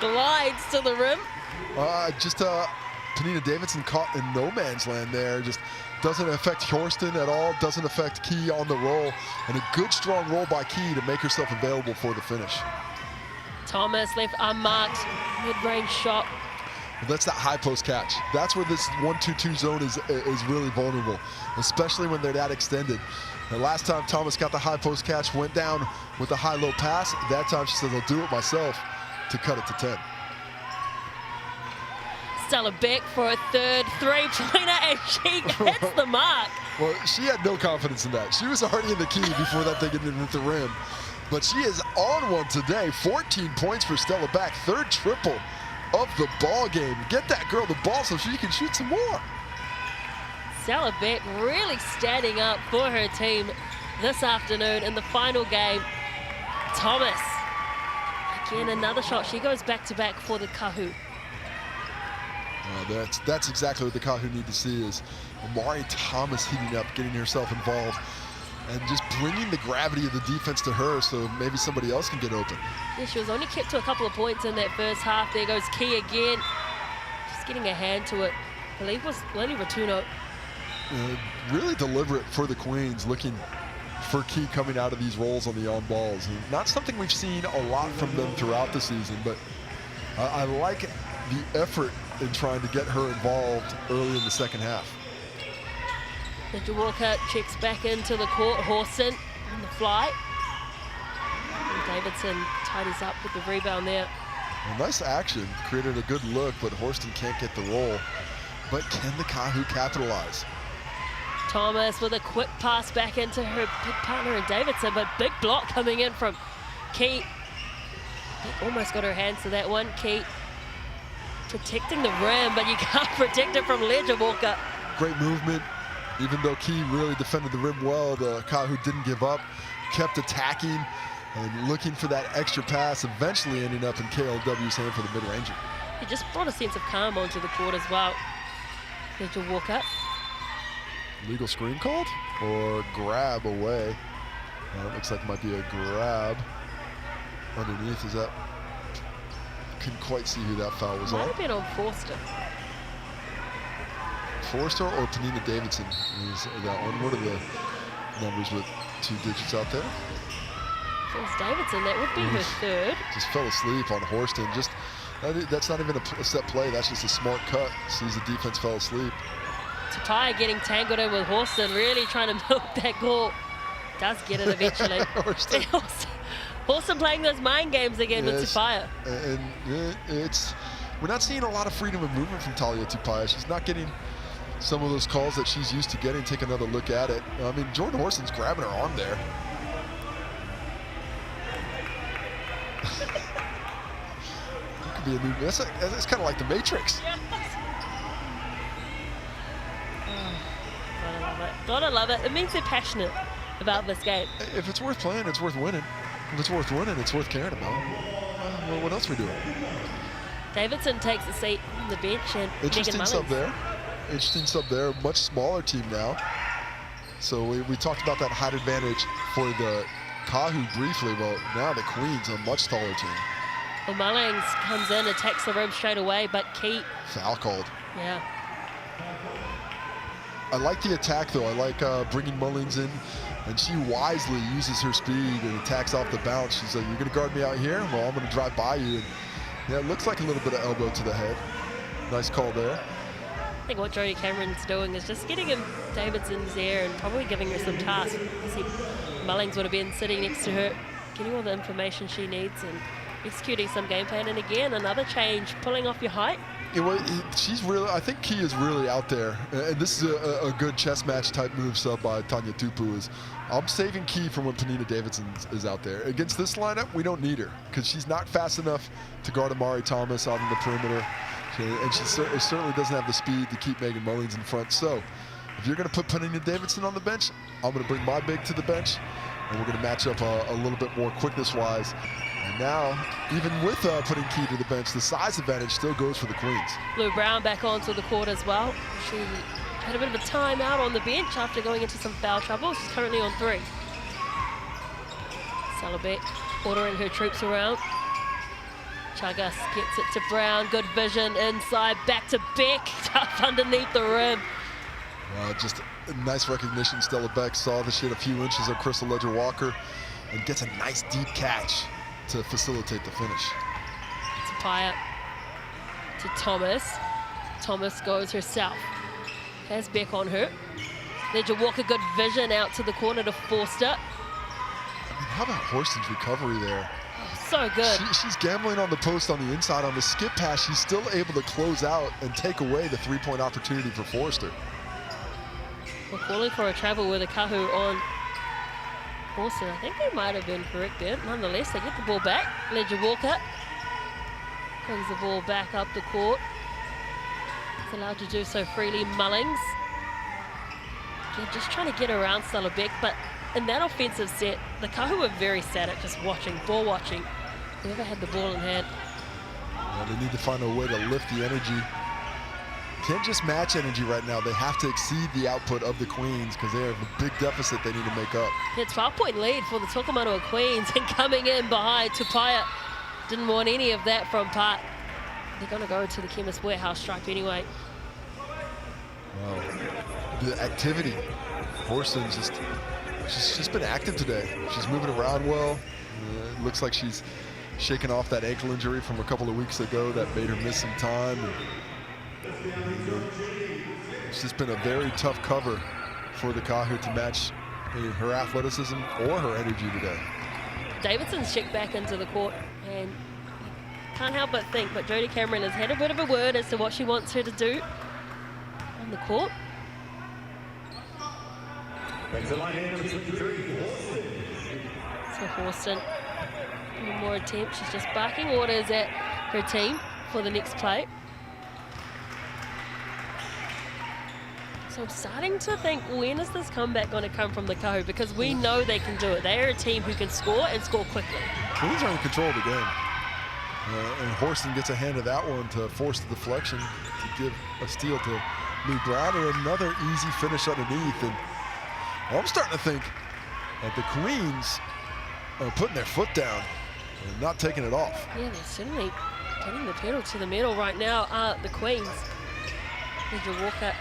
glides to the rim. Penina Davidson caught in no man's land there. Just doesn't affect Horston at all, doesn't affect Key on the roll, and a good strong roll by Key to make herself available for the finish. Thomas left unmarked, mid-range shot. Well, that's that high post catch. That's where this 1-2-2 zone is really vulnerable, especially when they're that extended. The last time Thomas got the high post catch, went down with a high-low pass. That time she says, I'll do it myself to cut it to 10. Stella Beck for a third three-pointer, and she hits the mark. Well, she had no confidence in that. She was already in the key before that thing hit the rim. But she is on one today. 14 points for Stella Beck. Third triple of the ball game. Get that girl the ball so she can shoot some more. Stella Beck really standing up for her team this afternoon in the final game. Thomas, again, another shot. She goes back-to-back for the Kāhu. That's exactly what the Kāhu need to see is Amari Thomas heating up, getting herself involved, and just bringing the gravity of the defense to her so maybe somebody else can get open. Yeah, she was only kept to a couple of points in that first half. There goes Key again. Just getting a hand to it. I believe it was Lily Ratuno. Really deliberate for the Queens, looking for Key coming out of these rolls on the on balls. And not something we've seen a lot from them throughout the season, but I like the effort in trying to get her involved early in the second half. Ninja Walker checks back into the court. Horston on the fly. And Davidson tidies up with the rebound there. Well, nice action, created a good look, but Horston can't get the roll. But can the Kāhu capitalize? Thomas with a quick pass back into her big partner in Davidson, but big block coming in from Key. Almost got her hands to that one. Key protecting the rim, but you can't protect it from Ledger Walker. Great movement. Even though Key really defended the rim well, the Kāhu didn't give up, kept attacking and looking for that extra pass, eventually ending up in KLW's hand for the mid-ranger. He just brought a sense of calm onto the court as well. Ledger Walker. Legal screen called or grab away? It looks like it might be a grab underneath. Is that? Couldn't quite see who that foul was on. Might have been on Forster. Forster or Panina Davidson is that one. What are the numbers with 2 digits out there? If it was Davidson, that would be her third. Just fell asleep on Horston. Just that's not even a set play. That's just a smart cut. Sees the defense fell asleep. Tapia getting tangled in with Horston, really trying to milk that goal. Does get it eventually. Horston playing those mind games again with Tapia. And we're not seeing a lot of freedom of movement from Talia Tapia. She's not getting some of those calls that she's used to getting. Take another look at it. I mean, Jordan Horston's grabbing her arm there. It could be a new. It's kind of like the Matrix. Yeah. Gotta love it. It means they're passionate about this game. If it's worth playing, it's worth winning. If it's worth winning, it's worth caring about. Well, what else are we doing? Davidson takes a seat on the bench and interesting sub there. Interesting sub there. Much smaller team now. So we talked about that height advantage for the Kāhu briefly. Well, now the Queens, a much taller team. Well, Mullings comes in, attacks the rim straight away, but Key. Foul called. Yeah. I like the attack, though. I like bringing Mullings in, and she wisely uses her speed and attacks off the bounce. She's like, you're going to guard me out here? Well, I'm going to drive by you. And, yeah, it looks like a little bit of elbow to the head. Nice call there. I think what Jodie Cameron's doing is just getting him Davidson's there and probably giving her some tasks. See, Mullings would have been sitting next to her, getting all the information she needs and executing some game plan. And again, another change, pulling off your height. She's really, I think Key is really out there. And this is a good chess match type move sub by Tanya Tupu. Is I'm saving Key from when Panina Davidson is out there. Against this lineup, we don't need her because she's not fast enough to guard Amari Thomas out on the perimeter. And she certainly doesn't have the speed to keep Megan Mullings in front. So if you're going to put Panina Davidson on the bench, I'm going to bring my big to the bench. And we're going to match up a little bit more quickness-wise. And now, even with putting Key to the bench, the size advantage still goes for the Queens. Lou Brown back onto the court as well. She had a bit of a timeout on the bench after going into some foul trouble. She's currently on 3. Salabek ordering her troops around. Chagas gets it to Brown. Good vision inside. Back to Beck. Tough underneath the rim. Just a nice recognition. Stella Beck saw the shit a few inches of Crystal Ledger Walker and gets a nice deep catch to facilitate the finish. Tapia to Thomas. Thomas goes herself. Has Beck on her. Ledger Walker, good vision out to the corner to Forster. I mean, how about Horston's recovery there? So good. She's gambling on the post on the inside. On the skip pass, she's still able to close out and take away the three-point opportunity for Forster. We're calling for a travel with a Kāhu on Forster. I think they might have been correct there. Nonetheless, they get the ball back. Ledger Walker brings the ball back up the court. It's allowed to do so freely. Mullings. Again, just trying to get around Stella Beck, but in that offensive set, the Kāhu were very static, just watching, ball watching. Whoever had the ball in hand. Well, they need to find a way to lift the energy. Can't just match energy right now. They have to exceed the output of the Queens because they have a big deficit they need to make up. Yeah, 12-point lead for the Tokomanawa Queens, and coming in behind Tupaia. Didn't want any of that from Park. They're going to go to the Chemist Warehouse stripe anyway. Wow. The activity. Horston's she's just been active today. She's moving around well. It looks like she's shaking off that ankle injury from a couple of weeks ago that made her miss some time. It's just been a very tough cover for the Kāhu to match her athleticism or her energy today. Davidson's checked back into the court, and can't help but think, but Jodie Cameron has had a bit of a word as to what she wants her to do on the court. So Horston, one more attempt. She's just barking orders at her team for the next play. So I'm starting to think, when is this comeback going to come from the Kāhu? Because we know they can do it. They are a team who can score and score quickly. Queens are in control of the game. And Horston gets a hand of that one to force the deflection to give a steal to Lou Brown, and another easy finish underneath. And I'm starting to think that the Queens are putting their foot down and not taking it off. Yeah, they're certainly getting the pedal to the metal right now, the Queens. Ledger Walker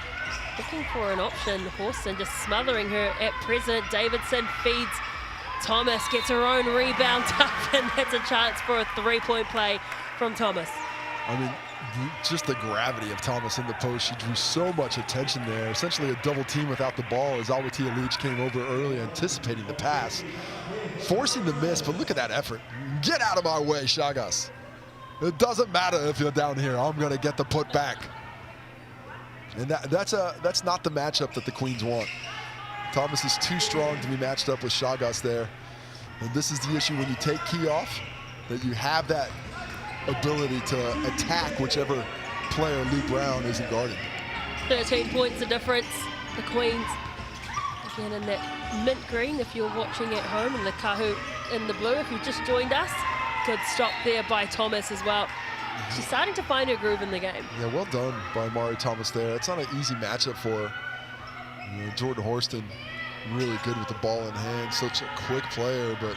looking for an option. Horston just smothering her at present. Davidson feeds Thomas, gets her own rebound up, and that's a chance for a three-point play from Thomas. I mean, just the gravity of Thomas in the post. She drew so much attention there. Essentially a double team without the ball as Awatea Leach came over early, anticipating the pass, forcing the miss. But look at that effort. Get out of my way, Chagas. It doesn't matter if you're down here. I'm going to get the put back. And that's not the matchup that the Queens want. Thomas is too strong to be matched up with Chagas there. And this is the issue when you take key off, that you have that ability to attack whichever player Lou Brown isn't guarding. 13 points of difference. The Queens, again in that mint green if you're watching at home, and the Kāhu in the blue if you've just joined us. Good stop there by Thomas as well. She's starting to find her groove in the game. Yeah, well done by Mari Thomas there. It's not an easy matchup for her. Jordan Horston, really good with the ball in hand. Such a quick player, but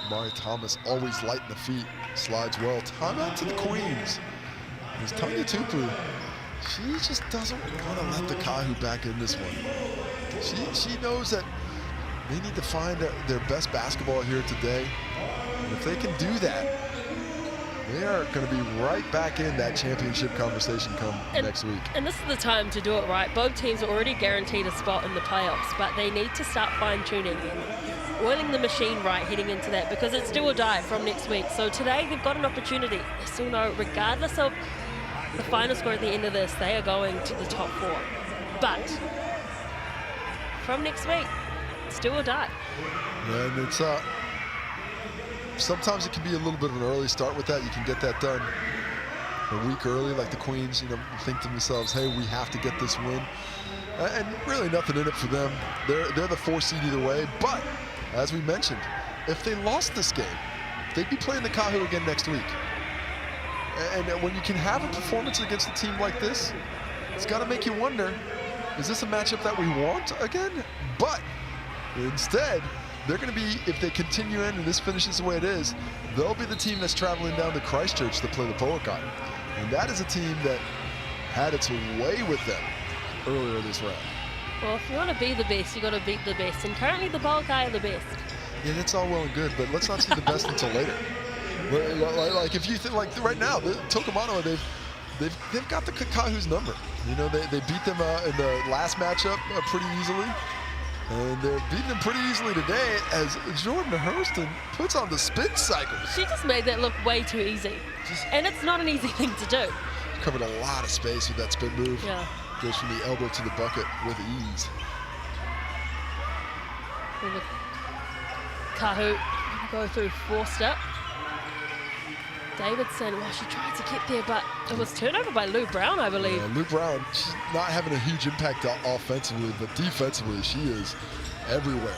Mari Thomas always light in the feet. Slides well. Timeout to the Queens. It's Tanya Tupu. She just doesn't want to let the Kāhu back in this one. She knows that they need to find their best basketball here today. And if they can do that, they are going to be right back in that championship conversation come next week. And this is the time to do it right. Both teams are already guaranteed a spot in the playoffs, but they need to start fine-tuning and oiling the machine right heading into that, because it's do or die from next week. So today they've got an opportunity. They still know, regardless of the final score at the end of this, they are going to the top four. But from next week, it's do or die. Yeah, and it's sometimes it can be a little bit of an early start with that. You can get that done a week early, like the Queens, think to themselves, hey, we have to get this win. And really nothing in it for them. They're the 4 seed either way. But as we mentioned, if they lost this game, they'd be playing the Kāhu again next week. And when you can have a performance against a team like this, it's got to make you wonder, is this a matchup that we want again? But instead, they're going to be, if they continue in and this finishes the way it is, they'll be the team that's traveling down to Christchurch to play the Poakai. And that is a team that had its way with them earlier this round. Well, if you want to be the best, you got to beat the best. And currently the Poakai are the best. Yeah, that's all well and good, but let's not see the best until later. Like if you think, like right now, Tokomanawa, they've got the Kāhu's number. They beat them in the last matchup pretty easily. And they're beating them pretty easily today as Jordan Hurston puts on the spin cycle. She just made that look way too easy. And it's not an easy thing to do. Covered a lot of space with that spin move. Yeah. Goes from the elbow to the bucket with ease. Kāhu go through Forster. Davidson, well, she tried to get there, but it was turnover by Lou Brown, I believe. Yeah, Lou Brown, she's not having a huge impact offensively, but defensively, she is everywhere.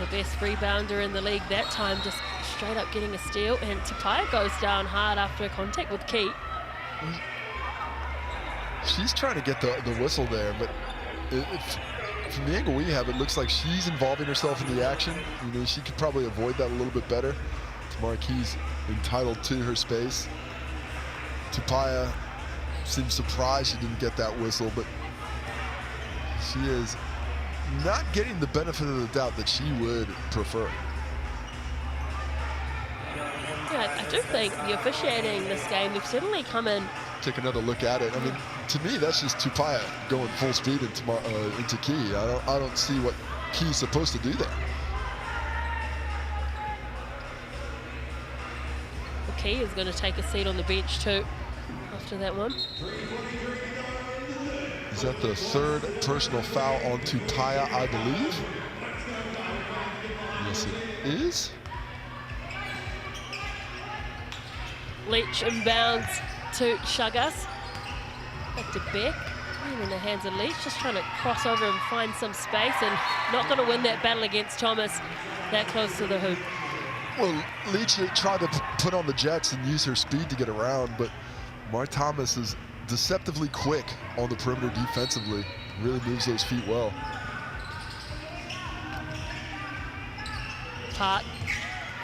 The best rebounder in the league that time, just straight up getting a steal. And Tauihi goes down hard after contact with Key. She's trying to get the whistle there, but from the angle we have, it looks like she's involving herself in the action. You know, she could probably avoid that a little bit better. Marquise entitled to her space. Tauihi seems surprised she didn't get that whistle, but she is not getting the benefit of the doubt that she would prefer. Yeah, I do think the officiating this game, we've certainly come in. Take another look at it. I mean, to me, that's just Tauihi going full speed into Key. I don't see what Key's supposed to do there. Key is going to take a seat on the bench too after that one. Is that the third personal foul on Tauihi, I believe? Yes, it is. Leach inbounds to Chagas. Back to Beck. In the hands of Leach, just trying to cross over and find some space, and not going to win that battle against Thomas that close to the hoop. Well, Leach tried to put on the Jets and use her speed to get around, but Mark Thomas is deceptively quick on the perimeter defensively. Really moves those feet well. Park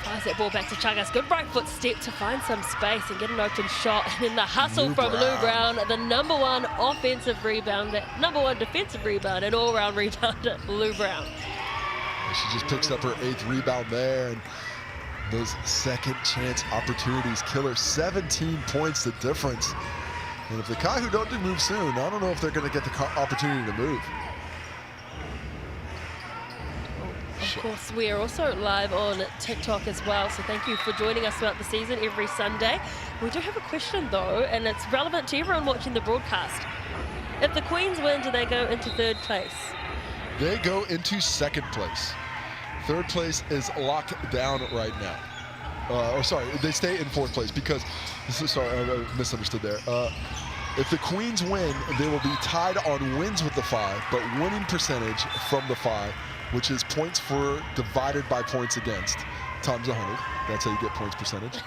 fires that ball back to Chagas. Good right foot step to find some space and get an open shot. And then the hustle from Lou Brown, the #1 offensive rebound, that #1 defensive rebound, and all-round rebounder, Lou Brown. She just picks up her 8th rebound there, and those second chance opportunities kill her. 17 points the difference. And if the Kāhu don't do move soon, I don't know if they're going to get the opportunity to move. Of course, we are also live on TikTok as well, so thank you for joining us throughout the season every Sunday. We do have a question though, and it's relevant to everyone watching the broadcast. If the Queens win, do they go into 3rd place? They go into 2nd place. 3rd place is locked down right now. They stay in 4th place because, I misunderstood there. If the Queens win, they will be tied on wins with the 5, but winning percentage from the 5, which is points for divided by points against, times 100. That's how you get points percentage.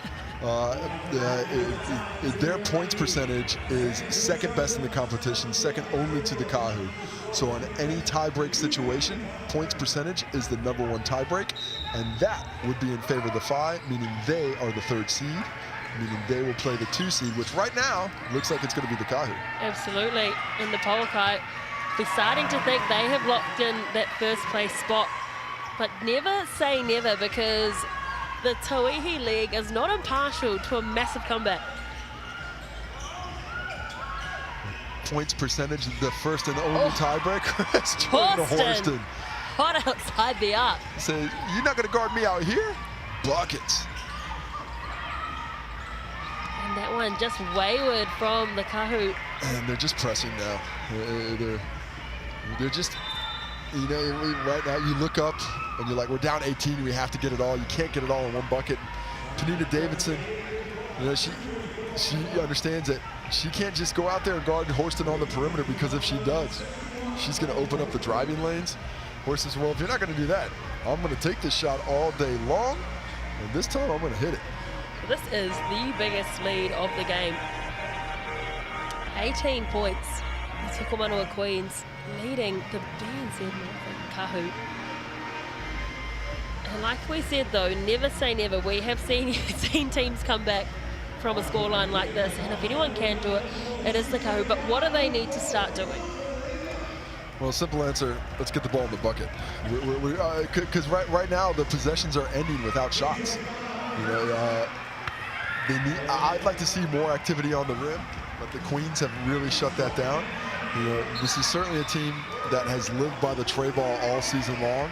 Their points percentage is 2nd best in the competition, 2nd only to the Kāhu. So on any tie-break situation, points percentage is the #1 tie-break, and that would be in favor of the 5, meaning they are the 3rd seed, meaning they will play the 2 seed, which right now looks like it's going to be the Kāhu. Absolutely. In the Polokai, we're starting to think they have locked in that 1st place spot, but never say never, because the Tauihi League is not impartial to a massive comeback. Points percentage, the 1st and only tiebreaker. It's Jordan Horston. Hot outside the arc. So you're not going to guard me out here? Buckets. And that one just wayward from the Kāhu. And they're just pressing now. They're just, you know, right now you look up and you're like, we're down 18, we have to get it all. You can't get it all in one bucket. Panita Davidson, you know, she understands that she can't just go out there and guard Horston on the perimeter, because if she does, she's going to open up the driving lanes. Horston says, well, if you're not going to do that, I'm going to take this shot all day long, and this time I'm going to hit it. This is the biggest lead of the game. 18 points. The Tokomanawa Queens leading the BBNZ Kāhu. And like we said though, never say never. We have seen teams come back from a scoreline like this, and if anyone can do it, it is the Kāhu. But what do they need to start doing? Well, simple answer, let's get the ball in the bucket. Because right now the possessions are ending without shots. You know, I'd like to see more activity on the rim, but the Queens have really shut that down. You know, this is certainly a team that has lived by the tray ball all season long.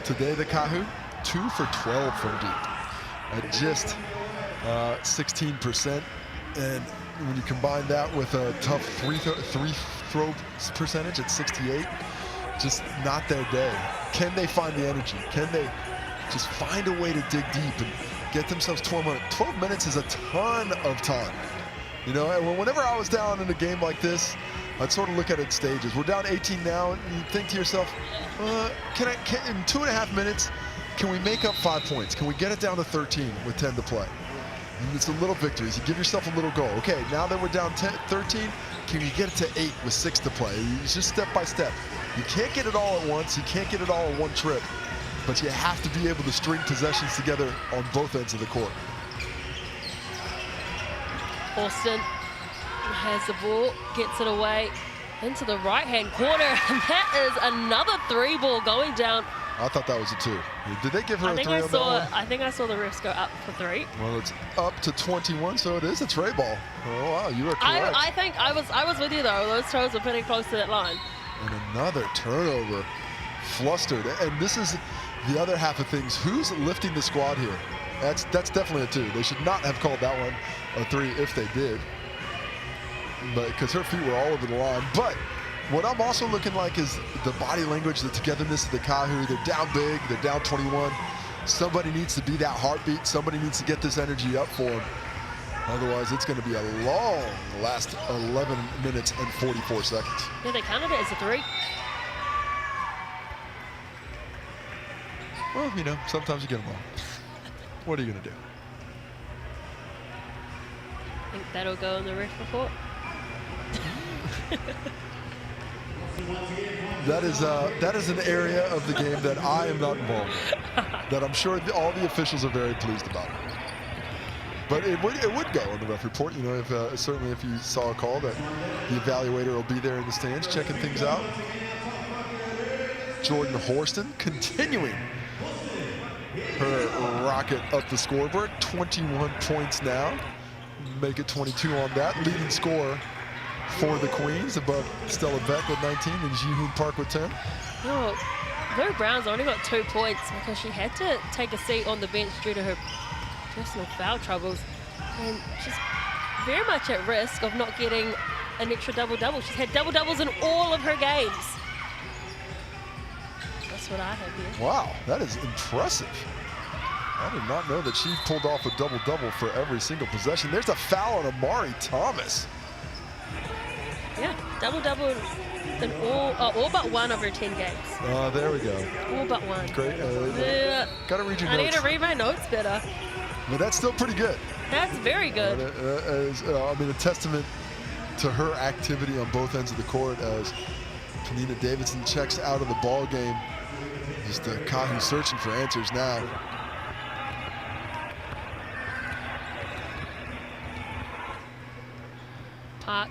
Today, the Kāhu, 2 for 12 from deep at just 16%. And when you combine that with a tough free throw percentage at 68, just not their day. Can they find the energy? Can they just find a way to dig deep and get themselves 12 minutes? 12 minutes is a ton of time. You know, and whenever I was down in a game like this, I'd sort of look at it in stages. We're down 18 now, and you think to yourself, in 2.5 minutes, can we make up 5 points? Can we get it down to 13 with 10 to play? And it's a little victories. You give yourself a little goal. Okay, now that we're down 13, can you get it to 8 with 6 to play? It's just step by step. You can't get it all at once. You can't get it all in one trip. But you have to be able to string possessions together on both ends of the court. Austin has the ball, gets it away into the right-hand corner, and that is another 3 ball going down. I thought that was a 2. Did they give her a 3 on that one? I think I saw the refs go up for 3. Well, it's up to 21, so it is a tray ball. Oh wow, you are correct. I think I was with you though. Those throws were pretty close to that line. And another turnover, flustered. And this is the other half of things. Who's lifting the squad here? That's definitely a 2. They should not have called that one a 3 if they did, but because her feet were all over the line. But what I'm also looking like is the body language, the togetherness of the Kāhu. They're down big, they're down 21. Somebody needs to be that heartbeat. Somebody needs to get this energy up for them. Otherwise, it's going to be a long last 11 minutes and 44 seconds. Yeah, they counted it as a 3. Well, you know, sometimes you get them wrong. What are you going to do? I think that'll go in the ref report. That is an area of the game that I am not involved in, that I'm sure all the officials are very pleased about. But it would go on the ref report, you know, if certainly if you saw a call, that the evaluator will be there in the stands checking things out. Jordan Horston continuing her rocket up the scoreboard, 21 points now, make it 22 on that, leading scorer for the Queens, above Stella Beck with 19 and Ji-Hoon Park with 10. No, Lou Brown's only got 2 points because she had to take a seat on the bench due to her personal foul troubles, and she's very much at risk of not getting an extra double-double. She's had double-doubles in all of her games. That's what I have here. Wow, that is impressive. I did not know that she pulled off a double-double for every single possession. There's a foul on Amari Thomas. Yeah, double-double in all but one of her 10 games. There we go. All but one. Great. Got to read your notes. I need to read my notes better. But that's still pretty good. That's very good. I mean, a testament to her activity on both ends of the court as Panina Davidson checks out of the ball game. Just Kāhu searching for answers now. Park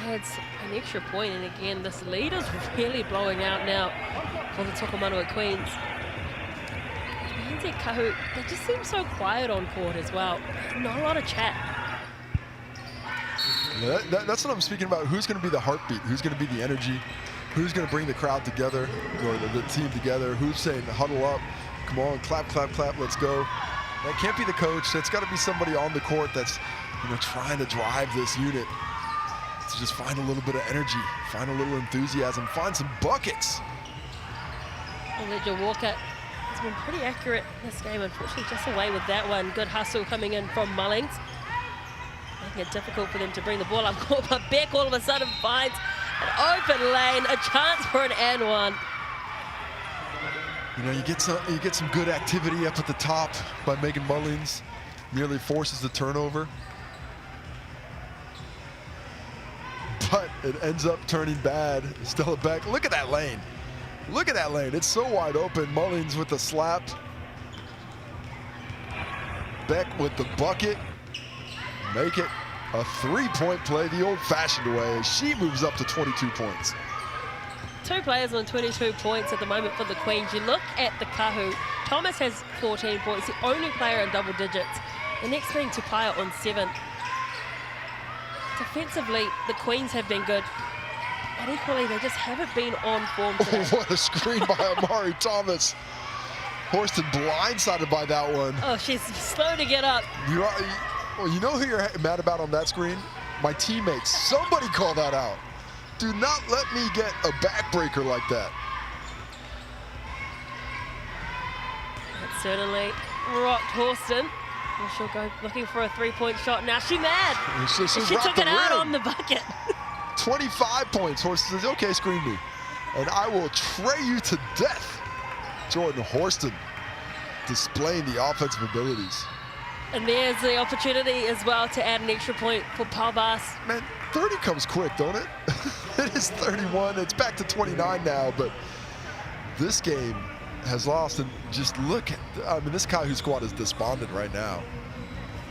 adds an extra point, and again, this lead is really blowing out now for the Tokomanawa Queens. BBNZ Kāhu, they just seem so quiet on court as well. Not a lot of chat. Yeah, that's what I'm speaking about. Who's going to be the heartbeat? Who's going to be the energy? Who's going to bring the crowd together, or the team together? Who's saying, huddle up, come on, clap, clap, clap, let's go? That can't be the coach. That's got to be somebody on the court that's, you know, trying to drive this unit to just find a little bit of energy, find a little enthusiasm, find some buckets. Elijah Walker has been pretty accurate this game. Unfortunately, just away with that one. Good hustle coming in from Mullings, making it difficult for them to bring the ball up. But Beck all of a sudden finds an open lane, a chance for an and one. You know, you get some good activity up at the top by Megan Mullings, nearly forces the turnover. But it ends up turning bad. Stella Beck, look at that lane. Look at that lane. It's so wide open. Mullings with the slap. Beck with the bucket. Make it a 3-point play the old-fashioned way as she moves up to 22 points. 2 players on 22 points at the moment for the Queens. You look at the Kāhu. Thomas has 14 points, the only player in double digits. The next being Tupaia on 7. Defensively, the Queens have been good. But equally, they just haven't been on form today. What a screen by Amari Thomas. Horston blindsided by that one. Oh, she's slow to get up. You know who you're mad about on that screen? My teammates. Somebody call that out. Do not let me get a backbreaker like that. That certainly rocked Horston. Well, she'll go looking for a three-point shot now. She's mad. She took it out on the bucket. 25 points. Horston says, okay, screen me. And I will tray you to death. Jordan Horston displaying the offensive abilities. And there's the opportunity as well to add an extra point for Palbas. Man, 30 comes quick, don't it? It is 31. It's back to 29 now, but this game has lost. And just look at, I mean, this Kāhu squad is despondent right now.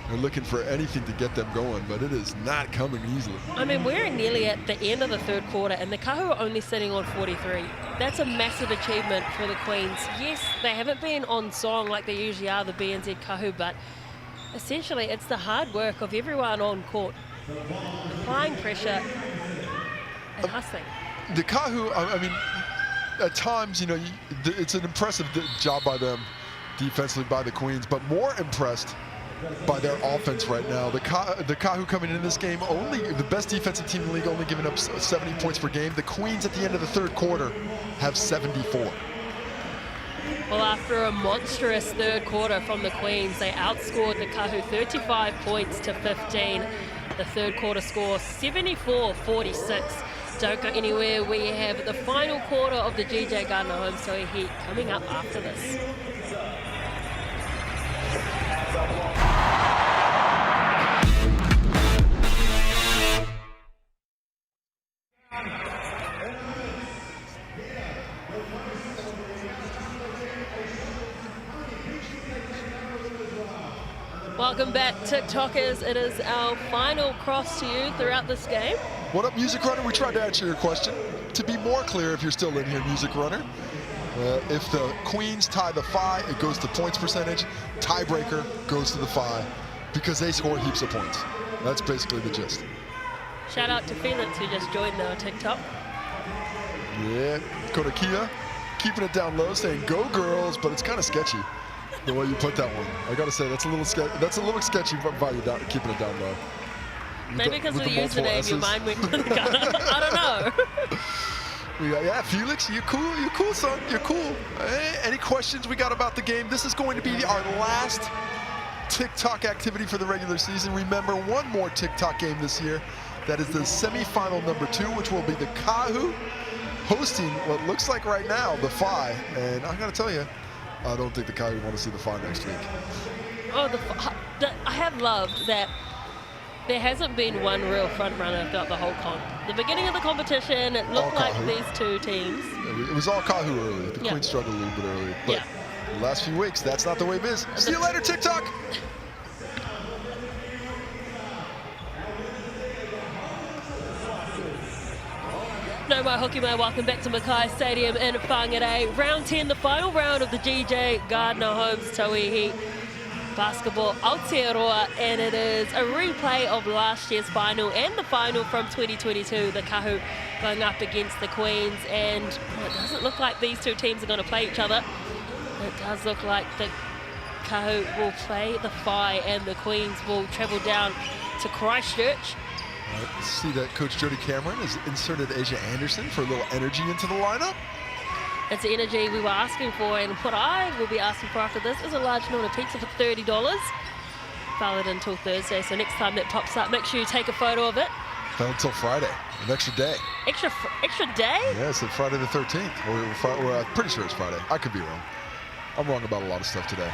They're looking for anything to get them going, but it is not coming easily. I mean, we're nearly at the end of the third quarter, and the Kāhu are only sitting on 43. That's a massive achievement for the Queens. Yes, they haven't been on song like they usually are, the BNZ Kāhu, but essentially it's the hard work of everyone on court, applying pressure and hustling. The Kāhu, I mean, at times, you know, it's an impressive job by them defensively by the Queens, but more impressed by their offense right now. The Kāhu coming in this game, only the best defensive team in the league, only giving up 70 points per game. The Queens at the end of the third quarter have 74. Well, after a monstrous third quarter from the Queens, they outscored the Kāhu 35 points to 15. The third quarter score 74-46. Don't go anywhere. We have the final quarter of the GJ Gardner Homes Tauihi coming up after this. Welcome back, TikTokers. It is our final cross to you throughout this game. What up, Music Runner? We tried to answer your question. To be more clear, if you're still in here, Music Runner, if the Queens tie the Phi, it goes to points percentage. Tiebreaker goes to the Phi because they score heaps of points. That's basically the gist. Shout out to Felix who just joined our TikTok. Yeah, Kodakia keeping it down low, saying "Go girls," but it's kind of sketchy the way you put that one. I gotta say that's a little sketchy by you keeping it down low. Maybe because of the username, your mind went to the gun. I don't know. We got, yeah, Felix, you're cool, son, you're cool. Hey, any questions we got about the game? This is going to be our last TikTok activity for the regular season. Remember, one more TikTok game this year. That is the semifinal number 2, which will be the Kāhu hosting what looks like right now the Phi. And I gotta tell you, I don't think the Kāhu want to see the Phi next week. Oh, I have loved that there hasn't been one real front runner throughout the whole comp. The beginning of the competition, it looked like these two teams. It was all Kāhu early. The Queens struggled a little bit early. But the last few weeks, that's not the way it is. See you later, TikTok. No mai hoki mai, welcome back to McKay Stadium in Whangarei. Round 10, the final round of the GJ Gardner Homes Tauihi Basketball Aotearoa, and it is a replay of last year's final and the final from 2022, the Kāhu going up against the Queens, and it doesn't look like these two teams are going to play each other. It does look like the Kāhu will play the Phi and the Queens will travel down to Christchurch. See that Coach Jody Cameron has inserted Asia Anderson for a little energy into the lineup. It's the energy we were asking for, and what I will be asking for after this is a large Nona pizza for $30. Valid until Thursday, so next time that pops up, make sure you take a photo of it. Not until Friday, an extra day. Extra day? Yes, it's Friday the 13th. Or I'm pretty sure it's Friday. I could be wrong. I'm wrong about a lot of stuff today,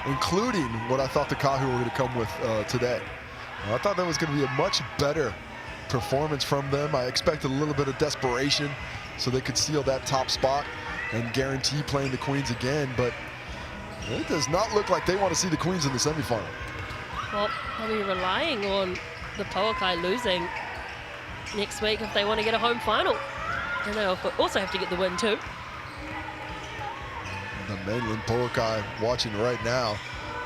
including what I thought the Kāhu were going to come with today. I thought that was going to be a much better performance from them. I expected a little bit of desperation so they could seal that top spot and guarantee playing the Queens again, but it does not look like they want to see the Queens in the semifinal. Well, they'll be relying on the Poakai losing next week if they want to get a home final. And they'll also have to get the win too. The mainland Poakai watching right now.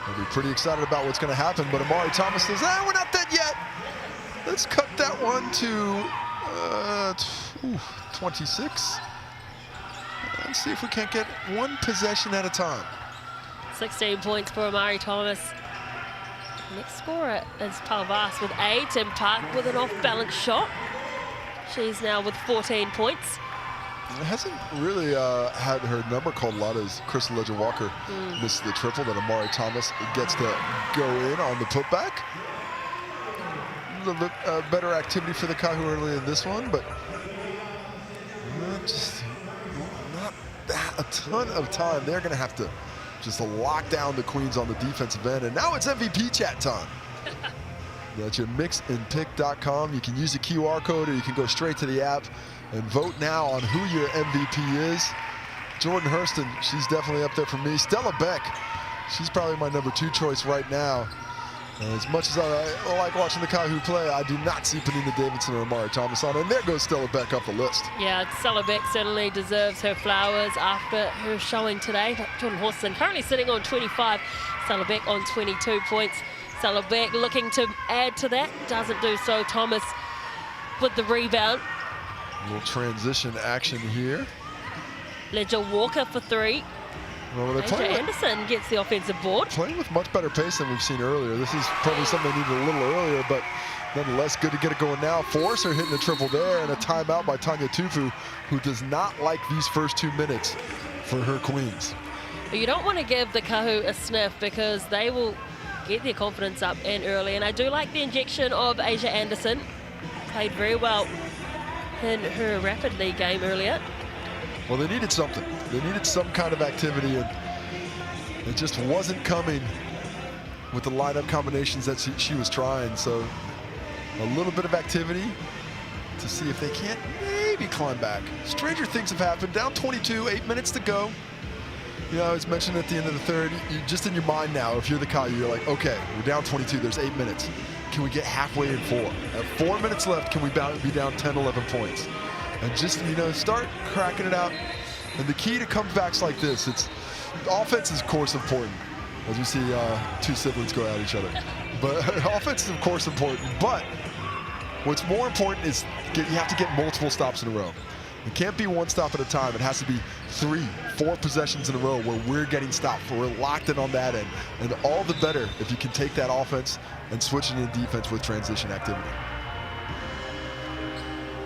They'll be pretty excited about what's going to happen, but Amari Thomas says, we're not dead yet. Let's cut that one to 26. Let's see if we can't get one possession at a time. 16 points for Amari Thomas. Next scorer is Palvas with 8 and Park with an off-balance shot. She's now with 14 points. Hasn't really had her number called a lot as Crystal Legend-Walker misses the triple that Amari Thomas gets to go in on the putback. A little bit better activity for the Kāhu early in this one, but not a ton of time. They're going to have to just lock down the Queens on the defensive end. And now it's MVP chat time. That's your mixandpick.com. You can use the QR code or you can go straight to the app and vote now on who your MVP is. Jordan Hurston, she's definitely up there for me. Stella Beck, she's probably my number 2 choice right now. As much as I like watching the Kāhu play, I do not see Panina Davidson or Amari Thomas on. And there goes Stella Beck up the list. Yeah, Stella Beck certainly deserves her flowers after her showing today. Jordan Hurston currently sitting on 25. Stella Beck on 22 points. Stella Beck looking to add to that. Doesn't do so. Thomas with the rebound. A little transition action here. Ledger Walker for 3. Well, they're AJ Anderson gets the offensive board. Playing with much better pace than we've seen earlier. This is probably something they needed a little earlier, but nonetheless, good to get it going now. Forcer hitting the triple there, and a timeout by Tanya Tufu, who does not like these first 2 minutes for her Queens. You don't want to give the Kāhu a sniff because they will get their confidence up and early. And I do like the injection of Asia Anderson. Played very well in her rapid league game earlier. Well, they needed something. They needed some kind of activity, and it just wasn't coming with the lineup combinations that she was trying. So a little bit of activity to see if they can't maybe climb back. Stranger things have happened. Down 22, 8 minutes to go. You know, I was mentioned at the end of the third, just in your mind now, if you're the Kāhu, you're like, okay, we're down 22, there's 8 minutes. Can we get halfway in 4? At 4 minutes left, can we be down 10, 11 points? And just, you know, start cracking it out. And the key to comebacks like this, offense is of course important, as we see 2 siblings go at each other. But offense is of course important, but what's more important is you have to get multiple stops in a row. It can't be 1 stop at a time. It has to be 3, 4 possessions in a row where we're getting stopped, where we're locked in on that end. And all the better if you can take that offense and switch it in defense with transition activity.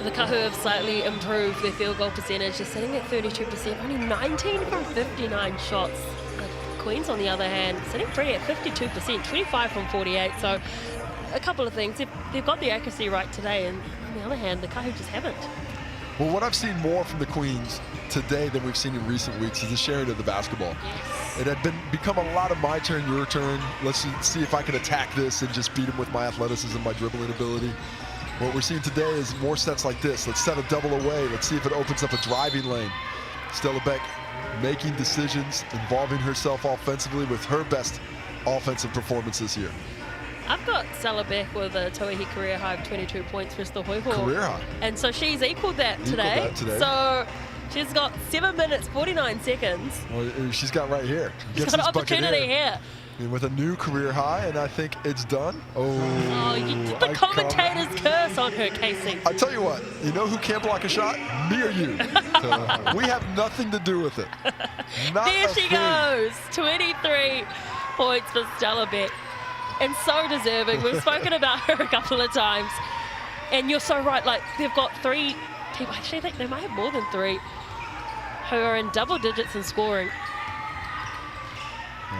The Kāhu have slightly improved their field goal percentage. They're sitting at 32%, only 19 from 59 shots. The Queens, on the other hand, sitting pretty at 52%, 25 from 48. So a couple of things. They've got the accuracy right today, and on the other hand, the Kāhu just haven't. Well, what I've seen more from the Queens today than we've seen in recent weeks is the sharing of the basketball. Yes. It had become a lot of my turn, your turn. Let's see if I can attack this and just beat him with my athleticism, my dribbling ability. What we're seeing today is more sets like this. Let's set a double away. Let's see if it opens up a driving lane. Stella Beck making decisions, involving herself offensively with her best offensive performance this year. I've got Stella Beck with a Tauihi career high of 22 points for the Hoiho. Career high. And so she's equaled that today. So she's got 7 minutes, 49 seconds. Well, she's got right here. She's got an opportunity here. With a new career high, and I think it's done. The commentator's curse on her, Casey. I tell you what, you know who can't block a shot? Me or you. We have nothing to do with it. There she goes. 23 points for Stella Beck. And so deserving. We've spoken about her a couple of times. And you're so right. Like, they've got 3 people. Actually, I think they might have more than 3 who are in double digits in scoring.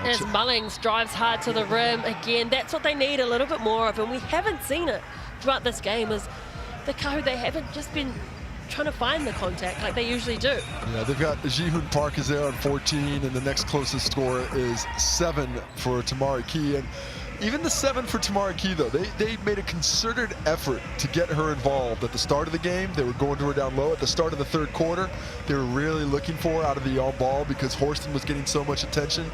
As Mullings drives hard to the rim again, that's what they need a little bit more of, and we haven't seen it throughout this game. Is the Kāhu, they haven't just been trying to find the contact like they usually do. Yeah, they've got Jihoon Park is there on 14, and the next closest score is 7 for Tamari Key. And even the 7 for Tamari Key, though, they made a concerted effort to get her involved at the start of the game. They were going to her down low. At the start of the third quarter, they were really looking for her out of the on-ball because Horston was getting so much attention.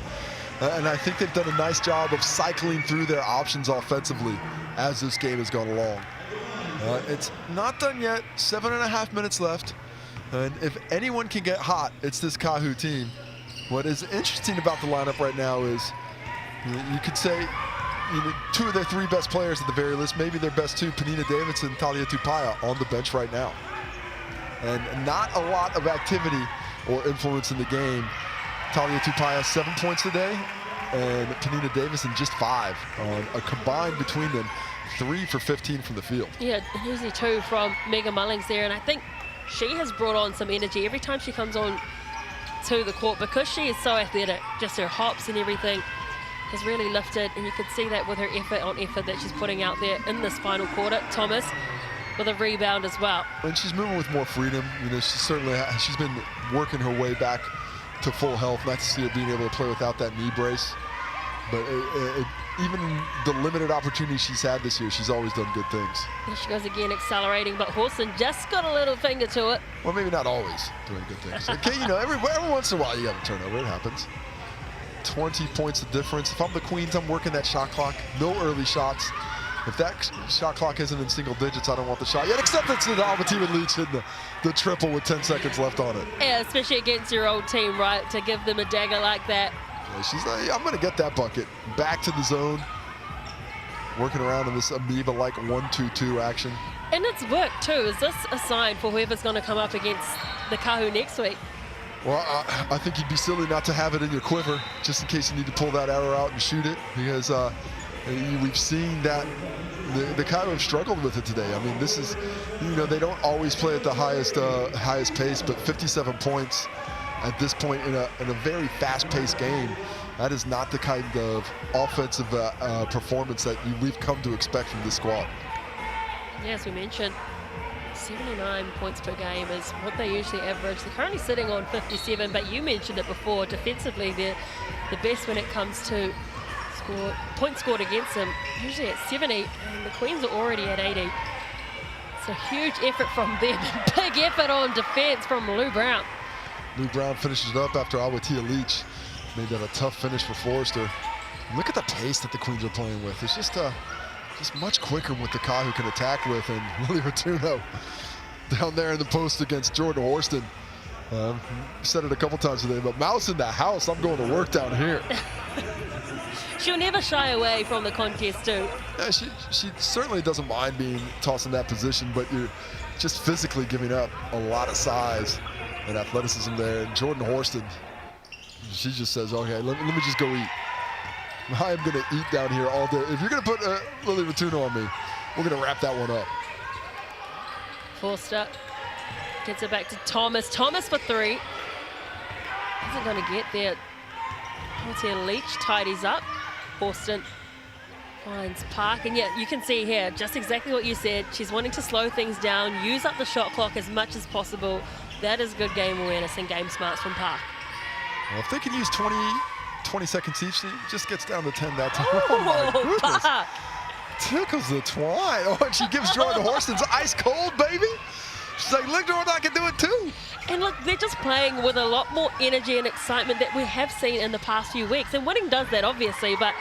And I think they've done a nice job of cycling through their options offensively as this game has gone along. It's not done yet. 7.5 minutes left. And if anyone can get hot, it's this Kāhu team. What is interesting about the lineup right now is you could say two of their three best players at the very least, maybe their best two, Penina Davis and Tauihi Basketball, on the bench right now. And not a lot of activity or influence in the game. Tauihi Basketball 7 points today, and Penina Davis in just 5. A combined between them, 3 for 15 from the field. Yeah, usually 2 from Megan Mullings there, and I think she has brought on some energy every time she comes on to the court because she is so athletic. Just her hops and everything has really lifted, and you can see that with her effort on effort that she's putting out there in this final quarter. Thomas with a rebound as well. And she's moving with more freedom. You know, she's been working her way back to full health. Nice to see her being able to play without that knee brace. But even the limited opportunities she's had this year, she's always done good things. There she goes again, accelerating, but Horston just got a little finger to it. Well, maybe not always doing good things. Okay, you know, every once in a while you have a turnover. It happens. 20 points of difference. If I'm the Queens, I'm working that shot clock. No early shots. If that shot clock isn't in single digits, I don't want the shot yet, except it's the Aotearoa Leach hitting the triple with 10 seconds left on it. Yeah, especially against your old team, right? To give them a dagger like that. Yeah, she's like, I'm going to get that bucket. Back to the zone. Working around in this amoeba-like 1-2-2 action. And it's worked too. Is this a sign for whoever's going to come up against the Kāhu next week? Well, I think you'd be silly not to have it in your quiver, just in case you need to pull that arrow out and shoot it, because we've seen that the Kāhu have struggled with it today. I mean, this is, you know, they don't always play at the highest pace, but 57 points at this point in a very fast-paced game, that is not the kind of offensive performance that we've come to expect from this squad. Yeah, as we mentioned, 79 points per game is what they usually average. They're currently sitting on 57, but you mentioned it before, defensively they're the best when it comes to points scored against them, usually at 70, and the Queens are already at 80. It's a huge effort from them. Big effort on defense from Lou Brown. Lou Brown finishes it up after Aotearoa Leach made that a tough finish for Forrester. Look at the pace that the Queens are playing with. It's just much quicker what the Kāhu can attack with, and Lily Ratuno down there in the post against Jordan Horston. Said it a couple times today, but Mouse in the house, I'm going to work down here. She'll never shy away from the contest too. Yeah, she certainly doesn't mind being tossed in that position, but you're just physically giving up a lot of size and athleticism there. And Jordan Horston, she just says, okay, let me just go eat. I am going to eat down here all day. If you're going to put Lily Ratuno on me, we're going to wrap that one up. Forster gets it back to Thomas. Thomas for 3. Isn't going to get there. Aotearoa Leach tidies up. Horston finds Park, and yeah, you can see here just exactly what you said. She's wanting to slow things down, use up the shot clock as much as possible. That is good game awareness and game smarts from Park. Well, if they can use 20 seconds each, it just gets down to 10 that time. Oh, my goodness. Park. Tickles the twine. Oh, and she gives Jordan Horston's ice cold, baby. She's like, look, Jordan, I can do it too. And look, they're just playing with a lot more energy and excitement that we have seen in the past few weeks. And winning does that, obviously, but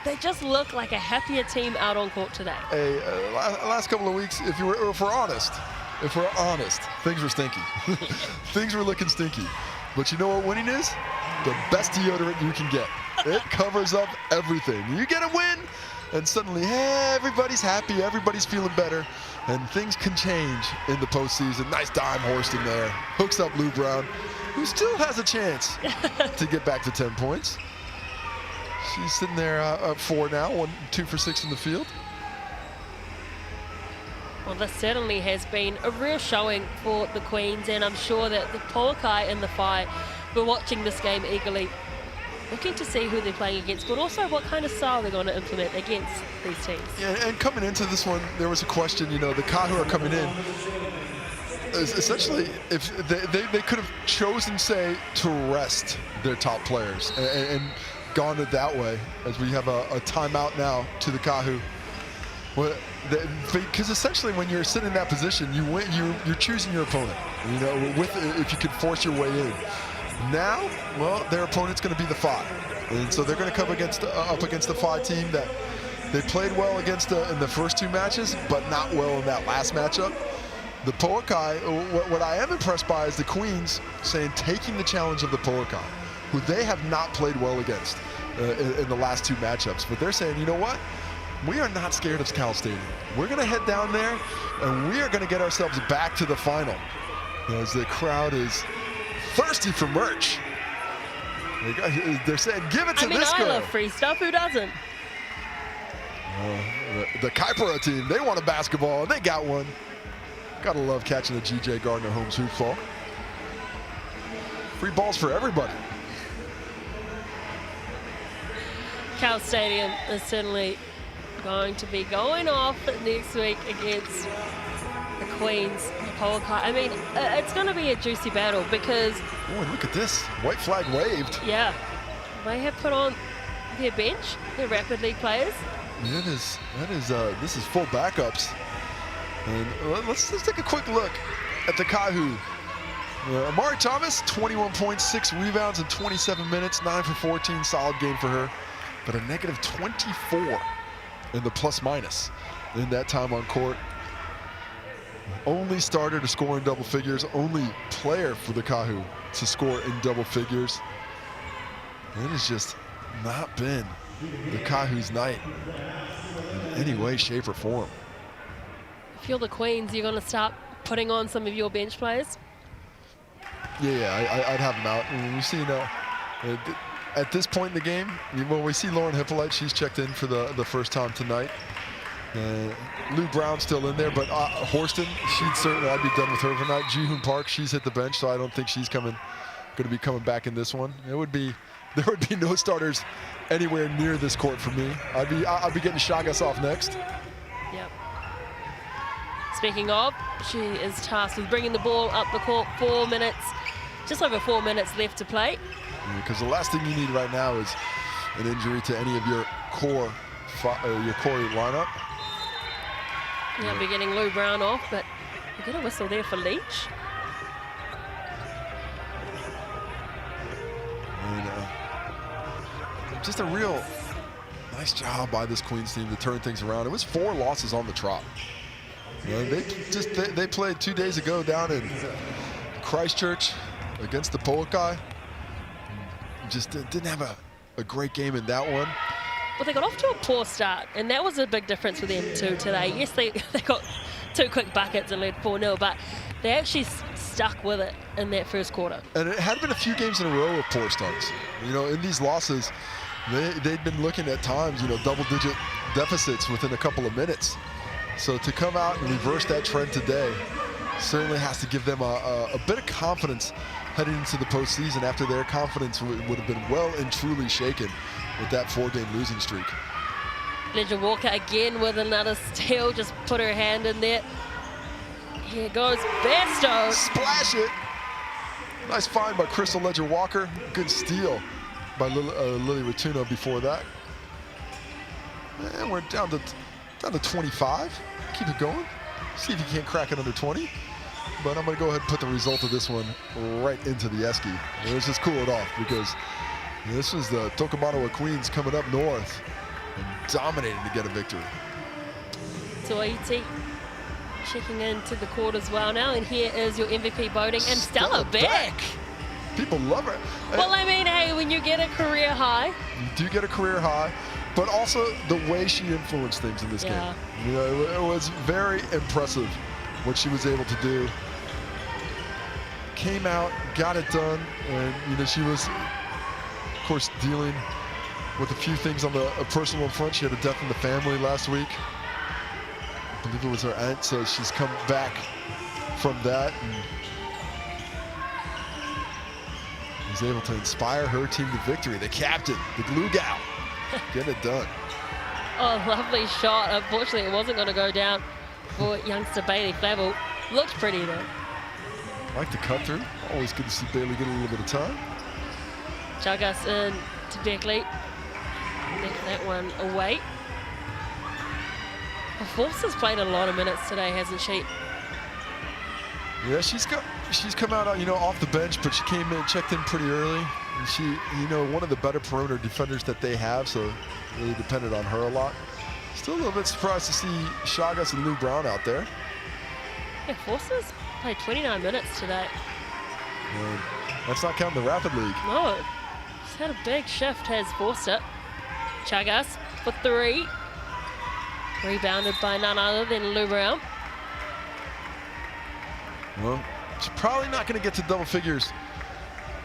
they just look like a happier team out on court today. Hey, last couple of weeks, if we're honest, things were stinky. Things were looking stinky. But you know what winning is? The best deodorant you can get. It covers up everything. You get a win, and suddenly everybody's happy, everybody's feeling better, and things can change in the postseason. Nice dime Horston there. Hooks up Lou Brown, who still has a chance to get back to 10 points. She's sitting there up 4 now, 2 for 6 in the field. Well, this certainly has been a real showing for the Queens, and I'm sure that the Polokai and the Phi were watching this game eagerly, looking to see who they're playing against, but also what kind of style they're going to implement against these teams. Yeah, and coming into this one, there was a question, you know, the Kāhu are coming in. Essentially, if they could have chosen, say, to rest their top players and gone it that way, as we have a timeout now to the Kāhu. Well, because essentially when you're sitting in that position, you win, you're choosing your opponent, you know, if you can force your way in. Now, well, their opponent's going to be the Phi, and so they're going to come up against the Phi team that they played well against in the first 2 matches, but not well in that last matchup. The Polokai, what I am impressed by is the Queens taking the challenge of the Polokai, who they have not played well against. in the last 2 matchups. But they're saying, you know what? We are not scared of Kāhu Stadium. We're going to head down there, and we are going to get ourselves back to the final. As the crowd is thirsty for merch. They're saying, give it to this girl. I love free stuff. Who doesn't? The Kaipara team, they want a basketball. They got one. Gotta love catching the G.J. Gardner Holmes hoop ball. Free balls for everybody. Kāhu Stadium is certainly going to be going off next week against the Queens. I mean, it's going to be a juicy battle because... Oh, look at this. White flag waved. Yeah. They have put on their bench, their rapid league players. This is full backups. And let's take a quick look at the Kāhu. Amari Thomas, 21 points, 6 rebounds in 27 minutes, 9 for 14, solid game for her. But a negative 24 in the plus-minus in that time on court. Only starter to score in double figures, only player for the Kāhu to score in double figures. It has just not been the Kāhu's night in any way, shape, or form. If you're the Queens, you're going to start putting on some of your bench players? Yeah, I'd have them out. And we've seen at this point in the game, well, we see Lauren Hippolyte. She's checked in for the first time tonight. Lou Brown's still in there, but Horston, I'd be done with her tonight. Ji-Hoon Park, she's hit the bench, so I don't think she's going to be coming back in this one. There would be no starters anywhere near this court for me. I'd be getting Chagas off next. Yep. Speaking of, she is tasked with bringing the ball up the court. 4 minutes, just over 4 minutes left to play. Because the last thing you need right now is an injury to any of your core lineup. Yeah, be getting Lou Brown off, but we're going to whistle there for Leach. And just a real nice job by this Queens team to turn things around. It was 4 losses on the trot. They played 2 days ago down in Christchurch against the Polokai. Just didn't have a great game in that one. Well, they got off to a poor start, and that was a big difference for them too today. Yes, they got 2 quick buckets and led 4-0, but they actually stuck with it in that first quarter. And it had been a few games in a row of poor starts. In these losses, they'd been looking at times, double-digit deficits within a couple of minutes. So to come out and reverse that trend today certainly has to give them a bit of confidence heading into the postseason after their confidence would have been well and truly shaken with that 4-game losing streak. Ledger Walker again with another steal, just put her hand in there. Here goes Basto. Splash it. Nice find by Crystal Ledger Walker. Good steal by Lily Ratuno before that. And we're down to 25. Keep it going. See if you can't crack it under 20. But I'm going to go ahead and put the result of this one right into the Esky. Let's just cool it off because this is the Tokomanawa Queens coming up north and dominating to get a victory. Tauihi checking into the court as well now, and here is your MVP voting, and Stella Beck. People love her. Well, I mean, hey, when you get a career high. You do get a career high, but also the way she influenced things in this game. It was very impressive what she was able to do. Came out, got it done, and she was, of course, dealing with a few things on the personal front. She had a death in the family last week. I believe it was her aunt, so she's come back from that and was able to inspire her team to victory. The captain, the glue gal, getting it done. Oh, lovely shot. Unfortunately, it wasn't going to go down for youngster Bailey Flavel. Looked pretty though. Like the cut through. Always good to see Bailey get a little bit of time. Chagas in to Beckley. Left that one away. Forster's played a lot of minutes today, hasn't she? Yeah, she's come out, off the bench, but she came in, checked in pretty early. And she, one of the better perimeter defenders that they have, so really depended on her a lot. Still a little bit surprised to see Chagas and Lou Brown out there. Yeah, Forster's played 29 minutes today. That's not counting the Rapid League. No, She's had a big shift, has forced it. Chagas for 3. Rebounded by none other than Lou Brown. Well, she's probably not going to get to double figures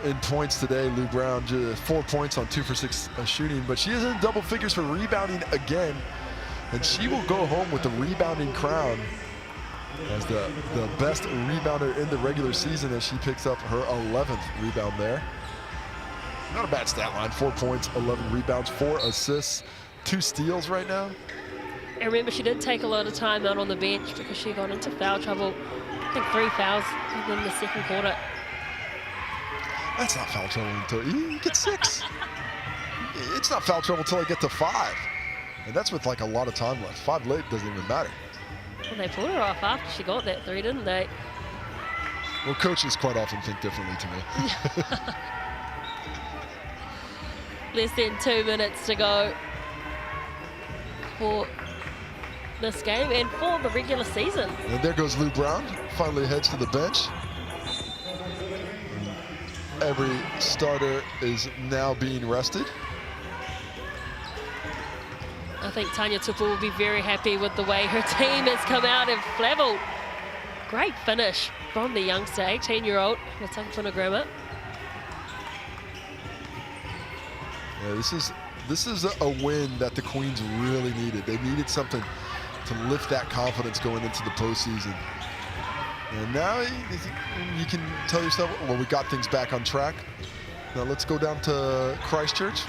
in points today. Lou Brown, just 4 points on 2 for 6 shooting, but she is in double figures for rebounding again, and she will go home with the rebounding crown as the best rebounder in the regular season as she picks up her 11th rebound there. Not a bad stat line, 4 points, 11 rebounds, 4 assists, 2 steals right now. And remember, she did take a lot of time out on the bench because she got into foul trouble. I think 3 fouls within the second quarter. That's not foul trouble until you get 6. It's not foul trouble until I get to 5. And that's with like a lot of time left. 5 late doesn't even matter. Well, they pulled her off after she got that 3, didn't they? Well, coaches quite often think differently to me. Less than 2 minutes to go for this game and for the regular season. And there goes Lou Brown, finally heads to the bench. Every starter is now being rested. I think Tanya Tupu will be very happy with the way her team has come out and Flavel. Great finish from the youngster, 18-year-old Tokomanawa. Yeah, this is a win that the Queens really needed. They needed something to lift that confidence going into the postseason. And now you can tell yourself, well, we got things back on track. Now let's go down to Christchurch.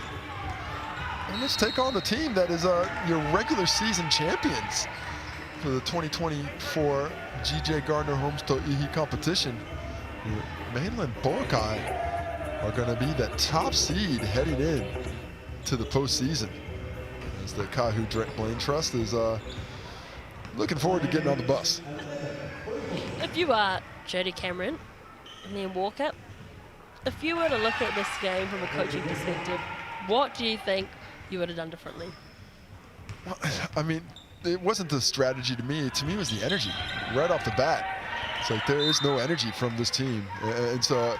And let's take on the team that is your regular season champions for the 2024 GJ Gardner Holmes Tauihi competition. Mainland Boracay are going to be the top seed heading in to the postseason, as the Kāhu Blaine Trust is looking forward to getting on the bus. If you are Jodie Cameron and then Walker, if you were to look at this game from a coaching perspective, what do you think you would have done differently? Well, I mean, it wasn't the strategy to me. To me, it was the energy right off the bat. It's like there is no energy from this team, and so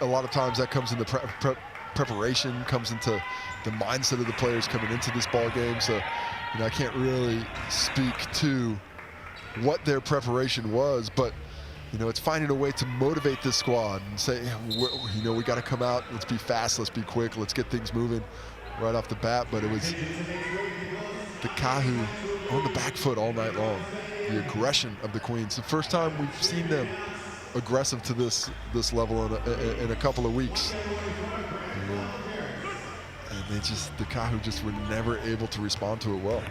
a lot of times that comes in the preparation, comes into the mindset of the players coming into this ball game. So, you know, I can't really speak to what their preparation was, but you know, it's finding a way to motivate this squad and say, you know, we got to come out, let's be fast, let's be quick, let's get things moving right off the bat. But it was the Kāhu on the back foot all night long. The aggression of the Queens. The first time we've seen them aggressive to this level in a couple of weeks. And they the Kāhu just were never able to respond to it well.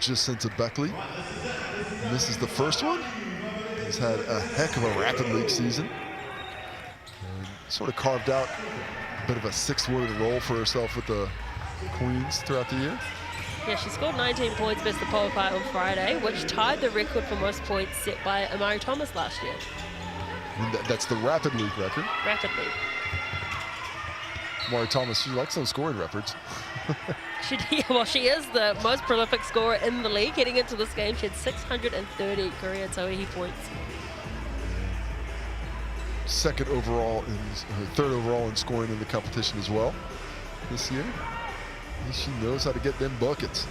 Just sent to Beckley. And this is the first one. He's had a heck of a rapid league season. And sort of carved out a bit of a sixth-word role for herself with the Queens throughout the year. Yeah, she scored 19 points versus the pole fight on Friday, which tied the record for most points set by Amari Thomas last year. And that's the rapid league record. Rapid league. Amari Thomas, she likes those scoring records. She is the most prolific scorer in the league. Heading into this game, she had 630 career Tauihi points. Second overall, third overall in scoring in the competition as well this year. She knows how to get them buckets.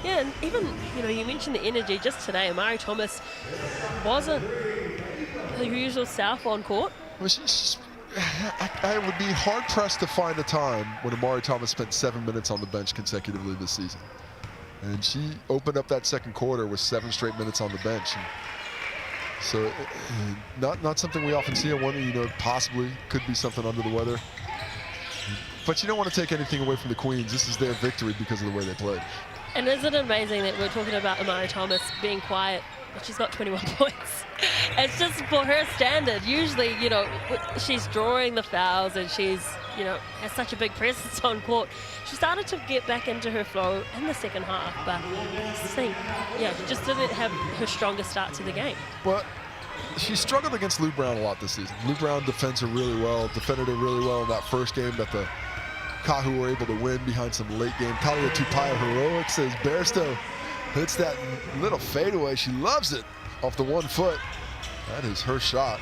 Yeah, and even, you know, you mentioned the energy just today. Amari Thomas wasn't her usual self on court. Well, I would be hard-pressed to find a time when Amari Thomas spent 7 minutes on the bench consecutively this season. And she opened up that second quarter with 7 straight minutes on the bench. And so not something we often see. You know, possibly could be something under the weather. But you don't want to take anything away from the Queens. This is their victory because of the way they played. And isn't it amazing that we're talking about Amari Thomas being quiet, but she's got 21 points. It's just for her standard. Usually, you know, she's drawing the fouls and she's, you know, has such a big presence on court. She started to get back into her flow in the second half, but she just didn't have her strongest start to the game. Well, she struggled against Lou Brown a lot this season. Lou Brown defends her really well, defended her really well in that first game that the Kāhu were able to win behind some late game. Talia Tupaia heroics as Bairstow hits that little fadeaway. She loves it off the 1 foot. That is her shot.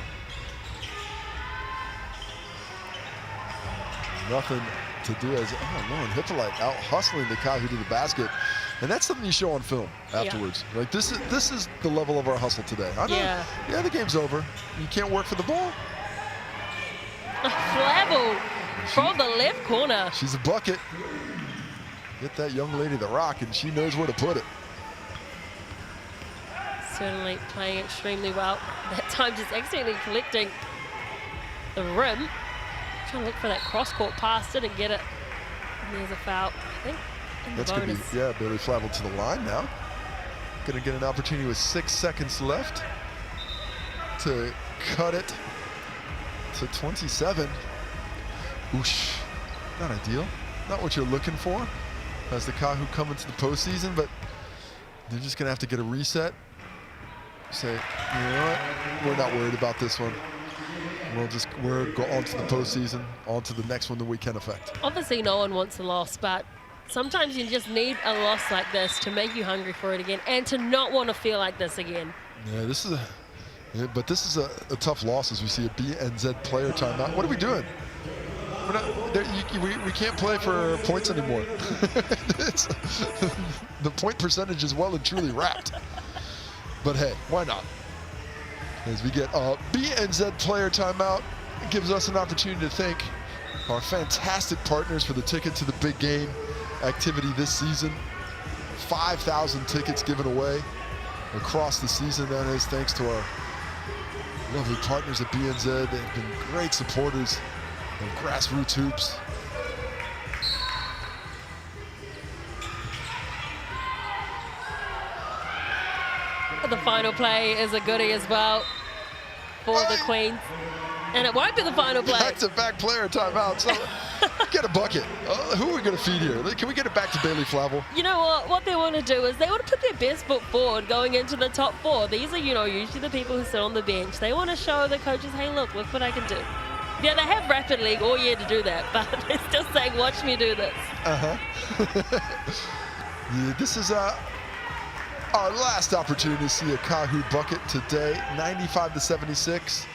nothing to do as, Lauren Hippolyte out hustling the Kāhu to the basket. And that's something you show on film afterwards. Yeah. Like, this is the level of our hustle today. I know, yeah, the game's over. You can't work for the ball. Flavel from the left corner. She's a bucket. Get that young lady the rock, and she knows where to put it. Certainly playing extremely well. That time just accidentally collecting the rim. Trying to look for that cross-court pass, didn't get it. And there's a foul, I think. That's going to be, Bailey Flavel to the line now. Going to get an opportunity with 6 seconds left to cut it to 27. Oosh, not ideal. Not what you're looking for as the Kāhu come into the postseason, but they're just going to have to get a reset. Say, you know what, we're not worried about this one. We'll go on to the postseason, on to the next one that we can affect. Obviously, no one wants a loss, but sometimes you just need a loss like this to make you hungry for it again and to not want to feel like this again. Yeah, this is a tough loss as we see a BNZ player timeout. What are we doing? We can't play for points anymore. The point percentage is well and truly wrapped. But hey, why not? As we get a BNZ player timeout, it gives us an opportunity to thank our fantastic partners for the ticket to the big game activity this season. 5,000 tickets given away across the season. That is thanks to our lovely partners at BNZ. They've been great supporters of grassroots hoops. The final play is a goodie as well for the Queens. And it won't be the final play. Back-to-back player timeout. So get a bucket. Who are we going to feed here? Can we get it back to Bailey Flavel? You know what? What they want to do is they want to put their best foot forward going into the top 4. These are, usually the people who sit on the bench. They want to show the coaches, hey, look what I can do. Yeah, they have Rapid League all year to do that, but they're still saying, watch me do this. Yeah, this is our last opportunity to see a Kāhu bucket today, 95-76.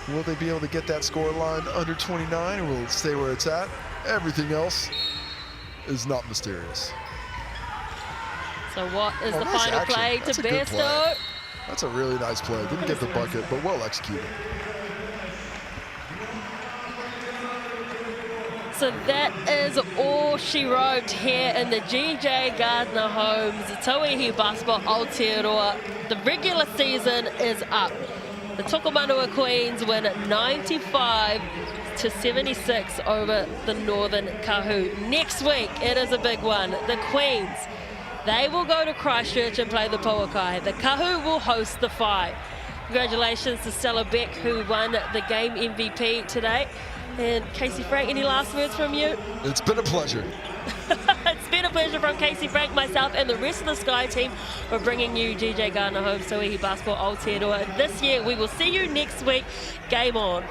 Will they be able to get that score line under 29, or will it stay where it's at? Everything else is not mysterious. So what is the final action. play That's to a good Besto? play. That's a really nice play. Didn't get the bucket, but well executed. So that is all she wrote here in the GJ Gardner Homes Tauihi Basketball Aotearoa. The regular season is up. The Tokomanawa Queens win 95-76 over the Northern Kāhu. Next week, it is a big one. The Queens, they will go to Christchurch and play the Pouakai. The Kāhu will host the Phi. Congratulations to Stella Beck, who won the game MVP today. And Casey Frank, any last words from you? It's been a pleasure. It's been a pleasure from Casey Frank, myself, and the rest of the Sky team for bringing you GJ Gardner Homes Tauihi Basketball Aotearoa. This year, we will see you next week. Game on.